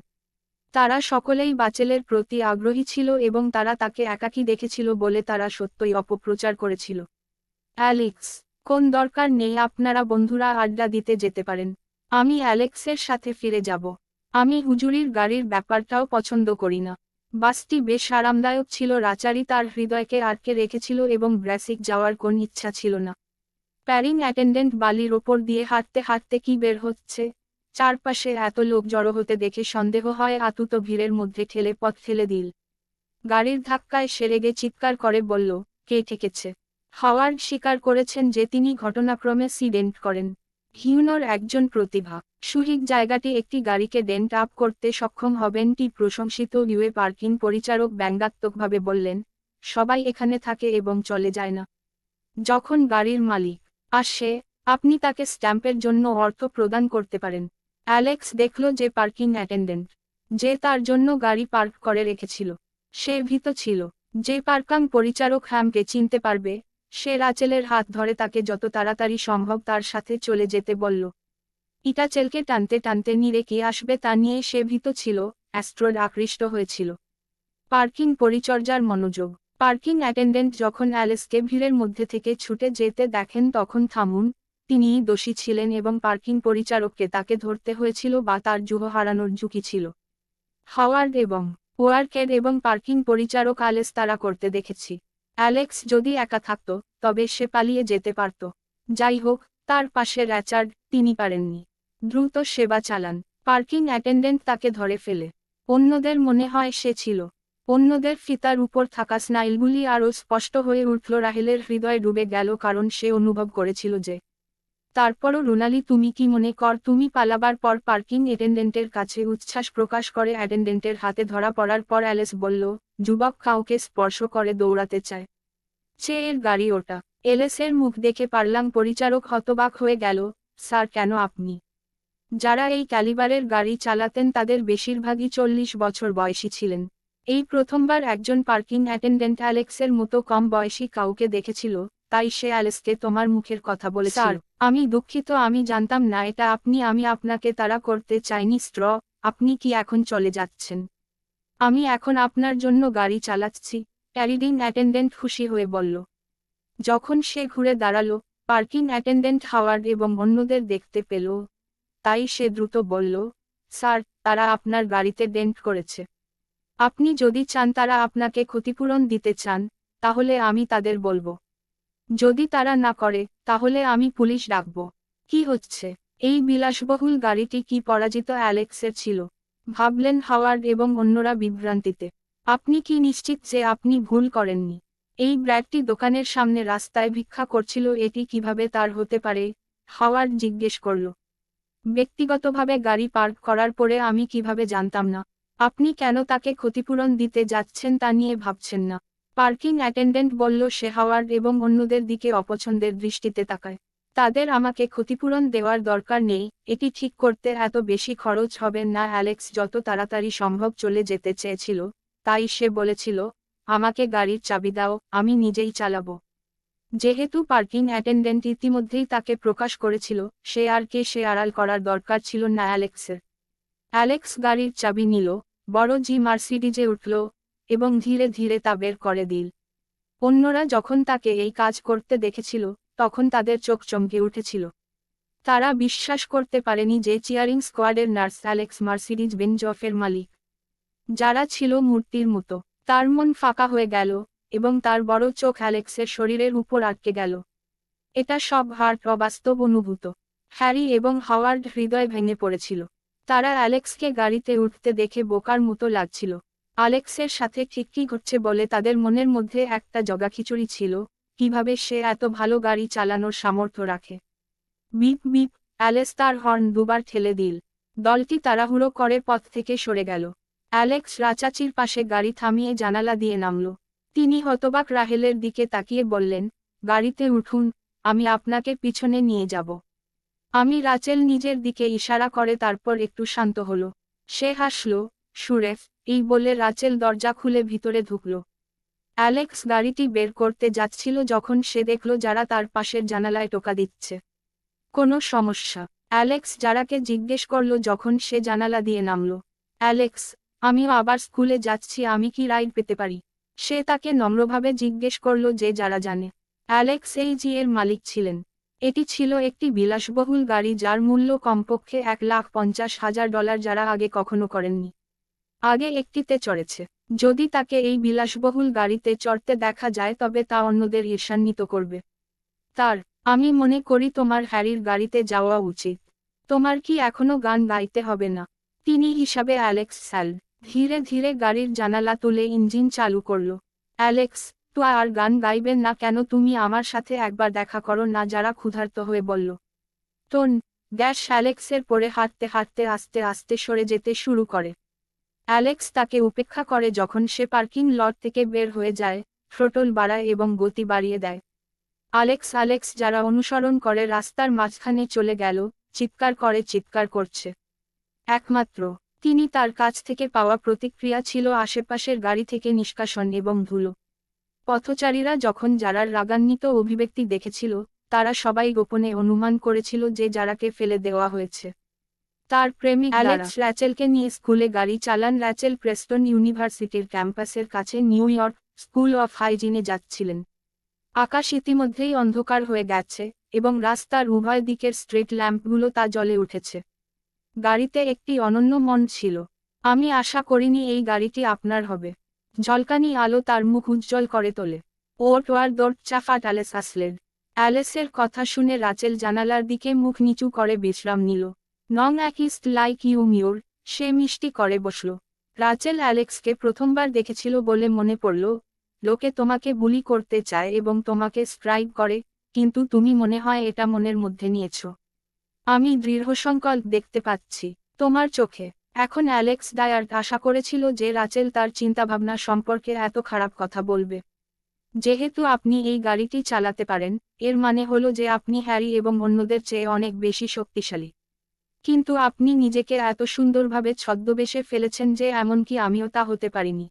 তারা সকলেই বাচেলের প্রতি আগ্রহী ছিল এবং তারা তাকে একাকী দেখেছিল বলে তারা সত্যই অপপ্রচার করেছিল। অ্যালেক্স, কোন দরকার নেই, আপনারা বন্ধুরা আড্ডা দিতে যেতে পারেন। আমি অ্যালেক্সের সাথে ফিরে যাব। আমি হুজুরির গাড়ির ব্যাপারটাও পছন্দ করি না। বাসটি বেশ আরামদায়ক ছিল। রাচারি তার হৃদয়কে আটকে রেখেছিল এবং ব্র্যাসিক যাওয়ার কোন ইচ্ছা ছিল না। প্যারিং অ্যাটেন্ডেন্ট বালির ওপর দিয়ে হাঁটতে হাঁটতে কি বের হচ্ছে, চারপাশে এত লোক জড়ো হতে দেখে সন্দেহ হয় আতুত ভিড়ের মধ্যে ঠেলে পথ ফেলে দিল। গাড়ির ধাক্কায় সে রেগে চিৎকার করে বলল, কে ঠেকেছে? হাওয়ার্ড স্বীকার করেছেন যে তিনি ঘটনাক্রমে সিডেন্ট করেন। হিউনর একজন প্রতিভা সুহিক জায়গাটি একটি গাড়িকে ডেন্ট আপ করতে সক্ষম হবেন। টি প্রশংসিত ইউএ পার্কিং পরিচারক ব্যঙ্গাত্মকভাবে বললেন, সবাই এখানে থাকে এবং চলে যায় না। যখন গাড়ির মালিক আসে, আপনি তাকে স্ট্যাম্পের জন্য অর্থ প্রদান করতে পারেন। অ্যালেক্স দেখল যে পার্কিং অ্যাটেন্ডেন্ট, যে তার জন্য গাড়ি পার্ক করে রেখেছিল, সে ভীত ছিল। যে পার্কিং পরিচারক হ্যামকে চিনতে পারবে, সে রাচেলের হাত ধরে তাকে যত তাড়াতাড়ি সম্ভব তার সাথে চলে যেতে বলল। ইটাচেলকে টানতে টানতে নিরে কে আসবে তা নিয়ে সে ভীত ছিল, অ্যাস্ট্রয়েড আকৃষ্ট হয়েছিল। পার্কিং পরিচর্যার মনোযোগ। পার্কিং অ্যাটেন্ডেন্ট যখন অ্যালেক্সকে ভিড়ের মধ্যে থেকে ছুটে যেতে দেখেন তখন থামুন, তিনিই দোষী ছিলেন এবং পার্কিং পরিচারককে তাকে ধরতে হয়েছিল বা তার জুহ হারানোর ঝুঁকি ছিল। হাওয়ার্ড এবং ওয়ার্কের এবং পার্কিং পরিচারক অ্যালেক্স তারা করতে দেখেছি। অ্যালেক্স যদি একা থাকত তবে সে পালিয়ে যেতে পারত। যাই হোক, তার পাশে র্যাচার্ড, তিনি পারেননি। দ্রুত সেবা চালান। পার্কিং অ্যাটেন্ডেন্ট তাকে ধরে ফেলে। অন্যদের মনে হয় সে ছিল। অন্যদের ফিতার উপর থাকা স্নাইলগুলি আরও স্পষ্ট হয়ে উঠল। রাহেলের হৃদয় ডুবে গেল কারণ সে অনুভব করেছিল যে তারপরও রুনালি তুমি কি মনে কর তুমি পালাবার পর পার্কিং অ্যাটেন্ডেন্টের কাছে উচ্ছ্বাস প্রকাশ করে অ্যাটেন্ডেন্টের হাতে ধরা পড়ার পর অ্যালেক্স বলল, যুবক কাউকে স্পর্শ করে দৌড়াতে চায়। এর গাড়ি ওটা। এলেসের মুখ দেখে পার্লাং পরিচারক হতবাক হয়ে গেল। স্যার, কেন আপনি? যারা এই ক্যালিবারের গাড়ি চালাতেন তাদের বেশিরভাগই 40 বছর বয়সী ছিলেন। এই প্রথমবার একজন পার্কিং অ্যাটেন্ডেন্ট অ্যালেক্সের মতো কম বয়সী কাউকে দেখেছিল, তাই সে অ্যালেক্সকে তোমার মুখের কথা বলেছিল। স্যার, আমি দুঃখিত, আমি জানতাম না এটা আপনি। আমি আপনাকে তাড়া করতে চাইনি স্ট্র। আপনি কি এখন চলে যাচ্ছেন? আমি এখন আপনার জন্য গাড়ি চালাচ্ছি, প্যারিডিং অ্যাটেন্ডেন্ট খুশি হয়ে বলল। যখন সে ঘুরে দাঁড়ালো, পার্কিং অ্যাটেন্ডেন্ট হাওয়ার্ড এবং অন্যদের দেখতে পেল। তাই সে দ্রুত বলল, স্যার, তারা আপনার গাড়িতে ডেন্ট করেছে। আপনি যদি চান তারা আপনাকে ক্ষতিপূরণ দিতে চান, তাহলে আমি তাদের বলবো। যদি তারা না করে, তাহলে আমি পুলিশ ডাকব। কি হচ্ছে? এই বিলাসবহুল গাড়িটি কি পরাজিত অ্যালেক্সের ছিল? ভাবলেন হাওয়ার্ড এবং অন্যরা বিভ্রান্তিতে। আপনি কি নিশ্চিত যে আপনি ভুল করেননি? এই ব্র্যাডটি দোকানের সামনে রাস্তায় ভিক্ষা করছিল, এটি কিভাবে তার হতে পারে? হাওয়ার্ড জিজ্ঞেস করল। ব্যক্তিগতভাবে গাড়ি পার্ক করার পরে আমি কিভাবে জানতাম না? আপনি কেন তাকে ক্ষতিপূরণ দিতে যাচ্ছেন তা নিয়ে ভাবছেন না? পার্কিং অ্যাটেন্ডেন্ট বলল। সে হাওয়ার্ড এবং অন্যদের দিকে অপছন্দের দৃষ্টিতে তাকায়। তাদের আমাকে ক্ষতিপূরণ দেওয়ার দরকার নেই, এটি ঠিক করতে এত বেশি খরচ হবে না। অ্যালেক্স যত তাড়াতাড়ি সম্ভব চলে যেতে চেয়েছিল, তাই সে বলেছিল, আমাকে গাড়ির চাবি দাও, আমি নিজেই চালাবো। যেহেতু পার্কিং অ্যাটেন্ডেন্ট ইতিমধ্যেই তাকে প্রকাশ করেছিল, সে আড়াল করার দরকার ছিল না অ্যালেক্সের। অ্যালেক্স গাড়ির চাবি নিল, বড় জি মার্সিডিজে উঠল এবং ধীরে ধীরে তা বের করে দিল। অন্যরা যখন তাকে এই কাজ করতে দেখেছিল, তখন তাদের চোখ চমকে উঠেছিল। তারা বিশ্বাস করতে পারেনি যে চিয়ারিং স্কোয়াডের নার্স অ্যালেক্স মার্সিডিজ বেনজফের মালিক, যারা ছিল মূর্তির মতো। তার মন ফাঁকা হয়ে গেল এবং তার বড় চোখ অ্যালেক্সের শরীরের উপর আটকে গেল। এটা সব হার্ট অবাস্তব অনুভূত। হ্যারি এবং হাওয়ার্ড হৃদয় ভেঙে পড়েছিল। তারা অ্যালেক্সকে গাড়িতে উঠতে দেখে বোকার মতো লাগছিল। অ্যালেক্সের সাথে ঠিক কী ঘটছে বলে তাদের মনের মধ্যে একটা জগাখিচুড়ি ছিল। কিভাবে সে এত ভালো গাড়ি চালানোর সামর্থ্য রাখে? বিপ বিপ, অ্যালেক্স তার হর্ন দুবার ঠেলে দিল। দলটি তাড়াহুড়ো করে পথ থেকে সরে গেল। অ্যালেক্স রাচাচির পাশে গাড়ি থামিয়ে জানালা দিয়ে নামল। তিনি হতবাক রাহেলের দিকে তাকিয়ে বললেন, গাড়িতে উঠুন, আমি আপনাকে পিছনে নিয়ে যাব। আমি রাচেল নিজের দিকে ইশারা করে তারপর একটু শান্ত হল। সে হাসল। সুরেফ, এই বলে রাচেল দরজা খুলে ভিতরে ঢুকল। অ্যালেক্স গাড়িটি বের করতে যাচ্ছিল যখন সে দেখল যারা তার পাশের জানালায় টোকা দিচ্ছে। কোনো সমস্যা? অ্যালেক্স যারাকে জিজ্ঞেস করল যখন সে জানালা দিয়ে নামল। অ্যালেক্স, আমিও আবার স্কুলে যাচ্ছি, আমি কি রাইড পেতে পারি? সে তাকে নম্রভাবে জিজ্ঞেস করল যে যারা জানে। অ্যালেক্স এই জি এর মালিক ছিলেন। এটি ছিল একটি বিলাসবহুল গাড়ি যার মূল্য কমপক্ষে $1,50,000, যারা আগে কখনো করেননি। আগে একটিতে চড়েছে। যদি তাকে এই বিলাসবহুল গাড়িতে চড়তে দেখা যায় তবে তা অন্যদের ঈর্ষান্বিত করবে। আমি মনে করি তোমার হ্যারির গাড়িতে যাওয়া উচিত। তোমার কি এখনো গান গাইতে হবে না? তিনি হিসাবে অ্যালেক্স স্যাল ধীরে ধীরে গাড়ির জানালা তুলে ইঞ্জিন চালু করল। অ্যালেক্স, তো আর গান গাইবেন না কেন? তুমি আমার সাথে একবার দেখা করো না, যারা ক্ষুধার্ত হয়ে বলল। টোন গ্যাস অ্যালেক্সের পরে হাঁটতে হাঁটতে আস্তে আস্তে সরে যেতে শুরু করে। অ্যালেক্স তাকে উপেক্ষা করে যখন সে পার্কিং লট থেকে বের হয়ে যায়, থ্রোটল বাড়ায় এবং গতি বাড়িয়ে দেয়। আলেক্স আলেক্স যারা অনুসরণ করে রাস্তার মাঝখানে চলে গেল, চিৎকার করছে। একমাত্র তিনি তার কাছ থেকে পাওয়া প্রতিক্রিয়া ছিল আশেপাশের গাড়ি থেকে নিষ্কাশন এবং ধুলো। পথচারীরা যখন যারার রাগান্বিত অভিব্যক্তি দেখেছিল, তারা সবাই গোপনে অনুমান করেছিল যে যারাকে ফেলে দেওয়া হয়েছে। তার প্রেমিক অ্যালেক্স র্যাচেলকে নিয়ে স্কুলে গাড়ি চালান। র্যাচেল প্রেস্টন ইউনিভার্সিটির ক্যাম্পাসের কাছে নিউ ইয়র্ক স্কুল অফ হাইজিনে যাচ্ছিলেন। আকাশ ইতিমধ্যেই অন্ধকার হয়ে গেছে এবং রাস্তার উভয় দিকের স্ট্রিট ল্যাম্পগুলো তা জ্বলে উঠেছে। গাড়িতে একটি অনন্য মন ছিল। আমি আশা করিনি এই গাড়িটি আপনার হবে। ঝলকানি আলো তার মুখ উজ্জ্বল করে তোলে। ওর টোয়ার দৌড় চাফাট অ্যালেস আসলেন। অ্যালেসের কথা শুনে রাচেল জানালার দিকে মুখ নিচু করে বিশ্রাম নিল। নং অ্যাকিস্ট লাইক ইউ মিওর, সে মিষ্টি করে বসল। রাচেল অ্যালেক্সকে প্রথমবার দেখেছিল বলে মনে পড়ল। লোকে তোমাকে বুলি করতে চায় এবং তোমাকে স্ট্রাইক করে, কিন্তু তুমি মনে হয় এটা মনের মধ্যে নিয়েছ। আমি দৃঢ়সংকল্প দেখতে পাচ্ছি তোমার চোখে। এখন অ্যালেক্স ডায়ার্ট আশা করেছিল যে রাচেল তার চিন্তাভাবনা সম্পর্কে এত খারাপ কথা বলবে। যেহেতু আপনি এই গাড়িটি চালাতে পারেন, এর মানে হলো যে আপনি হ্যারি এবং অন্যদের চেয়ে অনেক বেশি শক্তিশালী। কিন্তু আপনি নিজেকে এত সুন্দরভাবে ছদ্মবেশে ফেলেছেন যে এমনকি আমিও তা হতে পারিনি।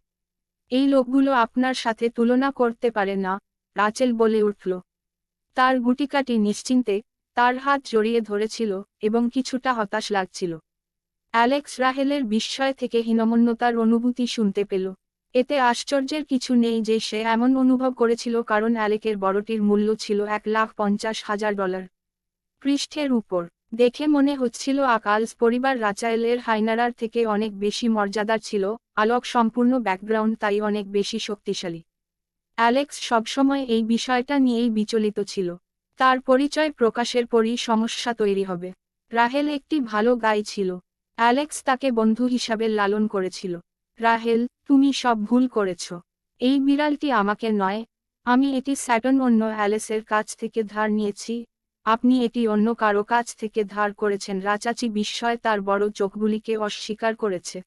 এই লোকগুলো আপনার সাথে তুলনা করতে পারে না, রাচেল বলে উঠল। তার গুটিকাটি নিশ্চিন্তে তার হাত জড়িয়ে ধরেছিল এবং কিছুটা হতাশ লাগছিল। অ্যালেক্স রাহেলের বিস্ময় থেকে হীনমন্যতার অনুভূতি শুনতে পেল। এতে আশ্চর্যের কিছু নেই যে সে এমন অনুভব করেছিল, কারণ অ্যালেকের বড়টির মূল্য ছিল $1,50,000। পৃষ্ঠের উপর দেখে মনে হচ্ছিল আকালস পরিবার রাচায়েলের হাইনারার থেকে অনেক বেশি মর্যাদার ছিল। আলোক সম্পূর্ণ ব্যাকগ্রাউন্ড তাই অনেক বেশি শক্তিশালী। অ্যালেক্স সবসময় এই বিষয়টা নিয়েই বিচলিত ছিল। তার পরিচয় প্রকাশের পরই সমস্যা তৈরি হবে। রাহেল একটি ভালো গাই ছিল। অ্যালেক্স তাকে বন্ধু হিসাবে লালন করেছিল। রাহেল, তুমি সব ভুল করেছ। এই বিড়ালটি আমাকে নয়, আমি এটি স্যাটন অন্য অ্যালেসের কাছ থেকে ধার নিয়েছি। আপনি এটি অন্য কারো কাছ থেকে ধার করেছেন। রাচাচি বিস্ময় তার বড় চোখগুলিকে অস্বীকার করেছে।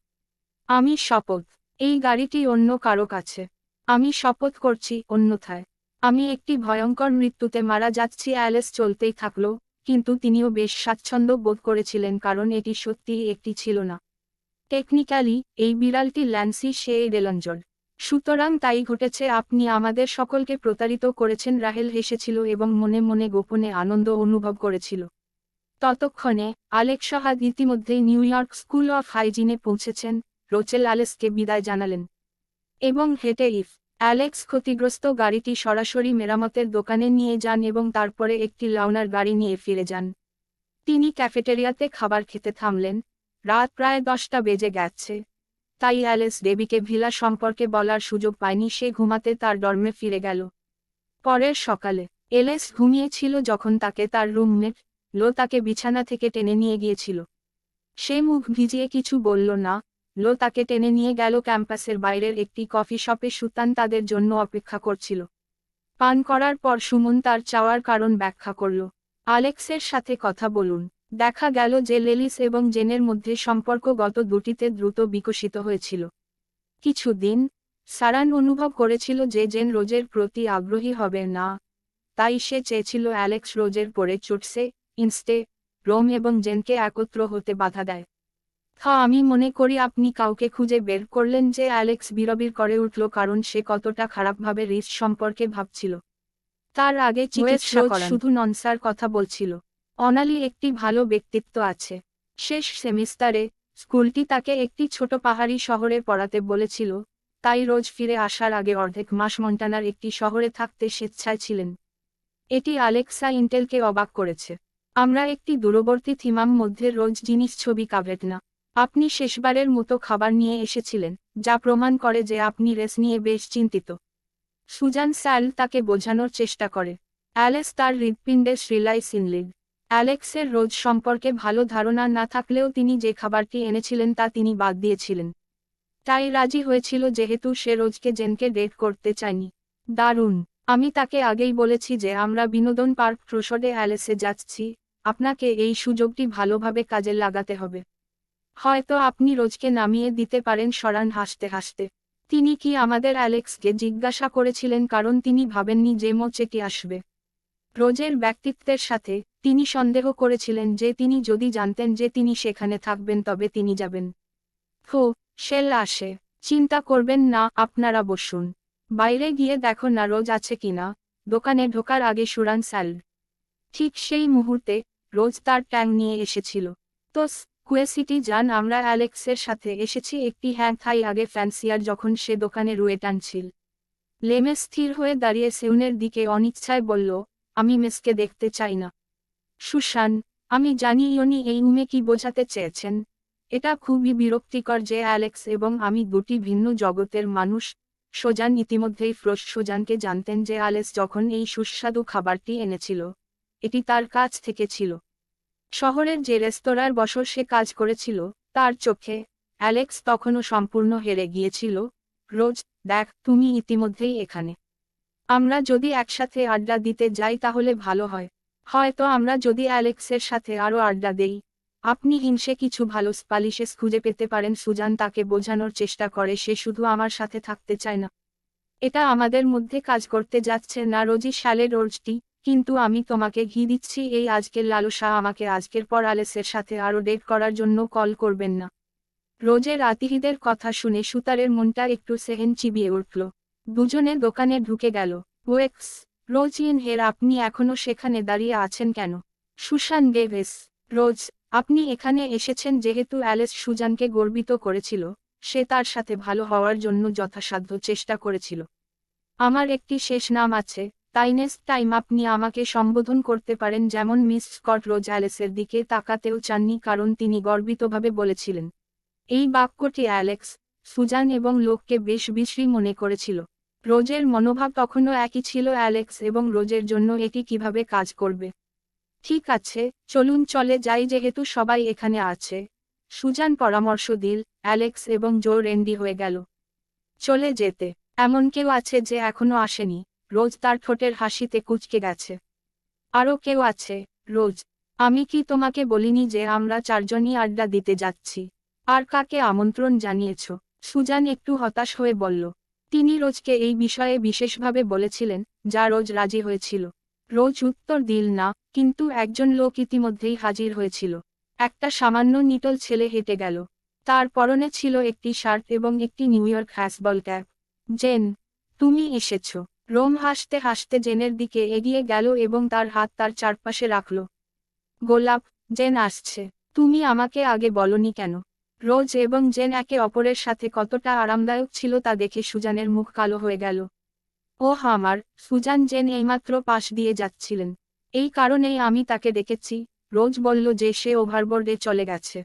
আমি শপথ, এই গাড়িটি অন্য কারো কাছে। আমি শপথ করছি, অন্যথায় আমি একটি ভয়ঙ্কর মৃত্যুতে মারা যাচ্ছি। অ্যালেস চলতেই থাকল, কিন্তু তিনিও বেশ স্বাচ্ছন্দ্য বোধ করেছিলেন কারণ এটি সত্যিই একটি ছিল না। টেকনিক্যালি এই বিড়ালটি ল্যান্সি সে ডেলঞ্জল। সুতরাং তাই ঘটেছে, আপনি আমাদের সকলকে প্রতারিত করেছেন। রাহেল হেসেছিল এবং মনে মনে গোপনে আনন্দ অনুভব করেছিল। ততক্ষণে আলেক্সাহাদ ইতিমধ্যেই নিউ ইয়র্ক স্কুল অফ হাইজিনে পৌঁছেছেন। রোচেল অ্যালেক্সকে বিদায় জানালেন এবং হেঁটে অ্যালেক্স ক্ষতিগ্রস্ত গাড়িটি সরাসরি মেরামতের দোকানে নিয়ে যান এবং তারপরে একটি লাউনার গাড়ি নিয়ে ফিরে যান। তিনি ক্যাফেটেরিয়াতে খাবার খেতে থামলেন। রাত প্রায় 10টা বেজে গেছে, তাই অ্যালেক্স ডেবিকে ভিলা সম্পর্কে বলার সুযোগ পায়নি। সে ঘুমাতে তার ডর্মে ফিরে গেল। পরের সকালে অ্যালেক্স ঘুমিয়েছিল যখন তাকে তার রুমমেট লো তাকে বিছানা থেকে টেনে নিয়ে গিয়েছিল। সে মুখ ভিজিয়ে কিছু বলল না। লো তাকে টেনে নিয়ে গেল ক্যাম্পাসের বাইরের একটি কফি শপে। সুতান তাদের জন্য অপেক্ষা করছিল। পান করার পর সুমন তার চাওয়ার কারণ ব্যাখ্যা করল। আলেক্সের সাথে কথা বলুন। দেখা গেল যে লেলিস এবং জেনের মধ্যে সম্পর্ক গত দুটিতে দ্রুত বিকশিত হয়েছিল। কিছুদিন সারান অনুভব করেছিল যে জেন রোজের প্রতি আগ্রহী হবে না, তাই সে চেয়েছিল অ্যালেক্স রোজের পরে চুটসে, ইনস্টে, রোম এবং জেনকে একত্র হতে বাধা দেয়। আমি মনে করি আপনি কাউকে খুঁজে বের করলেন যে অ্যালেক্স বিড়বিড় করে উঠল, কারণ সে কতটা খারাপভাবে রিস সম্পর্কে ভাবছিল। তার আগে চিকিৎসা করান। শুধু ননসার কথা বলছিল। অনালি একটি ভালো ব্যক্তিত্ব আছে। শেষ সেমিস্টারে স্কুলটি তাকে একটি ছোট পাহাড়ি শহরে পড়াতে বলেছিল, তাই রোজ ফিরে আসার আগে অর্ধেক মাস মন্টানার একটি শহরে থাকতে স্বেচ্ছায় ছিলেন। এটি আলেক্সা ইন্টেলকে অবাক করেছে। আমরা একটি দূরবর্তী থিমাম মধ্যে রোজ জিনিস ছবি কাভেট না। আপনি শেষবারের মতো খাবার নিয়ে এসেছিলেন, যা প্রমাণ করে যে আপনি রেস নিয়ে বেশ চিন্তিত। সুজান স্যাল তাকে বোঝানোর চেষ্টা করে। অ্যালেক্স তার হৃৎপিণ্ডে শ্রীলাই সিনলিড। অ্যালেক্সের রোজ সম্পর্কে ভালো ধারণা না থাকলেও তিনি যে খাবারটি এনেছিলেন তা তিনি বাদ দিয়েছিলেন। তাই রাজি হয়েছিল যেহেতু সে রোজকে জেনকে ডেট করতে চায়নি। দারুণ! আমি তাকে আগেই বলেছি যে আমরা বিনোদন পার্ক প্রসডে অ্যালেসে যাচ্ছি। আপনাকে এই সুযোগটি ভালোভাবে কাজে লাগাতে হবে। হয়তো আপনি রোজকে নামিয়ে দিতে পারেন। সরান হাসতে হাসতে। তিনি কি আমাদের অ্যালেক্সকে জিজ্ঞাসা করেছিলেন, কারণ তিনি ভাবেননি যে মোচেটি আসবে। রোজের ব্যক্তিত্বের সাথে তিনি সন্দেহ করেছিলেন যে তিনি যদি জানতেন যে তিনি সেখানে থাকবেন তবে তিনি যাবেন। হো, শেল আসে। চিন্তা করবেন না, আপনারা বসুন। বাইরে গিয়ে দেখো না রোজ আছে কিনা। দোকানে ঢোকার আগে সুরান স্যাল। ঠিক সেই মুহূর্তে রোজ তার ট্যাং নিয়ে এসেছিল। তো কুয়েসিটি যান, আমরা অ্যালেক্সের সাথে এসেছি একটি হ্যাঁ থাই আগে ফ্যান্সিয়ার যখন সে দোকানে রুয়ে টানছিল। লেমে স্থির হয়ে দাঁড়িয়ে সেউনের দিকে অনিচ্ছায় বলল, আমি মেসকে দেখতে চাই না। সুশান, আমি জানি ইনি এই উমে কি বোঝাতে চেয়েছেন। এটা খুবই বিরক্তিকর যে অ্যালেক্স এবং আমি দুটি ভিন্ন জগতের মানুষ। সোজান ইতিমধ্যেই সোজানকে জানতেন যে অ্যালেক্স যখন এই সুস্বাদু খাবারটি এনেছিল এটি তার কাছ থেকে ছিল। শহরের যে রেস্তোরাঁর বছর সে কাজ করেছিল তার চোখে অ্যালেক্স তখনও সম্পূর্ণ হেরে গিয়েছিল। রোজ, দেখ তুমি ইতিমধ্যেই এখানে। আমরা যদি একসাথে আড্ডা দিতে যাই তাহলে ভালো হয়। হয়তো আমরা যদি অ্যালেক্সের সাথে আরও আড্ডা দেই আপনি হিংসে কিছু ভালো স্পালিশেস খুঁজে পেতে পারেন। সুজান তাকে বোঝানোর চেষ্টা করে সে শুধু আমার সাথে থাকতে চায় না, এটা আমাদের মধ্যে কাজ করতে যাচ্ছে না রোজি শালে রোজটি। কিন্তু আমি তোমাকে ঘি দিচ্ছি, এই আজকের লালসা আমাকে আজকের পর অ্যালেক্সের সাথে আরও ডেট করার জন্য কল করবেন না। রোজের আতিথিদের কথা শুনে সুতারের মনটা একটু সেহেন চিবিয়ে উঠল। দুজনে দোকানে ঢুকে গেল। ওয়েক্স, রোজ ইন হের, আপনি এখনো সেখানে দাঁড়িয়ে আছেন কেন? সুশান ডেভিস, রোজ, আপনি এখানে এসেছেন যেহেতু অ্যালেক্স সুজানকে গর্বিত করেছিল, সে তার সাথে ভালো হওয়ার জন্য যথাসাধ্য চেষ্টা করেছিল। আমার একটি শেষ নাম আছে, তাই নেক্সট টাইম আপনি আমাকে সম্বোধন করতে পারেন যেমন মিস স্কট। রোজ অ্যালেক্সের দিকে তাকাতেও চাননি কারণ তিনি গর্বিতভাবে বলেছিলেন। এই বাক্যটি অ্যালেক্স, সুজান এবং লোককে বেশ বিশ্রী মনে করেছিল। রোজের মনোভাব তখনও একই ছিল, অ্যালেক্স এবং রোজের জন্য এটি কিভাবে কাজ করবে। ঠিক আছে, চলুন চলে যাই যেহেতু সবাই এখানে আছে। সুজান পরামর্শ দিল। অ্যালেক্স এবং জো রেন্ডি হয়ে গেল চলে যেতে। এমন কেউ আছে যে এখনো আসেনি? রোজ তার ঠোঁটের হাসিতে কুঁচকে গেছে। আরও কেউ আছে, রোজ। আমি কি তোমাকে বলিনি যে আমরা চারজনই আড্ডা দিতে যাচ্ছি? আর কাকে আমন্ত্রণ জানিয়েছ? সুজান একটু হতাশ হয়ে বলল। তিনি রোজকে এই বিষয়ে বিশেষভাবে বলেছিলেন, যা রোজ রাজি হয়েছিল। রোজ উত্তর দিল না, কিন্তু একজন লোক ইতিমধ্যেই হাজির হয়েছিল। একটা সামান্য নিটল ছেলে হেঁটে গেল। তার পরনে ছিল একটি শার্ট এবং একটি নিউ ইয়র্ক হ্যাসবল ক্যাপ। জেন, তুমি এসেছ। রোম হাসতে হাসতে জেনের দিকে এগিয়ে গেল এবং তার হাত তার চারপাশে রাখল। গোলাপ, জেন আসছে। তুমি আমাকে আগে বলনি কেন? রোজ এবং জেন একে অপরের সাথে কতটা আরামদায়ক ছিল তা দেখে সুজানের মুখ কালো হয়ে গেল। ওহ আমার, সুজান, জেন এইমাত্র পাশ দিয়ে যাচ্ছিলেন। এই কারণেই আমি তাকে ডেকেছি। রোজ বলল যে সে ওভারবোর্ডে চলে গেছে।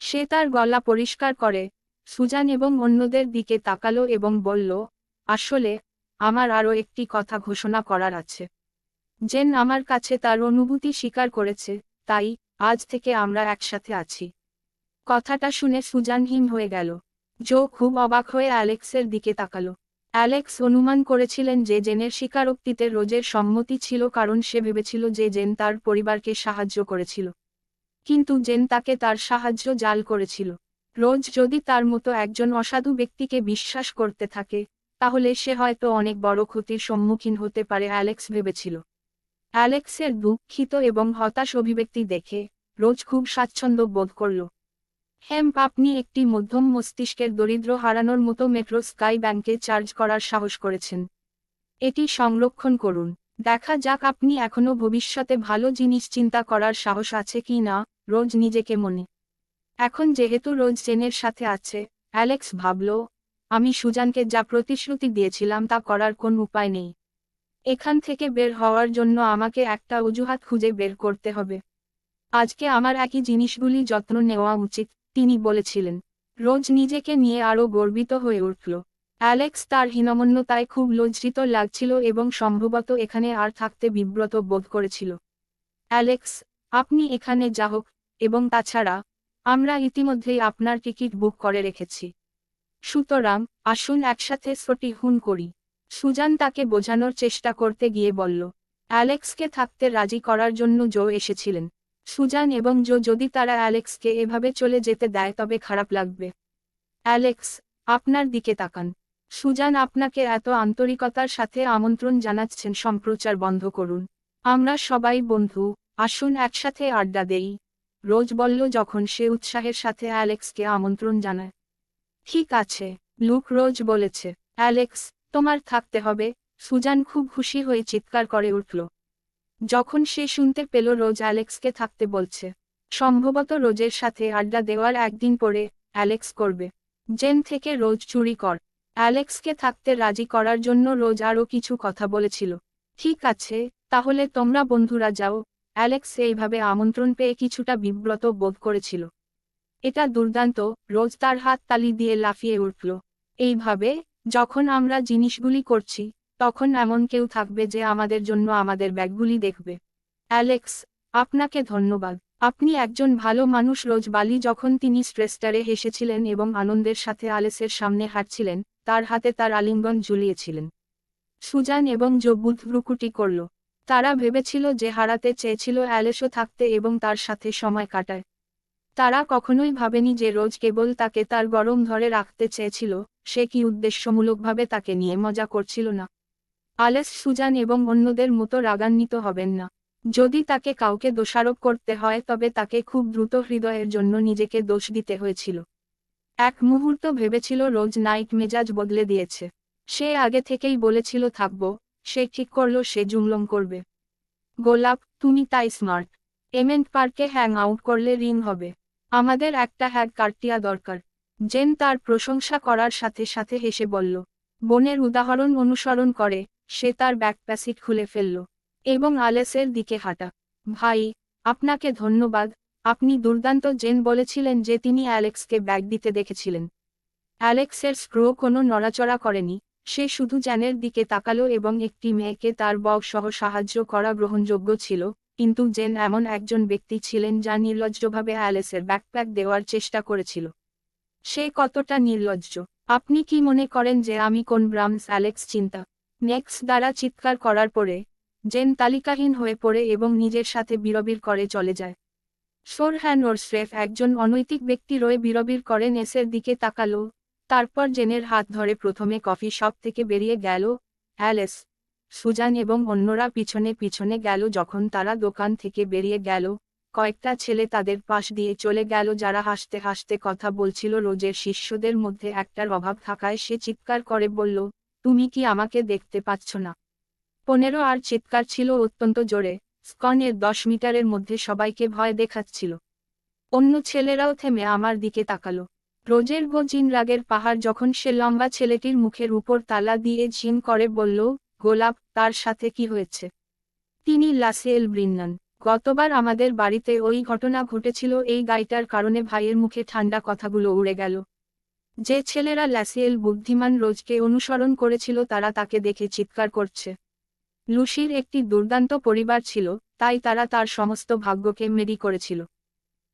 সে তার গলা পরিষ্কার করে। সুজান এবং অন্যদের দিকে তাকালো এবং বলল, আসলে আমার আরও একটি কথা ঘোষণা করার আছে। জেন আমার কাছে তার অনুভূতি স্বীকার করেছে, তাই আজ থেকে আমরা একসাথে আছি। কথাটা শুনে সুজান হিম হয়ে গেল। জো খুব অবাক হয়ে অ্যালেক্সের দিকে তাকালো। অ্যালেক্স অনুমান করেছিলেন যে জেনের স্বীকারোক্তিতে রোজের সম্মতি ছিল কারণ সে ভেবেছিল যে জেন তার পরিবারকে সাহায্য করেছিল। কিন্তু জেন তাকে তার সাহায্য জাল করেছিল। রোজ যদি তার মতো একজন অসাধু ব্যক্তিকে বিশ্বাস করতে থাকে তাহলে সে হয়তো অনেক বড় ক্ষতির সম্মুখীন হতে পারে, অ্যালেক্স ভেবেছিল। অ্যালেক্সের দুঃখিত এবং হতাশ অভিব্যক্তি দেখে রোজ খুব স্বাচ্ছন্দ্য বোধ করল। আপনি একটি মধ্যম মস্তিষ্কের দরিদ্র হারানোর মতো মেট্রো স্কাই ব্যাংকে চার্জ করার সাহস করেছেন। এটি সংরক্ষণ করুন। দেখা যাক আপনি এখনো ভবিষ্যতে ভালো জিনিস চিন্তা করার সাহস আছে কি না। রোজ নিজেকে মনে। এখন যেহেতু রোজ জেনের সাথে আছে, অ্যালেক্স ভাবল, আমি সুজানকে যা প্রতিশ্রুতি দিয়েছিলাম তা করার কোন উপায় নেই। এখান থেকে বের হওয়ার জন্য আমাকে একটা অজুহাত খুঁজে বের করতে হবে। আজকে আমার একই জিনিসগুলি যত্ন নেওয়া উচিত, তিনি বলেছিলেন। রোজ নিজেকে নিয়ে আরও গর্বিত হয়ে উঠল। অ্যালেক্স তার হীনমন্যতায় খুব লজ্জিত লাগছিল এবং সম্ভবত এখানে আর থাকতে বিব্রত বোধ করেছিল। অ্যালেক্স, আপনি এখানে যা হোক, এবং তাছাড়া আমরা ইতিমধ্যেই আপনার টিকিট বুক করে রেখেছি। সুতরাং আসুন একসাথে ছুটি হুন করি। সুজান তাকে বোঝানোর চেষ্টা করতে গিয়ে বলল। অ্যালেক্সকে থাকতে রাজি করার জন্য জো এসেছিলেন। সুজান এবং জো যদি তারা অ্যালেক্সকে এভাবে চলে যেতে দেয় তবে খারাপ লাগবে। অ্যালেক্স, আপনার দিকে তাকান। সুজান আপনাকে এত আন্তরিকতার সাথে আমন্ত্রণ জানাচ্ছেন, সম্প্রচার বন্ধ করুন। আমরা সবাই বন্ধু, আসুন একসাথে আড্ডা দেই, রোজ বলল যখন সে উৎসাহের সাথে অ্যালেক্সকে আমন্ত্রণ জানায়। ঠিক আছে, লুক রোজ বলেছে। অ্যালেক্স, তোমার থাকতে হবে। সুজান খুব খুশি হয়ে চিৎকার করে উঠল যখন সে শুনতে পেল রোজ অ্যালেক্সকে থাকতে বলছে। সম্ভবত রোজের সাথে আড্ডা দেওয়ার একদিন পরে অ্যালেক্স করবে। জেন থেকে রোজ চুরি কর। অ্যালেক্সকে থাকতে রাজি করার জন্য রোজ আরও কিছু কথা বলেছিল। ঠিক আছে, তাহলে তোমরা বন্ধুরা যাও। অ্যালেক্স এইভাবে আমন্ত্রণ পেয়ে কিছুটা বিব্রত বোধ করেছিল। এটা দুর্দান্ত, রোজ তার হাত তালি দিয়ে লাফিয়ে উঠল। এইভাবে, যখন আমরা জিনিসগুলি করছি, তখন এমন কেউ থাকবে যে আমাদের জন্য আমাদের ব্যাগগুলি দেখবে। অ্যালেক্স, আপনাকে ধন্যবাদ। আপনি একজন ভালো মানুষ। রোজ বালি যখন তিনি স্ট্রেসটারে হেসেছিলেন এবং আনন্দের সাথে আলেসের সামনে হাঁটছিলেন, তার হাতে তার আলিঙ্গন ঝুলিয়েছিলেন। সুজান এবং জো ভ্রুকুটি করল। তারা ভেবেছিল যে হারাতে চেয়েছিল অ্যালেসও থাকতে এবং তার সাথে সময় কাটায়। তারা কখনোই ভাবেনি যে রোজ কেবল তাকে তার গরম ধরে রাখতে চেয়েছিল, সে কি উদ্দেশ্যমূলকভাবে তাকে নিয়ে মজা করছিল না। আলেস সুজান এবং অন্যদের মতো রাগান্বিত হবেন না। যদি তাকে কাউকে দোষারোপ করতে হয় তবে তাকে খুব দ্রুত হৃদয়ের জন্য নিজেকে দোষ দিতে হয়েছিল। এক মুহূর্ত ভেবেছিল রোজ নাইট মেজাজ বদলে দিয়েছে। সে আগে থেকেই বলেছিল থাকবো, সে ঠিক করল সে জুমলম করবে। গোলাপ, তুমি তাই স্মার্ট। এমেন্ট পার্কে হ্যাং আউট করলে রিং হবে। আমাদের একটা হ্যাগ কার্টিয়া দরকার। জেন তার প্রশংসা করার সাথে সাথে হেসে বলল। বোনের উদাহরণ অনুসরণ করে, সে তার ব্যাকপ্যাসিট খুলে ফেলল এবং আলেসের দিকে হাঁটা। ভাই, আপনাকে ধন্যবাদ, আপনি দুর্দান্ত। জেন বলেছিলেন যে তিনি অ্যালেক্সকে ব্যাগ দিতে দেখেছিলেন। অ্যালেক্সের স্ক্রো কোনো নড়াচড়া করেনি, সে শুধু জ্যানের দিকে তাকালো এবং একটি মেয়েকে তার বউ সহ সাহায্য করা গ্রহণযোগ্য ছিল, কিন্তু জেন এমন একজন ব্যক্তি ছিলেন যা নির্লজ্জভাবে অ্যালেসের ব্যাকপ্যাক দেওয়ার চেষ্টা করেছিল। সে কতটা নির্লজ্জ। আপনি কি মনে করেন যে আমি কোন ব্রামস? অ্যালেক্স চিন্তা নেক্স দ্বারা চিৎকার করার পরে, জেন তালিকাহীন হয়ে পড়ে এবং নিজের সাথে বিড়বিড় করে চলে যায়। সোরহ্যান ওরস্রেফ একজন অনৈতিক ব্যক্তি রয়ে বিড়বিড় করেন এসের দিকে তাকালো, তারপর জেনের হাত ধরে প্রথমে কফি শপ থেকে বেরিয়ে গেল। অ্যালেস, সুজান এবং অন্যরা পিছনে পিছনে গেল। যখন তারা দোকান থেকে বেরিয়ে গেল, কয়েকটা ছেলে তাদের পাশ দিয়ে চলে গেল যারা হাসতে হাসতে কথা বলছিল। রোজের শিষ্যদের মধ্যে একটার অভাব থাকায় সে চিৎকার করে বলল, তুমি কি আমাকে দেখতে পাচ্ছ না? 15 আর চিৎকার ছিল অত্যন্ত জোরে, স্কনের 10 মিটারের মধ্যে সবাইকে ভয় দেখাচ্ছিল। অন্য ছেলেরাও থেমে আমার দিকে তাকালো। রোজের গজিন রাগের পাহাড় যখন সে লম্বা ছেলেটির মুখের উপর তালা দিয়ে ঝিম করে বলল, গোলাপ, তার সাথে কি হয়েছে? তিনি লাসিয়েল ব্রিন্নান। গতবার আমাদের বাড়িতে ওই ঘটনা ঘটেছিল। এই গাইটার কারণে ভাইয়ের মুখে ঠান্ডা কথাগুলো উড়ে গেল। যে ছেলেরা লাসিয়েল বুদ্ধিমান রোজকে অনুসরণ করেছিল তারা তাকে দেখে চিৎকার করছে। লুসির একটি দুর্দান্ত পরিবার ছিল, তাই তারা তার সমস্ত ভাগ্যকে মেরি করেছিল।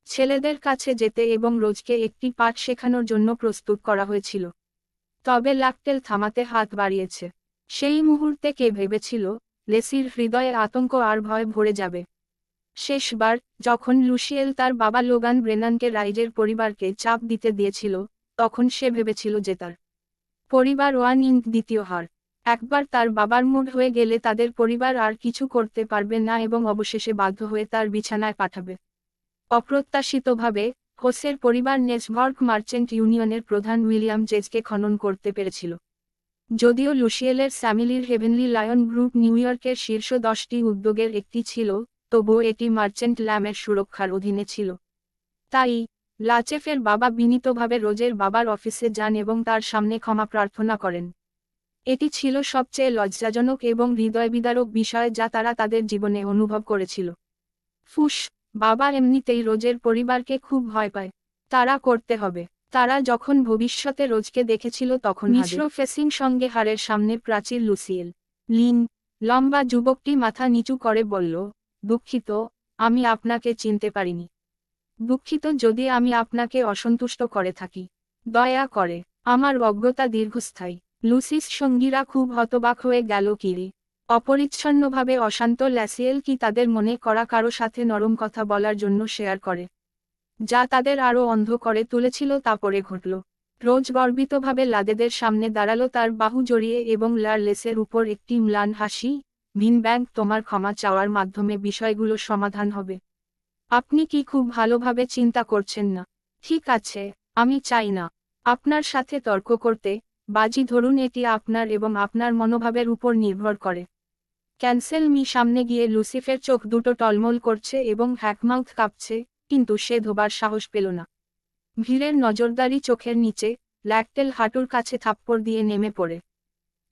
ছেলেদের কাছে যেতে এবং রোজকে একটি পাঠ শেখানোর জন্য প্রস্তুত করা হয়েছিল। তবে লাকটেল থামাতে হাত বাড়িয়েছে। সেই মুহূর্তে কে ভেবেছিল, লেসির হৃদয়ে আতঙ্ক আর ভয় ভরে যাবে। শেষবার, যখন লুসিয়েল তার বাবা লোগান ব্রেনানকে রাইজের পরিবারকে চাপ দিতে দিয়েছিল, তখন সে ভেবেছিল যে তার পরিবার দ্বিতীয় হার। একবার তার বাবার মুড হয়ে গেলে তাদের পরিবার আর কিছু করতে পারবে না এবং অবশেষে বাধ্য হয়ে তার বিছানায় পাঠাবে। অপ্রত্যাশিতভাবে, হোসের পরিবার নেসভর্ক মার্চেন্ট ইউনিয়নের প্রধান উইলিয়াম জেজকে খনন করতে পেরেছিল। যদিও লুসিয়েলের স্যামিলির হেভেনলি লায়ন গ্রুপ নিউ ইয়র্কের শীর্ষ 10টি উদ্যোগের একটি ছিল, তবুও এটি মার্চেন্ট ল্যামের সুরক্ষার অধীনে ছিল। তাই, লাচেফের বাবা বিনীতভাবে রোজের বাবার অফিসে যান এবং তার সামনে ক্ষমা প্রার্থনা করেন। এটি ছিল সবচেয়ে লজ্জাজনক এবং হৃদয়বিদারক বিষয় যা তারা তাদের জীবনে অনুভব করেছিল। ফুস, বাবা এমনিতেই রোজের পরিবারকে খুব ভয় পায়। তারা করতে হবে। তারা যখন ভবিষ্যতে রোজকে দেখেছিল তখন মিশ্র ফেসিং সঙ্গে হাড়ের সামনে প্রাচীর লুসিয়েল। লিন, লম্বা যুবকটি মাথা নিচু করে বলল, দুঃখিত, আমি আপনাকে চিনতে পারিনি। দুঃখিত যদি আমি আপনাকে অসন্তুষ্ট করে থাকি। দয়া করে, আমার অজ্ঞতা দীর্ঘস্থায়ী। লুসিস সঙ্গীরা খুব হতবাক হয়ে গেল। কিরি অপরিচ্ছন্নভাবে অশান্ত ল্যাসিয়েল কি তাদের মনে করা কারো সাথে নরম কথা বলার জন্য শেয়ার করে, যা তাদের আরও অন্ধ করে তুলেছিল তা পরে ঘটল। রোজ গর্বিতভাবে লাদেদের সামনে দাঁড়ালো, তার বাহু জড়িয়ে এবং লার লেসের উপর একটি ম্লান হাসি। ভিন ব্যাংক তোমার ক্ষমা চাওয়ার মাধ্যমে বিষয়গুলো সমাধান হবে। আপনি কি খুব ভালোভাবে চিন্তা করছেন না? ঠিক আছে, আমি চাই না আপনার সাথে তর্ক করতে, বাজি ধরুন এটি আপনার এবং আপনার মনোভাবের উপর নির্ভর করে। ক্যান্সেল মি সামনে গিয়ে লুসিফের চোখ দুটো টলমল করছে এবং হ্যাকমাউথ কাঁপছে, কিন্তু সে ধোবার সাহস পেল না। ভিড়ের নজরদারি চোখের নিচে, ল্যাকটেল হাঁটুর কাছে থাপ্পড় দিয়ে নেমে পড়ে।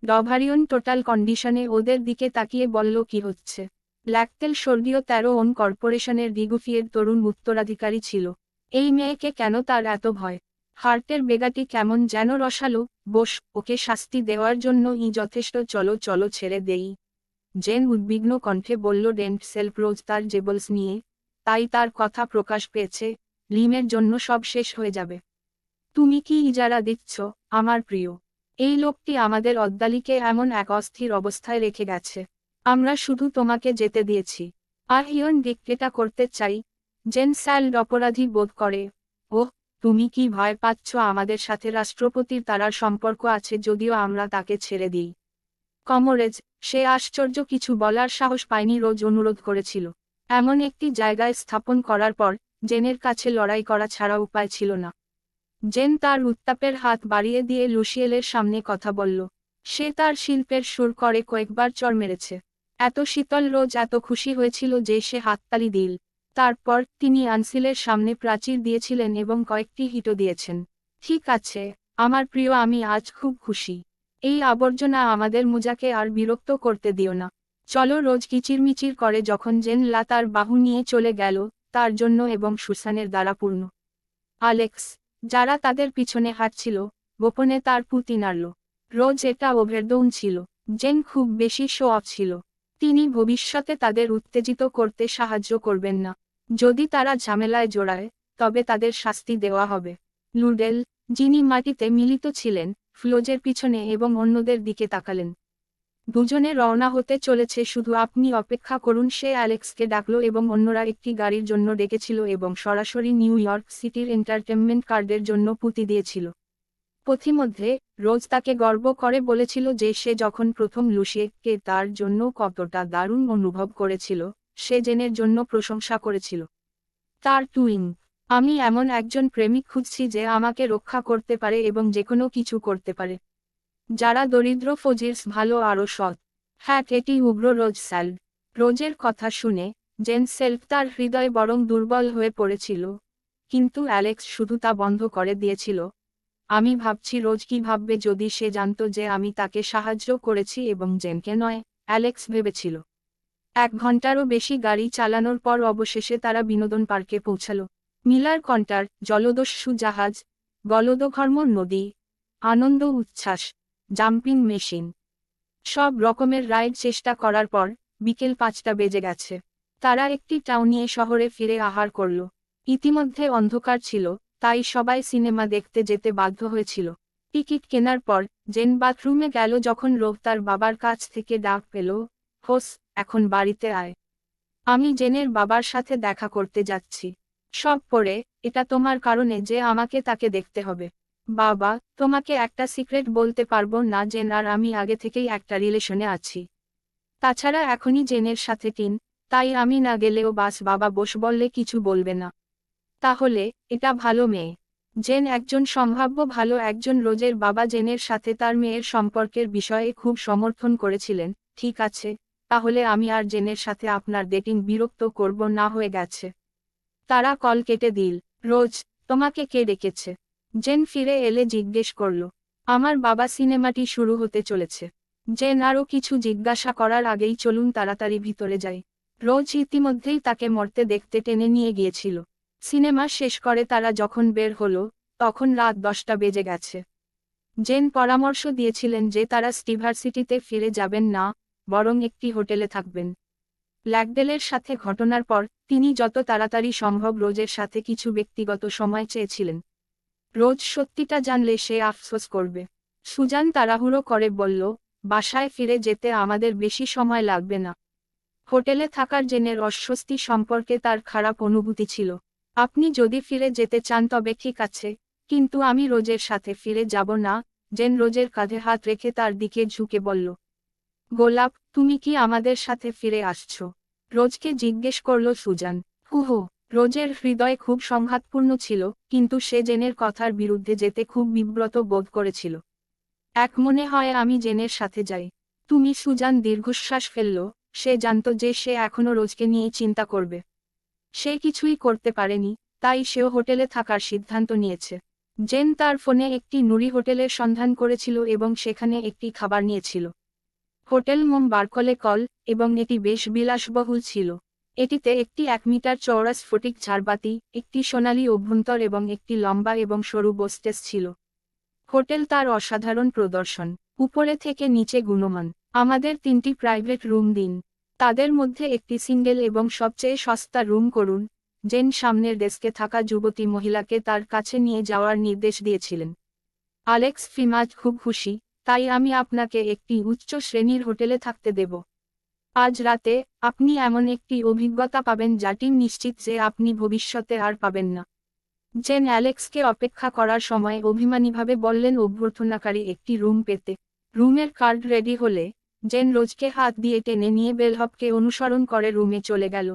ডভারিয়ন টোটাল কন্ডিশনে ওদের দিকে তাকিয়ে বলল কি হচ্ছে। ল্যাকটেল স্বর্গীয় 13 কর্পোরেশনের ডিগুফিয়ের তরুণ উত্তরাধিকারী ছিল। এই মেয়েকে কেন তার এত ভয়? হার্টের বেগাটি কেমন যেন রসালো। বস, ওকে শাস্তি দেওয়ার জন্যই যথেষ্ট, চলো চলো ছেড়ে দেই। জেন উদ্বিগ্ন কণ্ঠে বলল ডেন্ট সেলফ রোজ তার জেবলস নিয়ে, তাই তার কথা প্রকাশ পেয়েছে, লিমের জন্য সব শেষ হয়ে যাবে। তুমি কি ইজারা দিচ্ছ, আমার প্রিয়? এই লোকটি আমাদের অদ্দালিকে এমন এক অস্থির অবস্থায় রেখে গেছে। আমরা শুধু তোমাকে যেতে দিয়েছি। আর হিয়ন ডিক্টেটা করতে চাই। জেন স্যাল্ড অপরাধী বোধ করে। ওহ, তুমি কি ভয় পাচ্ছ আমাদের সাথে রাষ্ট্রপতির তারার সম্পর্ক আছে যদিও আমরা তাকে ছেড়ে দিই? কমরেজ, সে আশ্চর্য কিছু বলার সাহস পায়নি। রোজ অনুরোধ করেছিল। এমন একটি জায়গায় স্থাপন করার পর, জেনের কাছে লড়াই করা ছাড়া উপায় ছিল না। জেন তার উত্তাপের হাত বাড়িয়ে দিয়ে লুসিয়েলের সামনে কথা বলল। সে তার শিল্পের সুর করে কয়েকবার চড় মেরেছে। এত শীতল রোজ এত খুশি হয়েছিল যে সে হাততালি দিল। তারপর তিনি আনসিলের সামনে প্রাচীর দিয়েছিলেন এবং কয়েকটি হিটও দিয়েছেন। ঠিক আছে, আমার প্রিয়, আমি আজ খুব খুশি। এই আবর্জনা আমাদের মুজাকে আর বিরক্ত করতে দিও না। চলো। রোজ কিচিরমিচির করে যখন জেন লা তার বাহু নিয়ে চলে গেল, তার জন্য এবং সুসানের দ্বারা পূর্ণ। আলেক্স, যারা তাদের পিছনে হাঁটছিল, গোপনে তার পুঁতি নাড়ল। রোজ এটা ওভারডোন ছিল। জেন খুব বেশি শো অফ ছিল। তিনি ভবিষ্যতে তাদের উত্তেজিত করতে সাহায্য করবেন না। যদি তারা ঝামেলায় জড়ায়, তবে তাদের শাস্তি দেওয়া হবে। লুডেল, যিনি মাটিতে মিলিত ছিলেন, ফ্লোজের পিছনে এবং অন্যদের দিকে তাকালেন। দুজনে রওনা হতে চলেছে, শুধু আপনি অপেক্ষা করুন। সে অ্যালেক্সকে ডাকল এবং অন্যরা একটি গাড়ির জন্য ডেকেছিল এবং সরাসরি নিউ ইয়র্ক সিটির এন্টারটেনমেন্ট কার্ডের জন্য পুঁতি দিয়েছিল। পথিমধ্যে, রোজ তাকে গর্ব করে বলেছিল যে সে যখন প্রথম লুসিয়েকে তার জন্য কতটা দারুণ অনুভব করেছিল, সে জেনের জন্য প্রশংসা করেছিল। তার টুইং, আমি এমন একজন প্রেমিক খুঁজছি যে আমাকে রক্ষা করতে পারে এবং যেকোনো কিছু করতে পারে। যারা দরিদ্র ফজির্স ভালো আরও সৎ। হ্যাঁ, এটি উগ্র। রোজ স্যাল্ড। রোজের কথা শুনে, জেন সেলফ তার হৃদয় বরং দুর্বল হয়ে পড়েছিল। কিন্তু অ্যালেক্স শুধু তা বন্ধ করে দিয়েছিল। আমি ভাবছি রোজ কি ভাববে যদি সে জানত যে আমি তাকে সাহায্য করেছি এবং জেনকে নয়, অ্যালেক্স ভেবেছিল। 1 ঘন্টারও বেশি গাড়ি চালানোর পর অবশেষে তারা বিনোদন পার্কে পৌঁছালো। মিলার কন্টার, জলদস্যু জাহাজ, গলদঘর্ম নদী, আনন্দ উচ্ছ্বাস, জাম্পিং মেশিন, সব রকমের রাইড চেষ্টা করার পর, বিকেল 5টা বেজে গেছে। তারা একটি টাউনিয়ে শহরে ফিরে আহার করল। ইতিমধ্যে অন্ধকার ছিল, তাই সবাই সিনেমা দেখতে যেতে বাধ্য হয়েছিল। টিকিট কেনার পর, জেন বাথরুমে গেল যখন রোভ তার বাবার কাছ থেকে ডাক পেল, হোস, এখন বাড়িতে আয়। আমি জেনের বাবার সাথে দেখা করতে যাচ্ছি। সব পরে, এটা তোমার কারণে যে আমাকে তাকে দেখতে হবে। বাবা, তোমাকে একটা সিক্রেট বলতে পারবো না। জেন আর আমি আগে থেকেই একটা রিলেশনে আছি। তাছাড়া এখনই জেনের সাথে টিন, তাই আমি না গেলেও বাবা বস বললে কিছু বলবে না। তাহলে, এটা ভালো মেয়ে। জেন একজন সম্ভাব্য ভালো একজন। রোজের বাবা জেনের সাথে তার মেয়ের সম্পর্কের বিষয়ে খুব সমর্থন করেছিলেন। ঠিক আছে, তাহলে আমি আর জেনের সাথে আপনার ডেটিং বিরক্ত করব না। হয়ে গেছে। তারা কল কেটে দিল। রোজ, তোমাকে কে ডেকেছে? জেন ফিরে এলে জিজ্ঞেস করল। আমার বাবা, সিনেমাটি শুরু হতে চলেছে। জেন আরও কিছু জিজ্ঞাসা করার আগেই চলুন তাড়াতাড়ি ভিতরে যাই। রোজ ইতিমধ্যেই তাকে মরতে দেখতে টেনে নিয়ে গিয়েছিল। সিনেমা শেষ করে তারা যখন বের হলো, তখন রাত 10টা বেজে গেছে। জেন পরামর্শ দিয়েছিলেন যে তারা স্টিভারসিটিতে ফিরে যাবেন না, বরং একটি হোটেলে থাকবেন। ল্যাকডেলের সাথে ঘটনার পর, তিনি যত তাড়াতাড়ি সম্ভব রোজের সাথে কিছু ব্যক্তিগত সময় চেয়েছিলেন। রোজ সত্যিটা জানলে সে আফসোস করবে। সুজান তাড়াহুড়ো করে বলল, বাসায় ফিরে যেতে আমাদের বেশি সময় লাগবে না। হোটেলে থাকার জেনের অস্বস্তি সম্পর্কে তার খারাপ অনুভূতি ছিল। আপনি যদি ফিরে যেতে চান তবে ঠিক আছে, কিন্তু আমি রোজের সাথে ফিরে যাব না। জেন রোজের কাঁধে হাত রেখে তার দিকে ঝুঁকে বলল। গোলাপ, তুমি কি আমাদের সাথে ফিরে আসছো? রোজকে জিজ্ঞেস করল সুজান। হুহো। রোজের হৃদয় খুব সংঘাতপূর্ণ ছিল, কিন্তু সে জেনের কথার বিরুদ্ধে যেতে খুব বিব্রত বোধ করেছিল। এক মনে হয় আমি জেনের সাথে যাই। তুমি সুজান দীর্ঘশ্বাস ফেলল। সে জানত যে সে এখনো রোজকে নিয়েই চিন্তা করবে। সে কিছুই করতে পারেনি, তাই সেও হোটেলে থাকার সিদ্ধান্ত নিয়েছে। জেন তার ফোনে একটি নুরি হোটেলের সন্ধান করেছিল এবং সেখানে একটি খাবার নিয়েছিল। হোটেল মোম বারকলে কল, এবং এটি বেশ বিলাসবহুল ছিল। এটিতে একটি 1 মিটার চওড়া স্ফটিক ঝাড়বাতি, একটি সোনালী অভ্যন্তর এবং একটি লম্বা এবং সরু বোস্টেস ছিল। হোটেল তার অসাধারণ প্রদর্শন, উপরে থেকে নিচে গুণমান। আমাদের 3টি প্রাইভেট রুম দিন। তাদের মধ্যে একটি সিঙ্গেল এবং সবচেয়ে সস্তা রুম করুন। জেন সামনের ডেস্কে থাকা যুবতী মহিলাকে তার কাছে নিয়ে যাওয়ার নির্দেশ দিয়েছিলেন। অ্যালেক্স ফিমাজ খুব খুশি, তাই আমি আপনাকে একটি উচ্চ শ্রেণীর হোটেলে থাকতে দেব। আজ রাতে আপনি এমন একটি অভিজ্ঞতা পাবেন যাটি নিশ্চিত যে আপনি ভবিষ্যতে আর পাবেন না। জেন অ্যালেক্সকে অপেক্ষা করার সময় অভিমানীভাবে বললেন অভ্যর্থনাকারী একটি রুম পেতে। রুমের কার্ড রেডি হলে জেন রোজকে হাত দিয়ে টেনে নিয়ে বেলহপকে অনুসরণ করে রুমে চলে গেল।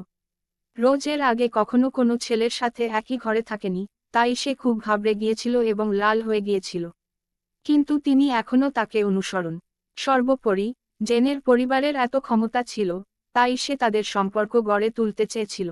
রোজ এর আগে কখনো কোনো ছেলের সাথে একই ঘরে থাকেনি, তাই সে খুব ঘাবড়ে গিয়েছিল এবং লাল হয়ে গিয়েছিল। কিন্তু তিনি এখনও তাকে অনুসরণ। সর্বোপরি, জেনের পরিবারের এত ক্ষমতা ছিল, তাই সে তাদের সম্পর্ক গড়ে তুলতে চেয়েছিল।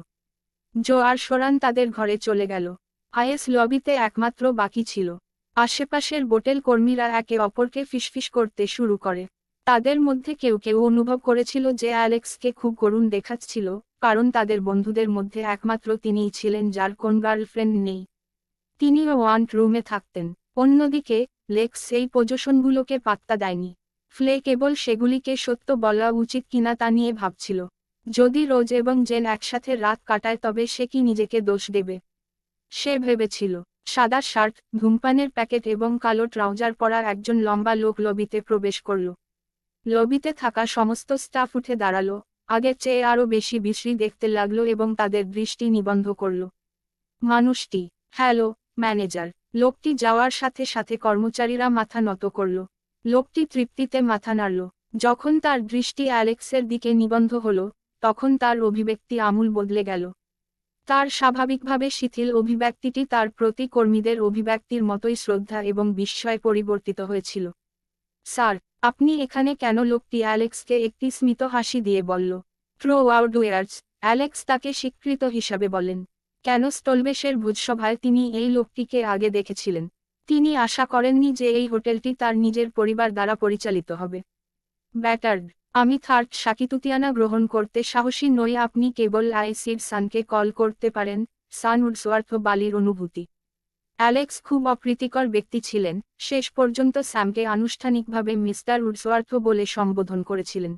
জো আর সোরান তাদের ঘরে চলে গেল। আইএস লবিতে একমাত্র বাকি ছিল। আশেপাশের বোটেল কর্মীরা একে অপরকে ফিসফিস করতে শুরু করে। তাদের মধ্যে কেউ কেউ অনুভব করেছিল যে অ্যালেক্সকে খুব করুণ দেখাচ্ছিল, কারণ তাদের বন্ধুদের মধ্যে একমাত্র তিনিই ছিলেন যার কোন গার্লফ্রেন্ড নেই। তিনিও ওয়ান্ট রুমে থাকতেন। অন্যদিকে, লেক্স এই পজিশনগুলোকে পাত্তা দেয়নি। ফ্লে কেবল সেগুলিকে সত্য বলা উচিত কিনা তা নিয়ে ভাবছিল। যদি রোজ এবং জেন একসাথে রাত কাটায় তবে সে কি নিজেকে দোষ দেবে? সে ভেবেছিল। সাদা শার্ট, ধূমপানের প্যাকেট এবং কালো ট্রাউজার পরা একজন লম্বা লোক লবিতে প্রবেশ করল। লবিতে থাকা সমস্ত স্টাফ উঠে দাঁড়ালো, আগের চেয়ে আরও বেশি বিশ্রী দেখতে লাগলো এবং তাদের দৃষ্টি নিবন্ধ করল। মানুষটি, হ্যালো, ম্যানেজার। লোকটি যাওয়ার সাথে সাথে কর্মচারীরা মাথা নত করল। লোকটি তৃপ্তিতে মাথা নাড়ল। যখন তার দৃষ্টি অ্যালেক্সের দিকে নিবন্ধ হল, তখন তার অভিব্যক্তি আমূল বদলে গেল। তার স্বাভাবিকভাবে শিথিল অভিব্যক্তিটি তার প্রতি কর্মীদের অভিব্যক্তির মতোই শ্রদ্ধা এবং বিস্ময়ে পরিবর্তিত হয়েছিল। স্যার, আপনি এখানে কেন? লোকটি অ্যালেক্সকে একটি স্মিত হাসি দিয়ে বলল। থ্রো আউটডোয়ার্স, অ্যালেক্স তাকে স্বীকৃত হিসাবে বলেন। কেন স্টলবেশের ভোজসভায় তিনি এই লোকটিকে আগে দেখেছিলেন। তিনি আশা করেননি যে এই হোটেলটি তার নিজের পরিবার দ্বারা পরিচালিত হবে। ব্যাটার্ড, আমি থার্ড শাকিতুতিয়ানা গ্রহণ করতে সাহসী নই। আপনি কেবল আইসির সানকে কল করতে পারেন। সান উডসওয়ার্থ বালির অনুভূতি। অ্যালেক্স খুব অপ্রীতিকর ব্যক্তি ছিলেন, শেষ পর্যন্ত স্যামকে আনুষ্ঠানিকভাবে মিস্টার উডসওয়ার্থ বলে সম্বোধন করেছিলেন।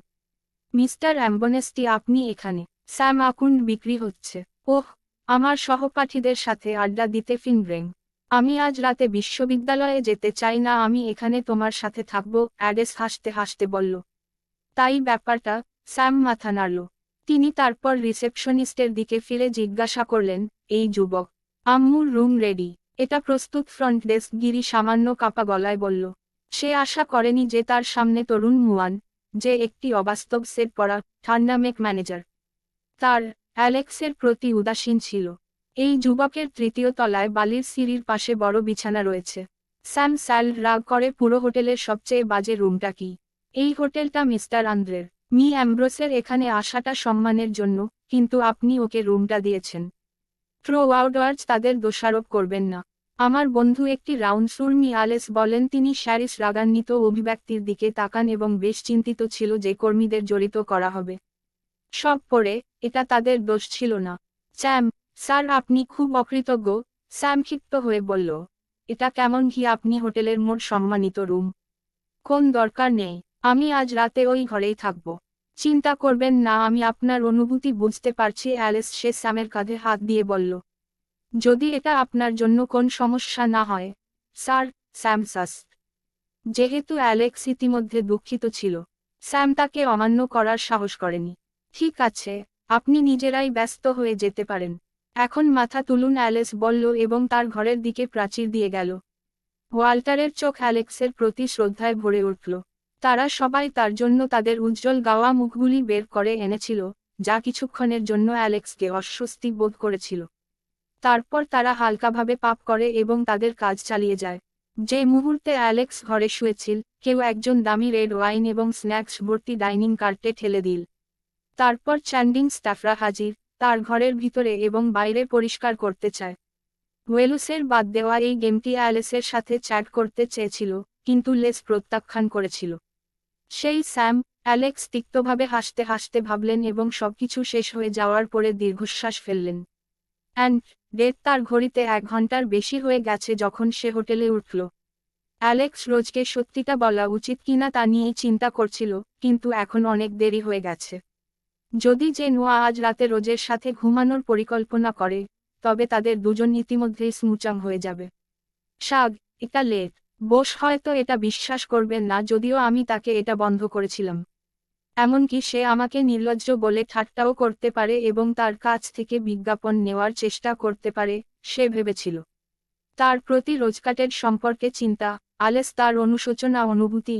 মিস্টার অ্যাম্বনেস্টি, আপনি এখানে? স্যাম আকুন্ড বিক্রি হচ্ছে। ওহ, আমার সহপাঠীদের সাথে আড্ডা দিতে ফিনব্রেং। আমি আজ রাতে বিশ্ববিদ্যালয়ে যেতে চাই না। আমি এখানে তোমার সাথে থাকব, অ্যাডেস হাসতে হাসতে বলল। তাই ব্যাপারটা? স্যাম মাথা নাড়ল। তিনি তারপর রিসেপশনিস্টের দিকে ফিরে জিজ্ঞাসা করলেন, এই যুবক, আম্মুর রুম রেডি? এটা প্রস্তুত। ফ্রন্ট ডেস্ক গিরি সামান্য কাপা গলায় বলল। সে আশা করেনি যে তার সামনে তরুণ মুয়ান, যে একটি অবাস্তব সেট পরা, ঠান্ডা মেক ম্যানেজার। তার অ্যালেক্সের প্রতি উদাসীন ছিল। এই যুবকের তৃতীয় তলায় বালির সিঁড়ির পাশে বড় বিছানা রয়েছে। স্যাম স্যাল রাগ করে, পুরো হোটেলের সবচেয়ে বাজে রুমটা কি? এই হোটেলটা মিস্টার আন্দ্রের। মি অ্যাম্ব্রোসের এখানে আসাটা সম্মানের জন্য, কিন্তু আপনি ওকে রুমটা দিয়েছেন। থ্রো আউটওয়ার্ডস তাদের দোষারোপ করবেন না। আমার বন্ধু একটি রাউন্ডসুর। মি আলেস বলেন। তিনি শ্যারিস রাগান্বিত অভিব্যক্তির দিকে তাকান এবং বেশ চিন্তিত ছিল যে কর্মীদের জড়িত করা হবে। সব পরে, এটা তাদের দোষ ছিল না। স্যাম, স্যার আপনি খুব অকৃতজ্ঞ। স্যাম ক্ষিপ্ত হয়ে বলল। এটা কেমন ঘি? আপনি হোটেলের মোট সম্মানিত রুম। কোন দরকার নেই। আমি আজ রাতে ওই ঘরেই থাকব। চিন্তা করবেন না, আমি আপনার অনুভূতি বুঝতে পারছি। অ্যালেস সে স্যামের কাঁধে হাত দিয়ে বলল। যদি এটা আপনার জন্য কোন সমস্যা না হয়, স্যার। স্যাম সাস। যেহেতু অ্যালেক্স ইতিমধ্যে দুঃখিত ছিল, স্যাম তাকে অমান্য করার সাহস করেনি। ঠিক আছে, আপনি নিজেরাই ব্যস্ত হয়ে যেতে পারেন। এখন মাথা তুলুন, অ্যালেস বলল এবং তার ঘরের দিকে প্রাচীর দিয়ে গেল। ওয়াল্টারের চোখ অ্যালেক্সের প্রতি শ্রদ্ধায় ভরে উঠল। তারা সবাই তার জন্য তাদের উজ্জ্বল গাওয়া মুখগুলি বের করে এনেছিল, যা কিছুক্ষণের জন্য অ্যালেক্সকে অস্বস্তি বোধ করেছিল। তারপর তারা হালকাভাবে পাপ করে এবং তাদের কাজ চালিয়ে যায়। যে মুহূর্তে অ্যালেক্স ঘরে শুয়েছিল, কেউ একজন দামি রেড ওয়াইন এবং স্ন্যাক্স ভর্তি ডাইনিং কার্টে ঠেলে দিল। তারপর চ্যান্ডিং স্টাফরা হাজির, তার ঘরের ভিতরে এবং বাইরে পরিষ্কার করতে চায়। ওয়েলুসের বাদ দেওয়া এই গেমটি অ্যালেসের সাথে চ্যাট করতে চেয়েছিল, কিন্তু লেস প্রত্যাখ্যান করেছিল। সেই স্যাম, অ্যালেক্স তিক্তভাবে হাসতে হাসতে ভাবলেন এবং সবকিছু শেষ হয়ে যাওয়ার পরে দীর্ঘশ্বাস ফেললেন। অ্যান্ড ডেট তার ঘড়িতে 1 ঘন্টার বেশি হয়ে গেছে যখন সে হোটেলে উঠল। অ্যালেক্স রোজকে সত্যিটা বলা উচিত কিনা তা নিয়েই চিন্তা করছিল, কিন্তু এখন অনেক দেরি হয়ে গেছে। যদি যে নোয়া আজ রাতে রোজের সাথে ঘুমানোর পরিকল্পনা করে, তবে তাদের দুজন ইতিমধ্যেই স্মুচাং হয়ে যাবে। শাগ, এটা লেট। বোস হয়তো এটা বিশ্বাস করবেন না যদিও আমি তাকে এটা বন্ধ করেছিলাম। এমনকি সে আমাকে নির্লজ্জ বলে ঠাট্টাও করতে পারে এবং তার কাছ থেকে বিজ্ঞাপন নেওয়ার চেষ্টা করতে পারে, সে ভেবেছিল। তার প্রতি রোজকাটের সম্পর্কে চিন্তা, আলেস তার অনুশোচনা অনুভূতি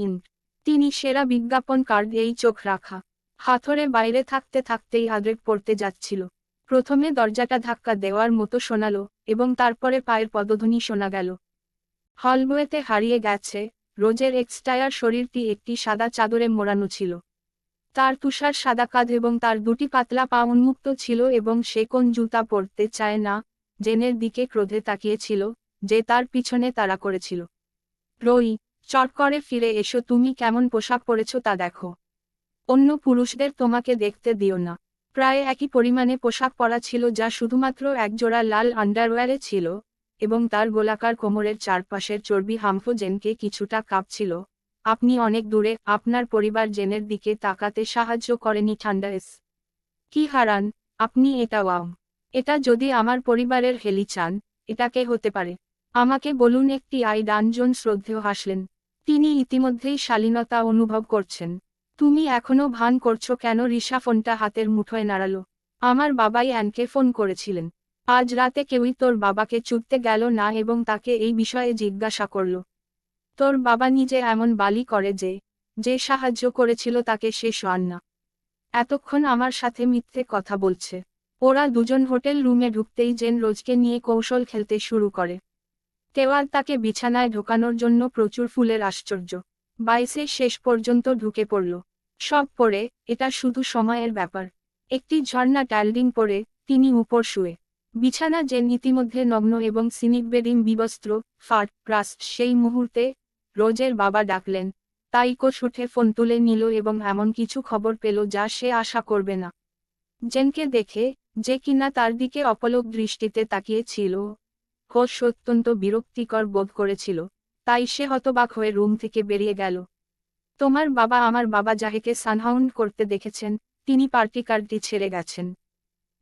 তিনি সেরা বিজ্ঞাপন কার্ড এই চোখ রাখা। হাথরে বাইরে থাকতে থাকতেই আদ্রেক পড়তে যাচ্ছিল। প্রথমে দরজাটা ধাক্কা দেওয়ার মতো শোনালো, এবং তারপরে পায়ের পদধ্বনি শোনা গেল। হলওয়েতে হারিয়ে গেছে। রোজের এক্সটায়ার শরীরটি একটি সাদা চাদরে মোড়ানো ছিল। তার তুষার সাদা কাঁধ এবং তার দুটি পাতলা পা উন্মুক্ত ছিল এবং সে কোন জুতা পরতে চায় না, জেনের দিকে ক্রোধে তাকিয়েছিল, যে তার পিছনে তাড়া করেছিল। রই, চট করে ফিরে এসো, তুমি কেমন পোশাক পরেছ তা দেখো। অন্য পুরুষদের তোমাকে দেখতে দিও না। প্রায় একই পরিমাণে পোশাক পরা ছিল যা শুধুমাত্র একজোড়া লাল আন্ডারওয়্যারে ছিল, এবং তার গোলাকার কোমরের চারপাশের চর্বি হামফো জেনকে কিছুটা কাঁপছিল। আপনি অনেক দূরে, আপনার পরিবার জেনের দিকে তাকাতে সাহায্য করেনি ঠান্ডাস। কি হারান, আপনি এটা ওয়াও। এটা যদি আমার পরিবারের হেলি চান, এটাকে হতে পারে। আমাকে বলুন একটি ডানজন শ্রদ্ধেয় হাসলেন। তিনি ইতিমধ্যেই শালীনতা অনুভব করছেন। তুমি এখনো ভান করছো কেন? রিশা ফোনটা হাতের মুঠোয় নাড়ালো। আমার বাবাই অ্যানকে ফোন করেছিলেন। আজ রাতে কেউই তোর বাবাকে চুদতে গেল না এবং তাকে এই বিষয়ে জিজ্ঞাসা করল। তোর বাবা নিজে এমন বালি করে যে সাহায্য করেছিল তাকে সে শোয়ান না। এতক্ষণ আমার সাথে মিথ্যে কথা বলছে। ওরা দুজন হোটেল রুমে ঢুকতেই জেন রোজকে নিয়ে কৌশল খেলতে শুরু করে। তেওয়াল তাকে বিছানায় ঢোকানোর জন্য প্রচুর ফুলের আশ্চর্য বাইসে শেষ পর্যন্ত ঢুকে পড়ল। সব পরে, এটা শুধু সময়ের ব্যাপার। একটি ঝর্ণা টাইলডিং পরে, তিনি উপর শুয়ে। বিছানা জেন ইতিমধ্যে নগ্ন এবং সিনিকবেডিং বিবস্ত্র, ফাট প্রাস্ট। সেই মুহূর্তে রোজের বাবা ডাকলেন। তাইকোশ উঠে ফোন তুলে নিল এবং এমন কিছু খবর পেল যা সে আশা করবে না। জেনকে দেখে, যে কিনা তার দিকে অপলক দৃষ্টিতে তাকিয়েছিল, কোষ অত্যন্ত বিরক্তিকর বোধ করেছিল, তাই সে হতবাক হয়ে রুম থেকে বেরিয়ে গেল। তোমার বাবা আমার বাবা জাহেকে সানহাউন্ড করতে দেখেছেন, তিনি পার্টি কার্ডটি ছেড়ে গেছেন।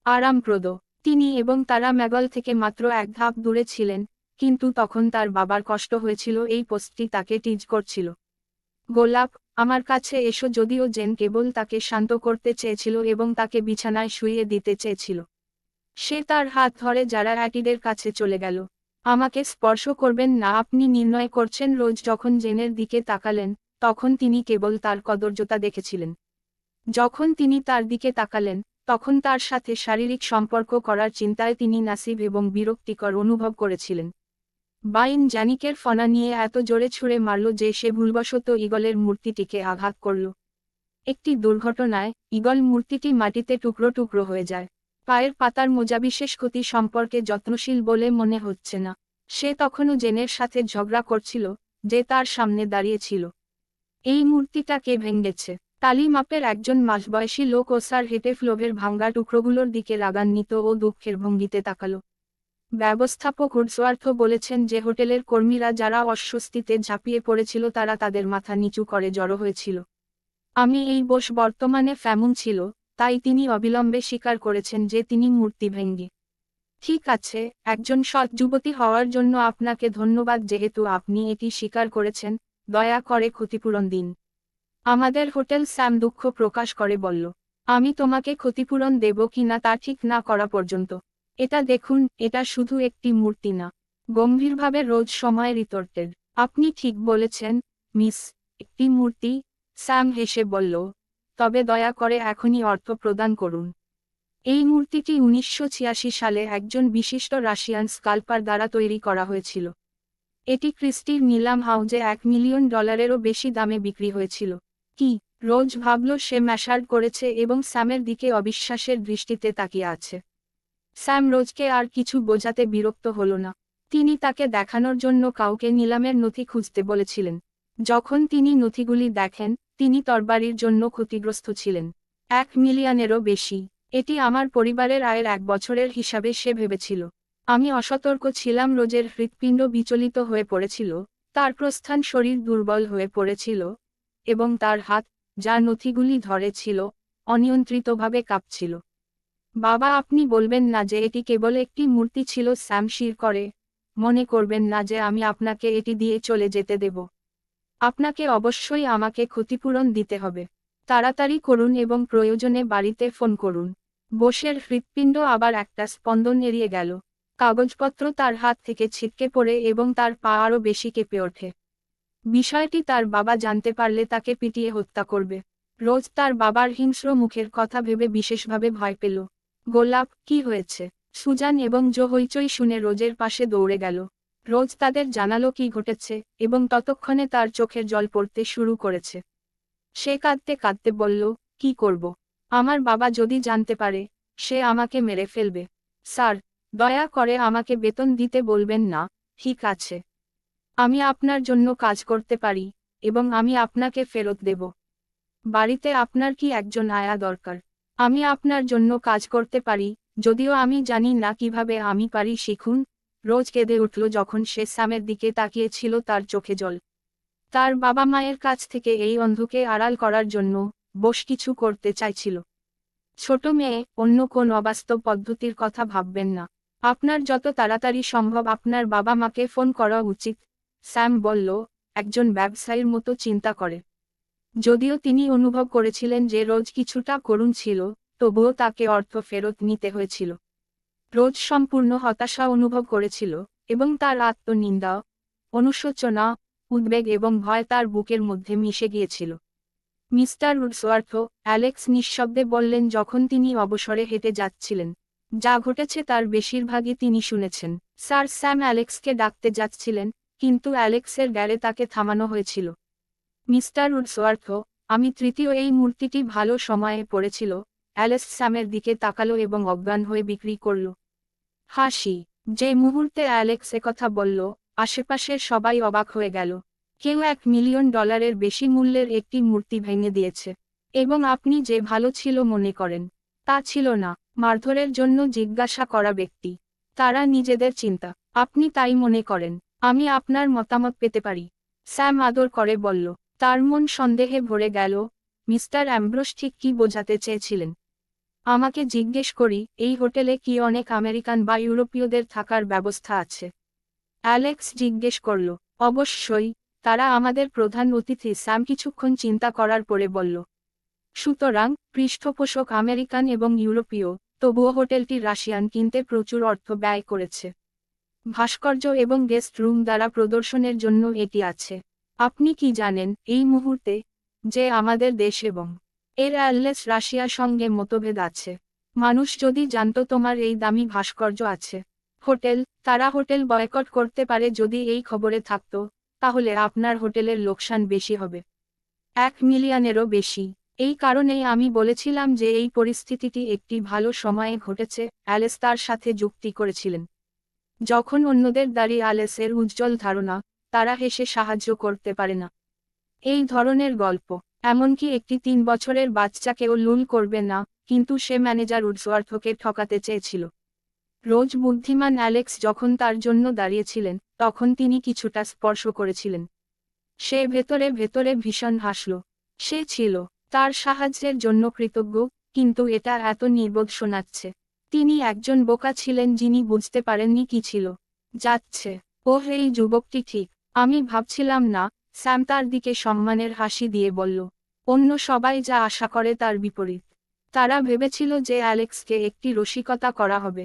আরামপ্রদ। তিনি এবং তারা ম্যাগল থেকে মাত্র 1 ধাপ দূরে ছিলেন, কিন্তু তখন তার বাবার কষ্ট হয়েছিল এই পোস্টটি তাকে টিজ করছিল। গোলাপ, আমার কাছে এসো। যদিও জেন কেবল তাকে শান্ত করতে চেয়েছিল এবং তাকে বিছানায় শুইয়ে দিতে চেয়েছিল। সে তার হাত ধরে যারা অ্যাটিডের কাছে চলে গেল। আমাকে স্পর্শ করবেন না, আপনি নির্ণয় করছেন। রোজ যখন জেনের দিকে তাকালেন, তখন তিনি কেবল তার কদর্যতা দেখেছিলেন। যখন তিনি তার দিকে তাকালেন, তখন তার সাথে শারীরিক সম্পর্ক করার চিন্তায় তিনি নাসিব এবং বিরক্তিকর অনুভব করেছিলেন। বাইন জানিকের ফনা নিয়ে এত জোরে ছুঁড়ে মারল যে সে ভুলবশত ঈগলের মূর্তিটিকে আঘাত করল। একটি দুর্ঘটনায় ঈগল মূর্তিটি মাটিতে টুকরো টুকরো হয়ে যায়। পায়ের পাতার মোজা বিশেষ ক্ষতি সম্পর্কে যত্নশীল বলে মনে হচ্ছে না। সে তখনও জেনের সাথে ঝগড়া করছিল, যে তার সামনে দাঁড়িয়েছিল। এই মূর্তিটা কে ভেঙেছে? টালি মাপের একজন মাঝবয়সী লোক ওসার হেঁটে ফ্লোভের ভাঙ্গা টুকরোগুলোর দিকে রাগান্বিত ও দুঃখের ভঙ্গিতে তাকালো। ব্যবস্থাপক উডসওয়ার্থ বলেছেন যে হোটেলের কর্মীরা যারা অস্বস্তিতে ঝাঁপিয়ে পড়েছিল তারা তাদের মাথা নিচু করে জড়ো হয়েছিল। আমি এই বোস বর্তমানে ফ্যামুন ছিল, তাই তিনি অবিলম্বে স্বীকার করেছেন যে তিনি মূর্তি ভেঙ্গে। ঠিক আছে, একজন সৎ যুবতী হওয়ার জন্য আপনাকে ধন্যবাদ। যেহেতু আপনি এটি স্বীকার করেছেন, দয়া করে ক্ষতিপূরণ দিন। আমাদের হোটেল স্যাম দুঃখ প্রকাশ করে বলল। আমি তোমাকে ক্ষতিপূরণ দেব কিনা তা ঠিক না করা পর্যন্ত। এটা দেখুন, এটা শুধু একটি মূর্তি না। গম্ভীরভাবে রোজ সময় রিতর্টের। আপনি ঠিক বলেছেন, মিস। একটি মূর্তি, স্যাম হেসে বলল, তবে দয়া করে এখনই অর্থ প্রদান করুন। এই মূর্তিটি 1986 সালে একজন বিশিষ্ট রাশিয়ান স্কাল্পার দ্বারা তৈরি করা হয়েছিল। এটি ক্রিস্টির নিলাম হাউজে $1 মিলিয়ন বেশি দামে বিক্রি হয়েছিল। কি? রোজ ভাবল সে ম্যাশার্ড করেছে এবং স্যামের দিকে অবিশ্বাসের দৃষ্টিতে তাকিয়ে আছে। স্যাম রোজকে আর কিছু বোঝাতে বিরক্ত হল না। তিনি তাকে দেখানোর জন্য কাউকে নিলামের নথি খুঁজতে বলেছিলেন। যখন তিনি নথিগুলি দেখেন, তিনি তরবারির জন্য ক্ষতিগ্রস্ত ছিলেন। 1 মিলিয়নেরও বেশি। এটি আমার পরিবারের আয়ের 1 বছরের হিসাবে সে ভেবেছিল। আমি অসতর্ক ছিলাম। রোজের হৃৎপিণ্ড বিচলিত হয়ে পড়েছিল, তার প্রস্থান শরীর দুর্বল হয়ে পড়েছিল, এবং তার হাত, যা নথিগুলি ধরেছিল, অনিয়ন্ত্রিতভাবে কাঁপছিল। বাবা, আপনি বলবেন না যে এটি কেবল একটি মূর্তি ছিল? স্যাম শির করে। মনে করবেন না যে আমি আপনাকে এটি দিয়ে চলে যেতে দেব। আপনাকে অবশ্যই আমাকে ক্ষতিপূরণ দিতে হবে। তাড়াতাড়ি করুন এবং প্রয়োজনে বাড়িতে ফোন করুন। বোসের হৃৎপিণ্ড আবার একটা স্পন্দন এড়িয়ে গেল। কাগজপত্র তার হাত থেকে ছিটকে পড়ে এবং তার পা আরও বেশি কেঁপে ওঠে। বিষয়টি তার বাবা জানতে পারলে তাকে পিটিয়ে হত্যা করবে। রোজ তার বাবার হিংস্র মুখের কথা ভেবে বিশেষভাবে ভয় পেল। গোলাপ, কি হয়েছে? সুজান এবং জো হইচই শুনে রোজের পাশে দৌড়ে গেল। রোজ তাদের জানালো কি ঘটেছে, এবং ততক্ষণে তার চোখের জল পড়তে শুরু করেছে। সে কাঁদতে কাঁদতে বলল, কি করব? আমার বাবা যদি জানতে পারে, সে আমাকে মেরে ফেলবে। স্যার, দয়া করে আমাকে বেতন দিতে বলবেন না, ঠিক আছে? আমি আপনার জন্য কাজ করতে পারি, এবং আমি আপনাকে ফেরত দেব। বাড়িতে আপনার কি একজন আয়া দরকার? আমি আপনার জন্য কাজ করতে পারি, যদিও আমি জানি না কিভাবে আমি পারি। শিখুন। রোজ কেঁদে উঠল যখন সে স্যামের দিকে তাকিয়েছিল, তার চোখে জল। তার বাবা মায়ের কাছ থেকে এই অন্ধকে আড়াল করার জন্য বোস কিছু করতে চাইছিল। ছোট মেয়ে, অন্য কোন অবাস্তব পদ্ধতির কথা ভাববেন না। আপনার যত তাড়াতাড়ি সম্ভব আপনার বাবা মাকে ফোন করা উচিত। স্যাম বলল, একজন ব্যবসায়ীর মতো চিন্তা করে। যদিও তিনি অনুভব করেছিলেন যে রোজ কিছুটা করুণ ছিল, তবুও তাকে অর্থ ফেরত নিতে হয়েছিল। রোজ সম্পূর্ণ হতাশা অনুভব করেছিল, এবং তার আত্মনিন্দা, অনুশোচনা, উদ্বেগ এবং ভয় তার বুকের মধ্যে মিশে গিয়েছিল। মিস্টার উডসওয়ার্থ, অ্যালেক্স নিঃশব্দে বললেন যখন তিনি অবসরে হেঁটে যাচ্ছিলেন। যা ঘটেছে তার বেশিরভাগই তিনি শুনেছেন। স্যার, স্যাম অ্যালেক্সকে ডাকতে যাচ্ছিলেন, কিন্তু অ্যালেক্সের গাড়ে তাকে থামানো হয়েছিল। মিস্টার উডসওয়ার্থ, আমি তৃতীয় এই মূর্তিটি ভালো সময়ে পড়েছিল। অ্যালেক্স স্যামের দিকে তাকালো এবং অজ্ঞান হয়ে বিক্রি করল। হাসি। যে মুহূর্তে অ্যালেক্স একথা বলল, আশেপাশের সবাই অবাক হয়ে গেল। কেউ $1 মিলিয়ন বেশি মূল্যের একটি মূর্তি ভেঙে দিয়েছে। এবং আপনি যে ভালো ছিল মনে করেন, তা ছিল না। মারধরের জন্য জিজ্ঞাসা করা ব্যক্তি। তারা নিজেদের চিন্তা। আপনি তাই মনে করেন? আমি আপনার মতামত পেতে পারি? স্যাম আদর করে বলল। তার মন সন্দেহে ভরে গেল। মিস্টার অ্যাম্ব্রোস ঠিক কি বোঝাতে চেয়েছিলেন? আমাকে জিজ্ঞেস করি, এই হোটেলে কি অনেক আমেরিকান বা ইউরোপীয়দের থাকার ব্যবস্থা আছে? অ্যালেক্স জিজ্ঞেস করল। অবশ্যই, তারা আমাদের প্রধান অতিথি। স্যাম কিছুক্ষণ চিন্তা করার পরে বলল। সুতরাং, পৃষ্ঠপোষক আমেরিকান এবং ইউরোপীয়, তবুও হোটেলটি রাশিয়ান কিনতে প্রচুর অর্থ ব্যয় করেছে। ভাস্কর্য এবং গেস্ট রুম দ্বারা প্রদর্শনের জন্য এটি আছে। আপনি কি জানেন, এই মুহূর্তে, যে আমাদের দেশ এবং এর অ্যালেস রাশিয়ার সঙ্গে মতভেদ আছে? মানুষ যদি জানতো তোমার এই দামি ভাস্কর্য আছে। তারা হোটেল বয়কট করতে পারে। যদি এই খবরে থাকতো, তাহলে আপনার হোটেলের লোকসান বেশি হবে। 1 মিলিয়নেরও বেশি। এই কারণেই আমি বলেছিলাম যে এই পরিস্থিতিটি একটি ভালো সময়ে ঘটেছে, অ্যালেস তার সাথে যুক্তি করেছিলেন। যখন অন্যদের দাঁড়িয়ে অ্যালেসের উজ্জ্বল ধারণা, তারা হেসে সাহায্য করতে পারে না। এই ধরনের গল্প, এমনকি একটি 3 বছরের বাচ্চাকেও লুল করবে না, কিন্তু সে ম্যানেজার উডসওয়ার্থকে ঠকাতে চেয়েছিল। রোজ বুদ্ধিমান অ্যালেক্স যখন তার জন্য দাঁড়িয়েছিলেন, তখন তিনি কিছুটা স্পর্শ করেছিলেন। সে ভেতরে ভেতরে ভীষণ হাসল। সে ছিল তার সাহায্যের জন্য কৃতজ্ঞ, কিন্তু এটা এত নির্বোধ শোনাচ্ছে। তিনি একজন বোকা ছিলেন যিনি বুঝতে পারেননি কি ছিল যাচ্ছে। ওহ, এই যুবকটি ঠিক। আমি ভাবছিলাম না। স্যাম তার দিকে সম্মানের হাসি দিয়ে বলল। অন্য সবাই যা আশা করে তার বিপরীত। তারা ভেবেছিল যে অ্যালেক্সকে একটি রসিকতা করা হবে।